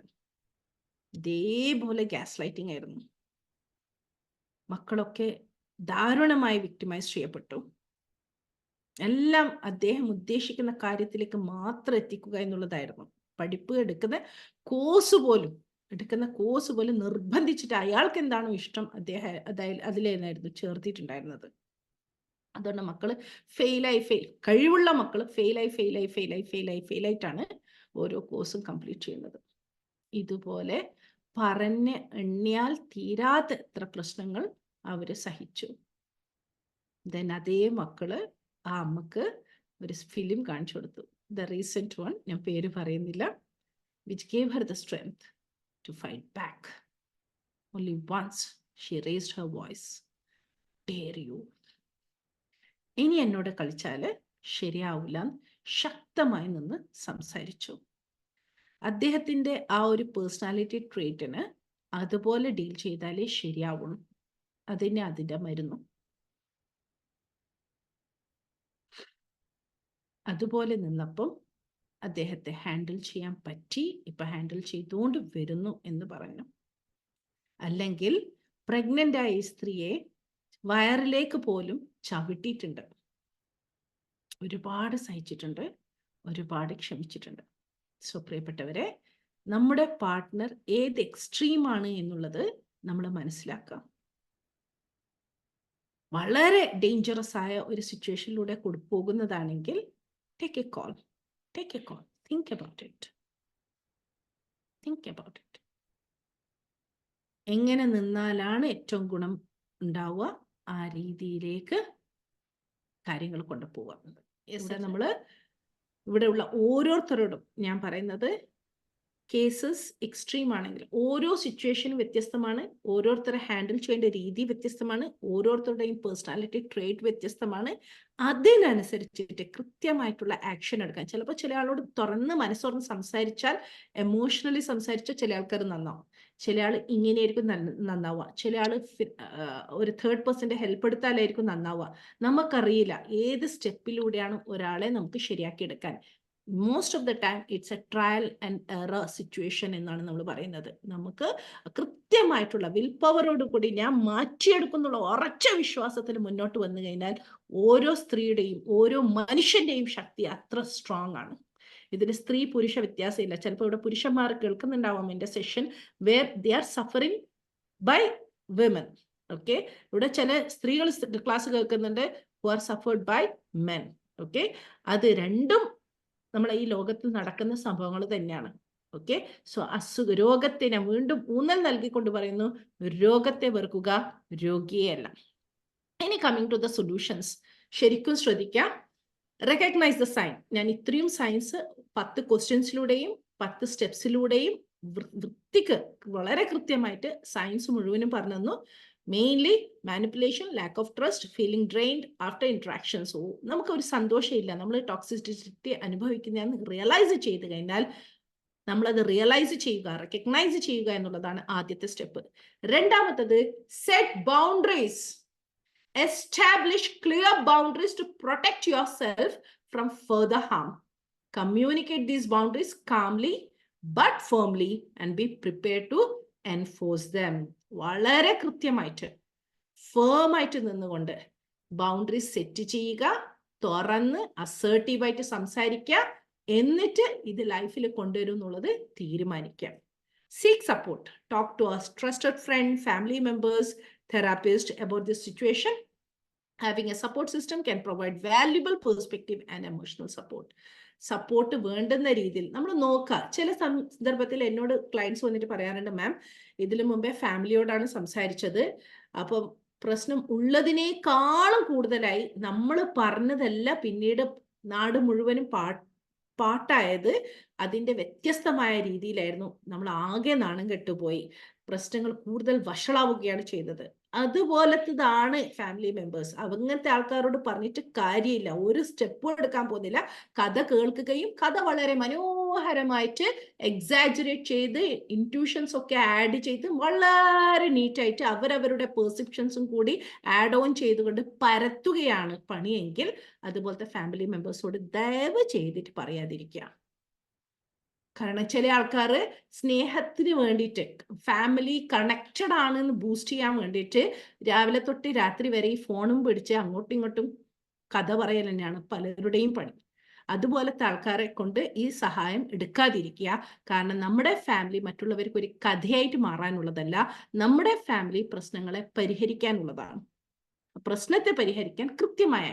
ഇതേപോലെ ഗ്യാസ് ലൈറ്റിംഗ് ആയിരുന്നു. മക്കളൊക്കെ ദാരുണമായി വിക്ടിമൈസ് ചെയ്യപ്പെട്ടു. എല്ലാം അദ്ദേഹം ഉദ്ദേശിക്കുന്ന കാര്യത്തിലേക്ക് മാത്രം എത്തിക്കുക എന്നുള്ളതായിരുന്നു. പഠിപ്പ് എടുക്കുന്ന കോഴ്സ് പോലും നിർബന്ധിച്ചിട്ട് അയാൾക്ക് എന്താണോ ഇഷ്ടം അതിലായിരുന്നു ചേർത്തിട്ടുണ്ടായിരുന്നത്. അതുകൊണ്ട് മക്കള് കഴിവുള്ള മക്കള് ഫെയിലായിട്ടാണ് ഓരോ കോഴ്സും കംപ്ലീറ്റ് ചെയ്യുന്നത്. ഇതുപോലെ പറഞ്ഞ് എണ്ണിയാൽ തീരാത്ത എത്ര പ്രശ്നങ്ങൾ അവര് സഹിച്ചു. ദെൻ അതേ മക്കള് ആ അമ്മക്ക് ഒരു ഫിലിം കാണിച്ചു കൊടുത്തു. ദ റീസെന്റ് വൺ, ഞാൻ പേര് പറയുന്നില്ല, which gave her the strength to fight back. Only once she raised her voice. Dare you, ഇനി എന്നോട് കളിച്ചാല് ശരിയാവില്ല, ശക്തമായി നിന്ന് സംസാരിച്ചു. അദ്ദേഹത്തിന്റെ ആ ഒരു പേഴ്സണാലിറ്റി ട്രേറ്റിന് അതുപോലെ ഡീൽ ചെയ്താലേ ശരിയാവുള്ളൂ. അതിന്റെ മരുന്നു. അതുപോലെ നിന്നപ്പം അദ്ദേഹത്തെ ഹാൻഡിൽ ചെയ്യാൻ പറ്റി, ഇപ്പൊ ഹാൻഡിൽ ചെയ്തുകൊണ്ട് വരുന്നു എന്ന് പറഞ്ഞു. അല്ലെങ്കിൽ പ്രഗ്നന്റ് ആയ ഈ സ്ത്രീയെ വയറിലേക്ക് പോലും ചവിട്ടിയിട്ടുണ്ട്. ഒരുപാട് സഹിച്ചിട്ടുണ്ട്, ഒരുപാട് ക്ഷമിച്ചിട്ടുണ്ട്. സോ പ്രിയപ്പെട്ടവരെ, നമ്മുടെ പാർട്ട്ണർ ഏത് എക്സ്ട്രീമാണ് എന്നുള്ളത് നമ്മൾ മനസ്സിലാക്കാം. വളരെ ഡേഞ്ചറസ് ആയ ഒരു സിറ്റുവേഷനിലൂടെ പോകുന്നതാണെങ്കിൽ take a call, think about it. എങ്ങനെ നിന്നാലാണ് ഏറ്റവും ഗുണം ഉണ്ടാവുക, ആ രീതിയിലേക്ക് കാര്യങ്ങൾ കൊണ്ടുപോവുക. ഇവിടെ നമ്മള് ഇവിടെയുള്ള ഓരോരുത്തരോടും ഞാൻ പറയുന്നത്, കേസസ് എക്സ്ട്രീം ആണെങ്കിൽ ഓരോ സിറ്റുവേഷനും വ്യത്യസ്തമാണ്, ഓരോരുത്തരെ ഹാൻഡിൽ ചെയ്യേണ്ട രീതി വ്യത്യസ്തമാണ്, ഓരോരുത്തരുടെയും പേഴ്സണാലിറ്റി ട്രേറ്റ് വ്യത്യസ്തമാണ്. അതിനനുസരിച്ചിട്ട് കൃത്യമായിട്ടുള്ള ആക്ഷൻ എടുക്കാൻ. ചിലപ്പോൾ ചില ആളോട് മനസ്സോർന്ന് സംസാരിച്ചാൽ, എമോഷണലി സംസാരിച്ചാൽ ചില ആൾക്കാർ നന്നാവും, ചില ആൾ ഇങ്ങനെയായിരിക്കും നന്നാവുക, ചില ആൾ ഒരു തേർഡ് പേഴ്സന്റെ ഹെൽപ്പ് എടുത്താലായിരിക്കും നന്നാവുക. നമുക്കറിയില്ല ഏത് സ്റ്റെപ്പിലൂടെയാണ് ഒരാളെ നമുക്ക് ശരിയാക്കി എടുക്കാൻ. Most of the time it's A trial and error situation എന്നാണ് നമ്മൾ പറയുന്നത്. നമുക്ക് കൃത്യമായിട്ടുള്ള വിൽ പവറോട് കൂടി ഞാൻ മാറ്റിയെടുക്കുന്നുള്ള ഉറച്ച വിശ്വാസത്തിൽ മുന്നോട്ട് വന്നു കഴിഞ്ഞാൽ ഓരോ സ്ത്രീയുടെയും ഓരോ മനുഷ്യന്റെയും ശക്തി അത്ര സ്ട്രോങ് ആണ്. ഇതിന് സ്ത്രീ പുരുഷ വ്യത്യാസമില്ല. ചിലപ്പോൾ ഇവിടെ പുരുഷന്മാർ കേൾക്കുന്നുണ്ടാവാം എന്റെ session, where they are suffering by women. Okay, ഇവിടെ ചില സ്ത്രീകൾ ക്ലാസ് കേൾക്കുന്നുണ്ട് who are suffered by men. Okay, അത് രണ്ടും നമ്മളെ ഈ ലോകത്തിൽ നടക്കുന്ന സംഭവങ്ങൾ തന്നെയാണ്. ഓക്കെ, സോ രോഗത്തിനെ വീണ്ടും ഊന്നൽ നൽകിക്കൊണ്ട് പറയുന്നു, രോഗത്തെ വെറുക്കുക, രോഗിയെയല്ല. ഇനി കമ്മിങ് ടു ദ സൊല്യൂഷൻസ്, ശരിക്കും ശ്രദ്ധിക്കാം. Recognise the sign. ഞാൻ ഇത്രയും സയൻസ് 10 ക്വസ്റ്റ്യൻസിലൂടെയും 10 സ്റ്റെപ്സിലൂടെയും വൃത്തിക്ക് വളരെ കൃത്യമായിട്ട് സയൻസ് മുഴുവനും പറഞ്ഞു തന്നു. Mainly manipulation, lakh of trust, feeling drained after interactions. നമുക്കൊരു സന്തോഷമില്ല, നമ്മൾ ടോക്സിസിറ്റി അനുഭവിക്കുന്നതെന്ന് റിയലൈസ് ചെയ്ത് കഴിഞ്ഞാൽ നമ്മളത് റിയലൈസ് ചെയ്യുക, റെക്കഗ്നൈസ് ചെയ്യുക എന്നുള്ളതാണ് ആദ്യത്തെ സ്റ്റെപ്പ്. രണ്ടാമത്തത് set boundaries. Establish clear boundaries to protect yourself from further harm. Communicate these boundaries calmly but firmly and be prepared to enforce them. വളരെ കൃത്യമായിട്ട് ഫേം ആയിട്ട് നിന്നുകൊണ്ട് ബൗണ്ടറീസ് സെറ്റ് ചെയ്യുക, തുറന്ന് അസേർട്ടീവായിട്ട് സംസാരിക്കുക, എന്നിട്ട് ഇത് ലൈഫിൽ കൊണ്ടുവരും എന്നുള്ളത് തീരുമാനിക്കാം. Seek support. Talk to a trusted friend, family members, therapist about this situation. Having a support system can provide valuable perspective and emotional support. Support വേണ്ടുന്ന രീതിയിൽ നമ്മൾ നോക്കുക. ചില സന്ദർഭത്തിൽ എന്നോട് ക്ലയൻസ് വന്നിട്ട് പറയാറുണ്ട്, മാം ഇതിനു മുമ്പേ ഫാമിലിയോടാണ് സംസാരിച്ചത്, അപ്പം പ്രശ്നം ഉള്ളതിനേക്കാളും കൂടുതലായി നമ്മൾ പറഞ്ഞതല്ല പിന്നീട് നാട് മുഴുവനും പാട്ടായത്, അതിന്റെ വ്യത്യസ്തമായ രീതിയിലായിരുന്നു, നമ്മൾ ആകെ നാണം കെട്ടുപോയി, പ്രശ്നങ്ങൾ കൂടുതൽ വഷളാവുകയാണ് ചെയ്തത്. അതുപോലത്തതാണ് ഫാമിലി മെമ്പേഴ്സ്. അങ്ങനത്തെ ആൾക്കാരോട് പറഞ്ഞിട്ട് കാര്യമില്ല, ഒരു സ്റ്റെപ്പും എടുക്കാൻ പോകുന്നില്ല. കഥ കേൾക്കുകയും കഥ വളരെ മനോഹരമായിട്ട് എക്സാജറേറ്റ് ചെയ്ത് ഇൻറ്റ്യൂഷൻസ് ഒക്കെ ആഡ് ചെയ്ത് വളരെ നീറ്റായിട്ട് അവരവരുടെ പെർസെപ്ഷൻസും കൂടി ആഡ് ഓൺ ചെയ്തുകൊണ്ട് പരത്തുകയാണ് പണിയെങ്കിൽ അതുപോലത്തെ ഫാമിലി മെമ്പേഴ്സോട് ദയവ് ചെയ്തിട്ട് പറയാതിരിക്കുക. കാരണം ചില ആൾക്കാർ സ്നേഹത്തിന് വേണ്ടിയിട്ട്, ഫാമിലി കണക്റ്റഡ് ആണെന്ന് ബൂസ്റ്റ് ചെയ്യാൻ വേണ്ടിയിട്ട് രാവിലെ തൊട്ട് രാത്രി വരെ ഈ ഫോണും പിടിച്ച് അങ്ങോട്ടും ഇങ്ങോട്ടും കഥ പറയൽ തന്നെയാണ് പലരുടെയും പണി. അതുപോലത്തെ ആൾക്കാരെ കൊണ്ട് ഈ സഹായം എടുക്കാതിരിക്കുക. കാരണം നമ്മുടെ ഫാമിലി മറ്റുള്ളവർക്ക് ഒരു കഥയായിട്ട് മാറാനുള്ളതല്ല, നമ്മുടെ ഫാമിലി പ്രശ്നങ്ങളെ പരിഹരിക്കാനുള്ളതാണ്. പ്രശ്നത്തെ പരിഹരിക്കാൻ കൃത്യമായ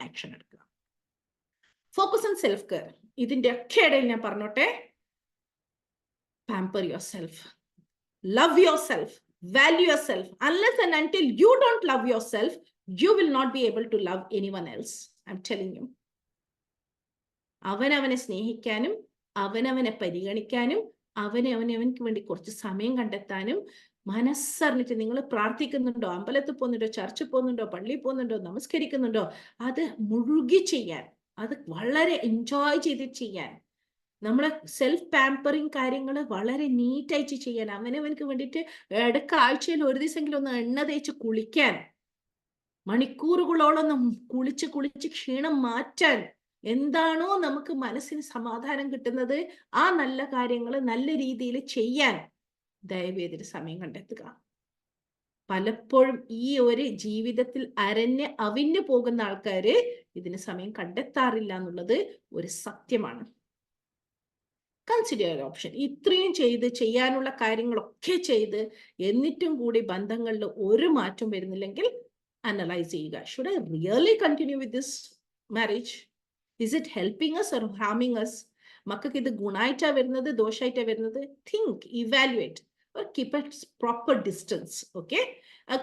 ആക്ഷൻ എടുക്കുക. Focus on self care. ഇതിന്റെ ഒക്കെ ഇടയിൽ ഞാൻ പറഞ്ഞോട്ടെ, pamper yourself, love yourself, value yourself. Unless and until you don't love yourself, you will not be able to love anyone else. I am telling you. അവനവനെ സ്നേഹിക്കാനും അവനവനെ പരിഗണിക്കാനും അവനവനവനക്ക് വേണ്ടി കുറച്ച് സമയം കണ്ടെത്താനും മനസ്സറിഞ്ഞിട്ട് നിങ്ങൾ പ്രാർത്ഥിക്കുന്നുണ്ടോ, അമ്പലത്തിൽ പോകുന്നുണ്ടോ, ചർച്ചിൽ പോകുന്നുണ്ടോ, പള്ളിയിൽ പോകുന്നുണ്ടോ, നമസ്കരിക്കുന്നുണ്ടോ, അത് മുഴുകി ചെയ്യാൻ, അത് വളരെ എൻജോയ് ചെയ്തിട്ട് ചെയ്യാൻ, നമ്മളെ സെൽഫ് പാമ്പറിങ് കാര്യങ്ങൾ വളരെ നീറ്റായിട്ട് ചെയ്യാൻ, അവനവനക്ക് വേണ്ടിയിട്ട് ഇടയ്ക്ക് ആഴ്ചയിൽ ഒരു ദിവസമെങ്കിലും ഒന്ന് എണ്ണ തേച്ച് കുളിക്കാൻ, മണിക്കൂറുകളോളം കുളിച്ച് ക്ഷീണം മാറ്റാൻ എന്താണോ നമുക്ക് മനസ്സിന് സമാധാനം കിട്ടുന്നത്, ആ നല്ല കാര്യങ്ങൾ നല്ല രീതിയിൽ ചെയ്യാൻ ദയവേതൊരു സമയം കണ്ടെത്തുക. പലപ്പോഴും ഈ ഒരു ജീവിതത്തിൽ അവിഞ്ഞു പോകുന്ന ആൾക്കാര് ഇതിന് സമയം കണ്ടെത്താറില്ല എന്നുള്ളത് ഒരു സത്യമാണ്. Consider option. ഇത്രയും ചെയ്യാനുള്ള കാര്യങ്ങളൊക്കെ ചെയ്ത് എന്നിട്ടും കൂടി ബന്ധങ്ങളിൽ ഒരു മാറ്റം വരുന്നില്ലെങ്കിൽ അനലൈസ് ചെയ്യുക. Should I really continue with this marriage? Is it helping us or ഹാമിങ് അസ്? മക്കൾക്ക് ഇത് ഗുണമായിട്ടാ വരുന്നത്, ദോഷമായിട്ടാ വരുന്നത്? Think, evaluate, keep a proper distance. Okay,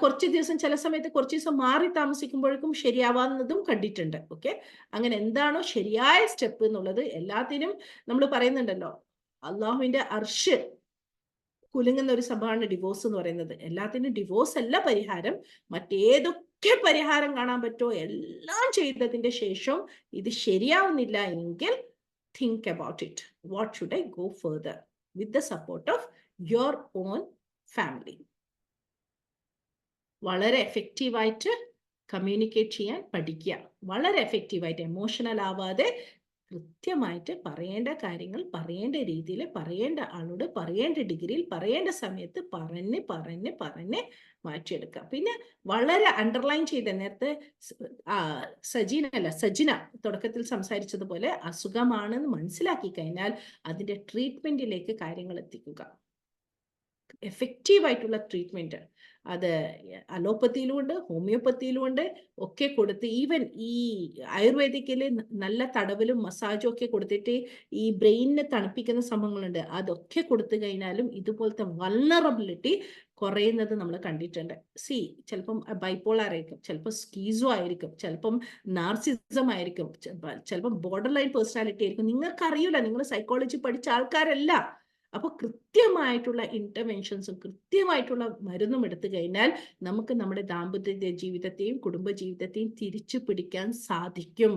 കുറച്ച് ദിവസം, ചില സമയത്ത് കുറച്ച് ദിവസം മാറി താമസിക്കുമ്പോഴേക്കും ശരിയാവാവുന്നതും കണ്ടിട്ടുണ്ട്. ഓക്കെ, അങ്ങനെ എന്താണോ ശരിയായ സ്റ്റെപ്പ് എന്നുള്ളത് എല്ലാത്തിനും നമ്മൾ പറയുന്നുണ്ടല്ലോ, അള്ളാഹുവിന്റെ അർശ് കുലുങ്ങുന്ന ഒരു സംഭവമാണ് ഡിവോഴ്സ് എന്ന് പറയുന്നത്. എല്ലാത്തിനും ഡിവോഴ്സ് അല്ല പരിഹാരം. മറ്റേതൊക്കെ പരിഹാരം കാണാൻ പറ്റുമോ എല്ലാം ചെയ്തതിന്റെ ശേഷം ഇത് ശരിയാവുന്നില്ല എങ്കിൽ think about it. What should I go further with the support of your own family? വളരെ എഫക്റ്റീവായിട്ട് കമ്മ്യൂണിക്കേറ്റ് ചെയ്യാൻ പഠിക്കുക. വളരെ എഫക്റ്റീവായിട്ട്, എമോഷണൽ ആവാതെ കൃത്യമായിട്ട് പറയേണ്ട കാര്യങ്ങൾ പറയേണ്ട രീതിയിൽ, പറയേണ്ട ആളോട് പറയേണ്ട ഡിഗ്രിയിൽ, പറയേണ്ട സമയത്ത് പറഞ്ഞ് മാറ്റിയെടുക്കുക. പിന്നെ വളരെ അണ്ടർലൈൻ ചെയ്ത, നേരത്തെ സജിന തുടക്കത്തിൽ സംസാരിച്ചതുപോലെ, അസുഖമാണെന്ന് മനസ്സിലാക്കി കഴിഞ്ഞാൽ അതിന്റെ ട്രീറ്റ്മെന്റിലേക്ക് കാര്യങ്ങൾ എത്തിക്കുക. എഫക്റ്റീവായിട്ടുള്ള ട്രീറ്റ്മെന്റ് അത് അലോപ്പത്തിയിലുമുണ്ട്, ഹോമിയോപ്പത്തിയിലുമുണ്ട് ഒക്കെ കൊടുത്ത്, ഈവൻ ഈ ആയുർവേദിക്കില് നല്ല തടവലും മസാജും ഒക്കെ കൊടുത്തിട്ട് ഈ ബ്രെയിനിനെ തണുപ്പിക്കുന്ന സംഭവങ്ങളുണ്ട്. അതൊക്കെ കൊടുത്തു കഴിഞ്ഞാലും ഇതുപോലത്തെ വൾനറബിലിറ്റി കുറയുന്നത് നമ്മൾ കണ്ടിട്ടുണ്ട്. ചിലപ്പം ബൈപ്പോളർ ആയിരിക്കും, ചിലപ്പോൾ സ്കീസോ ആയിരിക്കും, ചിലപ്പം നാർസിസം ആയിരിക്കും, ചിലപ്പം ബോർഡർ ലൈൻ പേഴ്സണാലിറ്റി ആയിരിക്കും. നിങ്ങൾക്ക് അറിയില്ല, നിങ്ങൾ സൈക്കോളജി പഠിച്ച ആൾക്കാരല്ല. അപ്പോൾ കൃത്യമായിട്ടുള്ള ഇന്റർവെൻഷൻസും കൃത്യമായിട്ടുള്ള മരുന്നും എടുത്തു കഴിഞ്ഞാൽ നമുക്ക് നമ്മുടെ ദാമ്പത്യ ജീവിതത്തെയും കുടുംബ ജീവിതത്തെയും തിരിച്ചു പിടിക്കാൻ സാധിക്കും.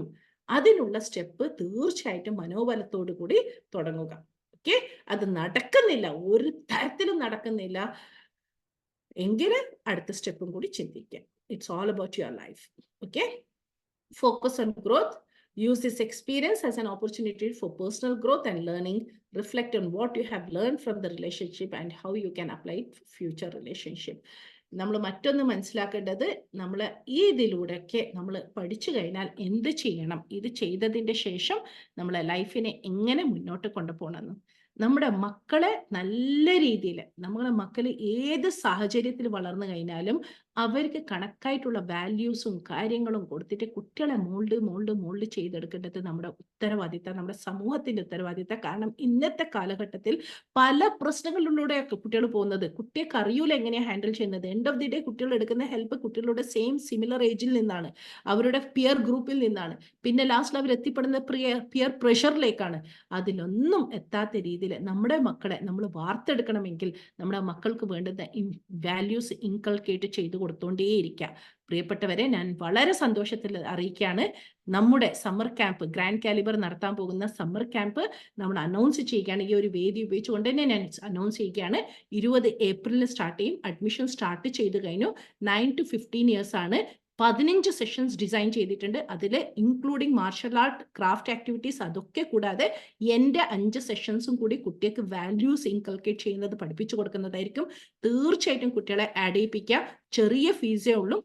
അതിനുള്ള സ്റ്റെപ്പ് തീർച്ചയായിട്ടും മനോബലത്തോടു കൂടി തുടങ്ങുക. ഓക്കെ, അത് നടക്കുന്നില്ല, ഒരു തരത്തിലും നടക്കുന്നില്ല എങ്കിൽ അടുത്ത സ്റ്റെപ്പും കൂടി ചിന്തിക്കാം. It's all about your life. Okay, focus on growth. Use this experience as an opportunity for personal growth and learning. Reflect on what you have learned from the relationship and how you can apply it for future relationship. നമ്മൾ മറ്റൊന്ന് മനസ്സിലാക്കേണ്ടത്, നമ്മൾ ഈ ഇതിലൂടെയൊക്കെ നമ്മൾ പഠിച്ചു കഴിഞ്ഞാൽ എന്ത് ചെയ്യണം, ഇത് ചെയ്തതിൻ്റെ ശേഷം നമ്മളെ ലൈഫിനെ എങ്ങനെ മുന്നോട്ട് കൊണ്ടുപോകണമെന്ന്. നമ്മുടെ മക്കളെ നല്ല രീതിയിൽ, നമ്മുടെ മക്കൾ ഏത് സാഹചര്യത്തിൽ വളർന്നു കഴിഞ്ഞാലും അവർക്ക് കണക്കായിട്ടുള്ള വാല്യൂസും കാര്യങ്ങളും കൊടുത്തിട്ട് കുട്ടികളെ മോൾഡ് ചെയ്തെടുക്കേണ്ടത് നമ്മുടെ ഉത്തരവാദിത്തം, നമ്മുടെ സമൂഹത്തിന്റെ ഉത്തരവാദിത്തം. കാരണം ഇന്നത്തെ കാലഘട്ടത്തിൽ പല പ്രശ്നങ്ങളിലൂടെയൊക്കെ കുട്ടികൾ പോകുന്നത്, കുട്ടികൾക്ക് അറിയൂല എങ്ങനെയാണ് ഹാൻഡിൽ ചെയ്യുന്നത്. എൻഡ് ഓഫ് ദി ഡേ കുട്ടികൾ എടുക്കുന്ന ഹെൽപ്പ് കുട്ടികളുടെ സിമിലർ ഏജിൽ നിന്നാണ്, അവരുടെ പിയർ ഗ്രൂപ്പിൽ നിന്നാണ്. പിന്നെ ലാസ്റ്റ് അവർ എത്തിപ്പെടുന്ന പിയർ പ്രഷറിലേക്കാണ്. അതിലൊന്നും എത്താത്ത രീതിയിൽ നമ്മുടെ മക്കളെ നമ്മൾ വാർത്തെടുക്കണമെങ്കിൽ നമ്മുടെ മക്കൾക്ക് വേണ്ടുന്ന വാല്യൂസ് ഇൻകൾക്കേറ്റ് ചെയ്തു കൊടുത്തോണ്ടേയിരിക്കുക. പ്രിയപ്പെട്ടവരെ, ഞാൻ വളരെ സന്തോഷത്തിൽ അറിയിക്കുകയാണ്, നമ്മുടെ സമ്മർ ക്യാമ്പ്, ഗ്രാൻഡ് കാലിബർ നടത്താൻ പോകുന്ന സമ്മർ ക്യാമ്പ് നമ്മൾ അനൗൺസ് ചെയ്യുകയാണ്. ഈ ഒരു വേദി ഉപയോഗിച്ചുകൊണ്ട് തന്നെ ഞാൻ അനൗൺസ് ചെയ്യുകയാണ്. 20 ഏപ്രിലിന് സ്റ്റാർട്ട് ചെയ്യും. അഡ്മിഷൻ സ്റ്റാർട്ട് ചെയ്ത് കഴിഞ്ഞു. 9 to 15 ഇയേഴ്സ് ആണ്. 15 സെഷൻസ് ഡിസൈൻ ചെയ്തിട്ടുണ്ട്. അതിൽ including marshal art, craft activities, അതൊക്കെ കൂടാതെ എൻ്റെ 5 സെഷൻസും കൂടി കുട്ടികൾക്ക് വാല്യൂസ് ഇൻകൾക്കേറ്റ് ചെയ്യുന്നത് പഠിപ്പിച്ചു കൊടുക്കുന്നതായിരിക്കും. തീർച്ചയായിട്ടും കുട്ടികളെ ആഡ് ചെയ്യിപ്പിക്കുക. ചെറിയ ഫീസേ ഉള്ളൂ.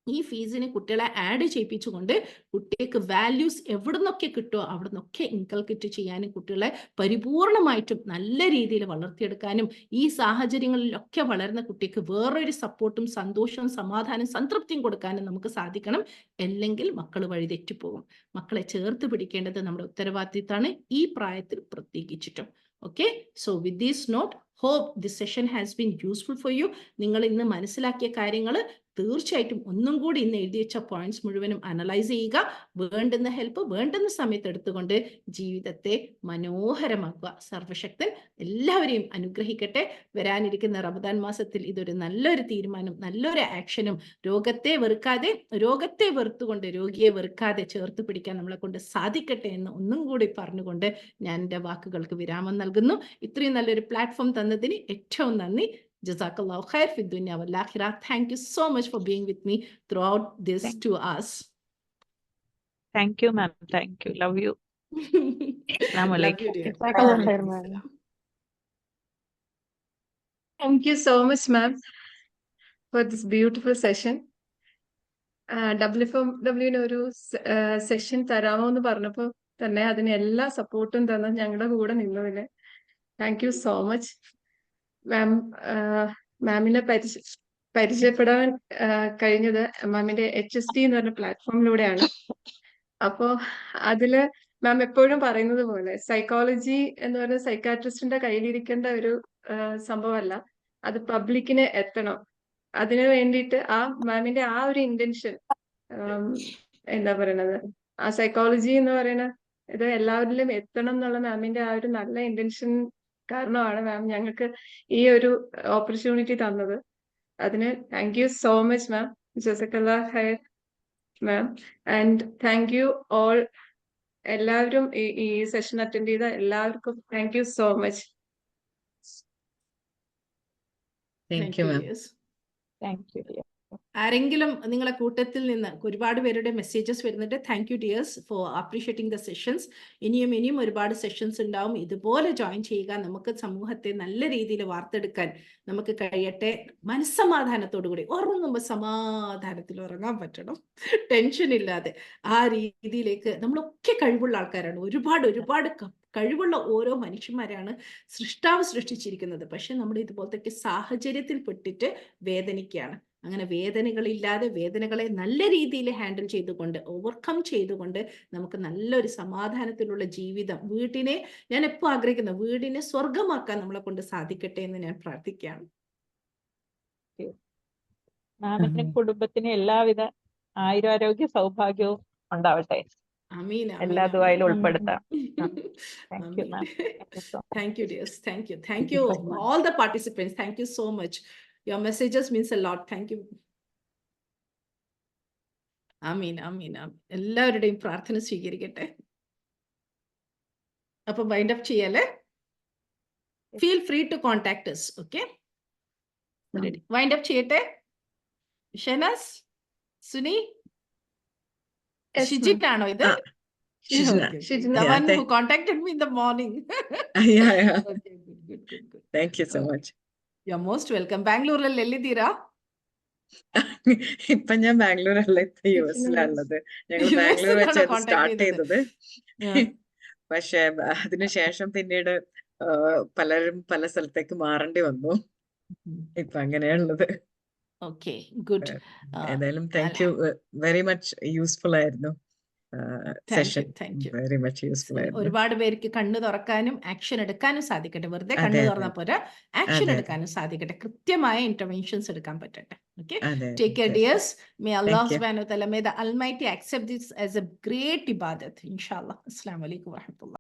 ഈ ഫീസിന് കുട്ടികളെ ആഡ് ചെയ്യിപ്പിച്ചുകൊണ്ട് കുട്ടികൾക്ക് വാല്യൂസ് എവിടെ നിന്നൊക്കെ കിട്ടുമോ അവിടെ നിന്നൊക്കെ ഇൻകൾക്കേറ്റ് ചെയ്യാനും കുട്ടികളെ പരിപൂർണമായിട്ടും നല്ല രീതിയിൽ വളർത്തിയെടുക്കാനും ഈ സാഹചര്യങ്ങളിലൊക്കെ വളരുന്ന കുട്ടിക്ക് വേറൊരു സപ്പോർട്ടും സന്തോഷവും സമാധാനവും സംതൃപ്തിയും കൊടുക്കാനും നമുക്ക് സാധിക്കണം. അല്ലെങ്കിൽ മക്കൾ വഴിതെറ്റിപ്പോകും. മക്കളെ ചേർത്ത് പിടിക്കേണ്ടത് നമ്മുടെ ഉത്തരവാദിത്തമാണ്, ഈ പ്രായത്തിൽ പ്രത്യേകിച്ചിട്ടും. Okay, so with this note, hope this session has been useful for you. നിങ്ങൾ ഇന്ന് മനസ്സിലാക്കിയ കാര്യങ്ങൾ തീർച്ചയായിട്ടും ഒന്നും കൂടി ഇന്ന് എഴുതി വെച്ച പോയിന്റ്സ് മുഴുവനും അനലൈസ് ചെയ്യുക. വേണ്ടുന്ന ഹെൽപ്പ് വേണ്ടുന്ന സമയത്ത് എടുത്തുകൊണ്ട് ജീവിതത്തെ മനോഹരമാക്കുക. സർവശക്തൻ എല്ലാവരെയും അനുഗ്രഹിക്കട്ടെ. വരാനിരിക്കുന്ന റമദാൻ മാസത്തിൽ ഇതൊരു നല്ലൊരു തീരുമാനം, നല്ലൊരു ആക്ഷനും, രോഗത്തെ വെറുത്തുകൊണ്ട് രോഗിയെ വെറുക്കാതെ ചേർത്ത് പിടിക്കാൻ നമ്മളെ കൊണ്ട് സാധിക്കട്ടെ എന്ന് ഒന്നും കൂടി പറഞ്ഞുകൊണ്ട് ഞാൻ എൻ്റെ വാക്കുകൾക്ക് വിരാമം നൽകുന്നു. ഇത്രയും നല്ലൊരു പ്ലാറ്റ്ഫോം തന്നതിന് ഏറ്റവും നന്ദി. Jazakallah khair fi dunya wal akhirah. Thank you so much for being with me throughout this Thank 2 hours. Thank you, ma'am. Thank you. Love you. Assalamu Love you, alaikum. dear. Jazakallah khair, Walaikum ma'am. salam. Thank you so much, ma'am, for this beautiful session. WFMWന് ഒരു session തരാമോ എന്ന് പറഞ്ഞപ്പോൾ തന്നെ അതിന് എല്ലാ സപ്പോർട്ടും തന്ന് ഞങ്ങളുടെ കൂടെ നിന്നതിന് thank you so much ma'am. മാമിനെ പരിചയപ്പെടാൻ കഴിഞ്ഞത് മാമിന്റെ HST എന്ന് പറഞ്ഞ പ്ലാറ്റ്ഫോമിലൂടെയാണ്. അപ്പോ അതില് മാം എപ്പോഴും പറയുന്നത് പോലെ സൈക്കോളജി എന്ന് പറഞ്ഞ സൈക്കാട്രിസ്റ്റിന്റെ കയ്യിലിരിക്കേണ്ട ഒരു സംഭവമല്ല, അത് പബ്ലിക്കിന് എത്തണം. അതിനു വേണ്ടിയിട്ട് മാമിന്റെ ആ ഒരു ഇന്റൻഷൻ, എന്താ പറയണത്, ആ സൈക്കോളജി എന്ന് പറയുന്ന ഇത് എല്ലാവരിലും എത്തണം എന്നുള്ള മാമിന്റെ ആ ഒരു നല്ല ഇന്റൻഷൻ കാരണമാണ് മാം ഞങ്ങൾക്ക് ഈ ഒരു ഓപ്പർച്യൂണിറ്റി തന്നത്. അതിന് thank you so much ma'am. ജസക്കല്ലാ ഖൈർ ma'am. And thank you all, എല്ലാവരും ഈ സെഷൻ അറ്റൻഡ് ചെയ്ത എല്ലാവർക്കും thank you so much. Thank you ma'am. yes. Thank you, dear. ആരെങ്കിലും നിങ്ങളെ കൂട്ടത്തിൽ നിന്ന് ഒരുപാട് പേരുടെ മെസ്സേജസ് വരുന്നുണ്ട്. Thank you dears for appreciating the sessions. ഇനിയും ഒരുപാട് സെഷൻസ് ഉണ്ടാവും. ഇതുപോലെ ജോയിൻ ചെയ്യുക. നമുക്ക് സമൂഹത്തെ നല്ല രീതിയിൽ വാർത്തെടുക്കാൻ നമുക്ക് കഴിയട്ടെ. മനസ്സമാധാനത്തോടു കൂടി ഉറങ്ങുമ്പോൾ സമാധാനത്തിൽ ഉറങ്ങാൻ പറ്റണം, ടെൻഷൻ ഇല്ലാതെ. ആ രീതിയിലേക്ക് നമ്മളൊക്കെ കഴിവുള്ള ആൾക്കാരാണ്. ഒരുപാട് കഴിവുള്ള ഓരോ മനുഷ്യന്മാരാണ് സൃഷ്ടാവ് സൃഷ്ടിച്ചിരിക്കുന്നത്. പക്ഷെ നമ്മൾ ഇതുപോലത്തെ സാഹചര്യത്തിൽ പെട്ടിട്ട് വേദനിക്കുകയാണ്. അങ്ങനെ വേദനകളില്ലാതെ വേദനകളെ നല്ല രീതിയിൽ ഹാൻഡിൽ ചെയ്തുകൊണ്ട് ഓവർകം ചെയ്തുകൊണ്ട് നമുക്ക് നല്ലൊരു സമാധാനത്തിലുള്ള ജീവിതം, വീട്ടിനെ ഞാൻ എപ്പോൾ ആഗ്രഹിക്കുന്ന വീടിനെ സ്വർഗമാക്കാൻ നമ്മളെ കൊണ്ട് സാധിക്കട്ടെ എന്ന് ഞാൻ പ്രാർത്ഥിക്കുകയാണ്. മാമിന്റെ കുടുംബത്തിന് എല്ലാവിധ ആയുരാരോഗ്യ സൗഭാഗ്യവും ഉണ്ടാവട്ടെ. ആമീൻ, എല്ലാ ആമീൻ, ദുആയിലും ആമീൻ. ഉൾപ്പെടുത്താം. Thank you, Amin. ma'am. Thank you so much. Thank you, dears. Thank you, all the participants. Thank you so much. Your messages means a lot. Thank you. ആമീൻ, ആമീൻ, ആമീൻ. എല്ലാവരുടെയും പ്രാർത്ഥന സ്വീകരിക്കട്ടെ. അപ്പൊ വൈൻഡ് അപ്പ് ചെയ്യല്ലേ? Feel free to contact us. Okay, wind up ചെയ്യട്ടെ. Shenaz, Suni, Yes, Shijith ആണോ ഇത്? Shijna. Okay. Shijna. The Yeah, one who contacted me in the morning. Yeah. Okay, good. Thank you so Okay. much. You're most welcome. ബാംഗ്ലൂരിൽ എല്ലിത്തീരാ? ഇപ്പൊ ഞാൻ ബാംഗ്ലൂരല്ല, ഇപ്പൊ US-ലാണുള്ളത്. ഞങ്ങൾ US Bangalore വെച്ച് ലാണ് അത് contact സ്റ്റാർട്ട് ചെയ്തത്. ചെയ്തത്. പക്ഷെ അതിനുശേഷം പിന്നീട് പലരും പല സ്ഥലത്തേക്ക് മാറേണ്ടി വന്നു. ഇപ്പൊ അങ്ങനെയാണുള്ളത്. Okay, good. ഏതായാലും thank you, very much useful ആയിരുന്നു സെഷൻ. വെരി മച്ച് യൂസ്ഫുൾ ആയിരുന്നു. ഒരുപാട് പേർക്ക് കണ്ണു തുറക്കാനും ആക്ഷൻ എടുക്കാനും സാധിക്കട്ടെ. വെറുതെ കണ്ണു തുറന്നാൽ പോരാ, ആക്ഷൻ എടുക്കാനും സാധിക്കട്ടെ. കൃത്യമായ ഇന്റർവെൻഷൻസ് എടുക്കാൻ പറ്റട്ടെ. Okay, take care, dears. May Allah subhanahu wa ta'ala, may the Almighty accept this as a great ibadat, inshallah. Assalamu alaikum wa rahmatullah.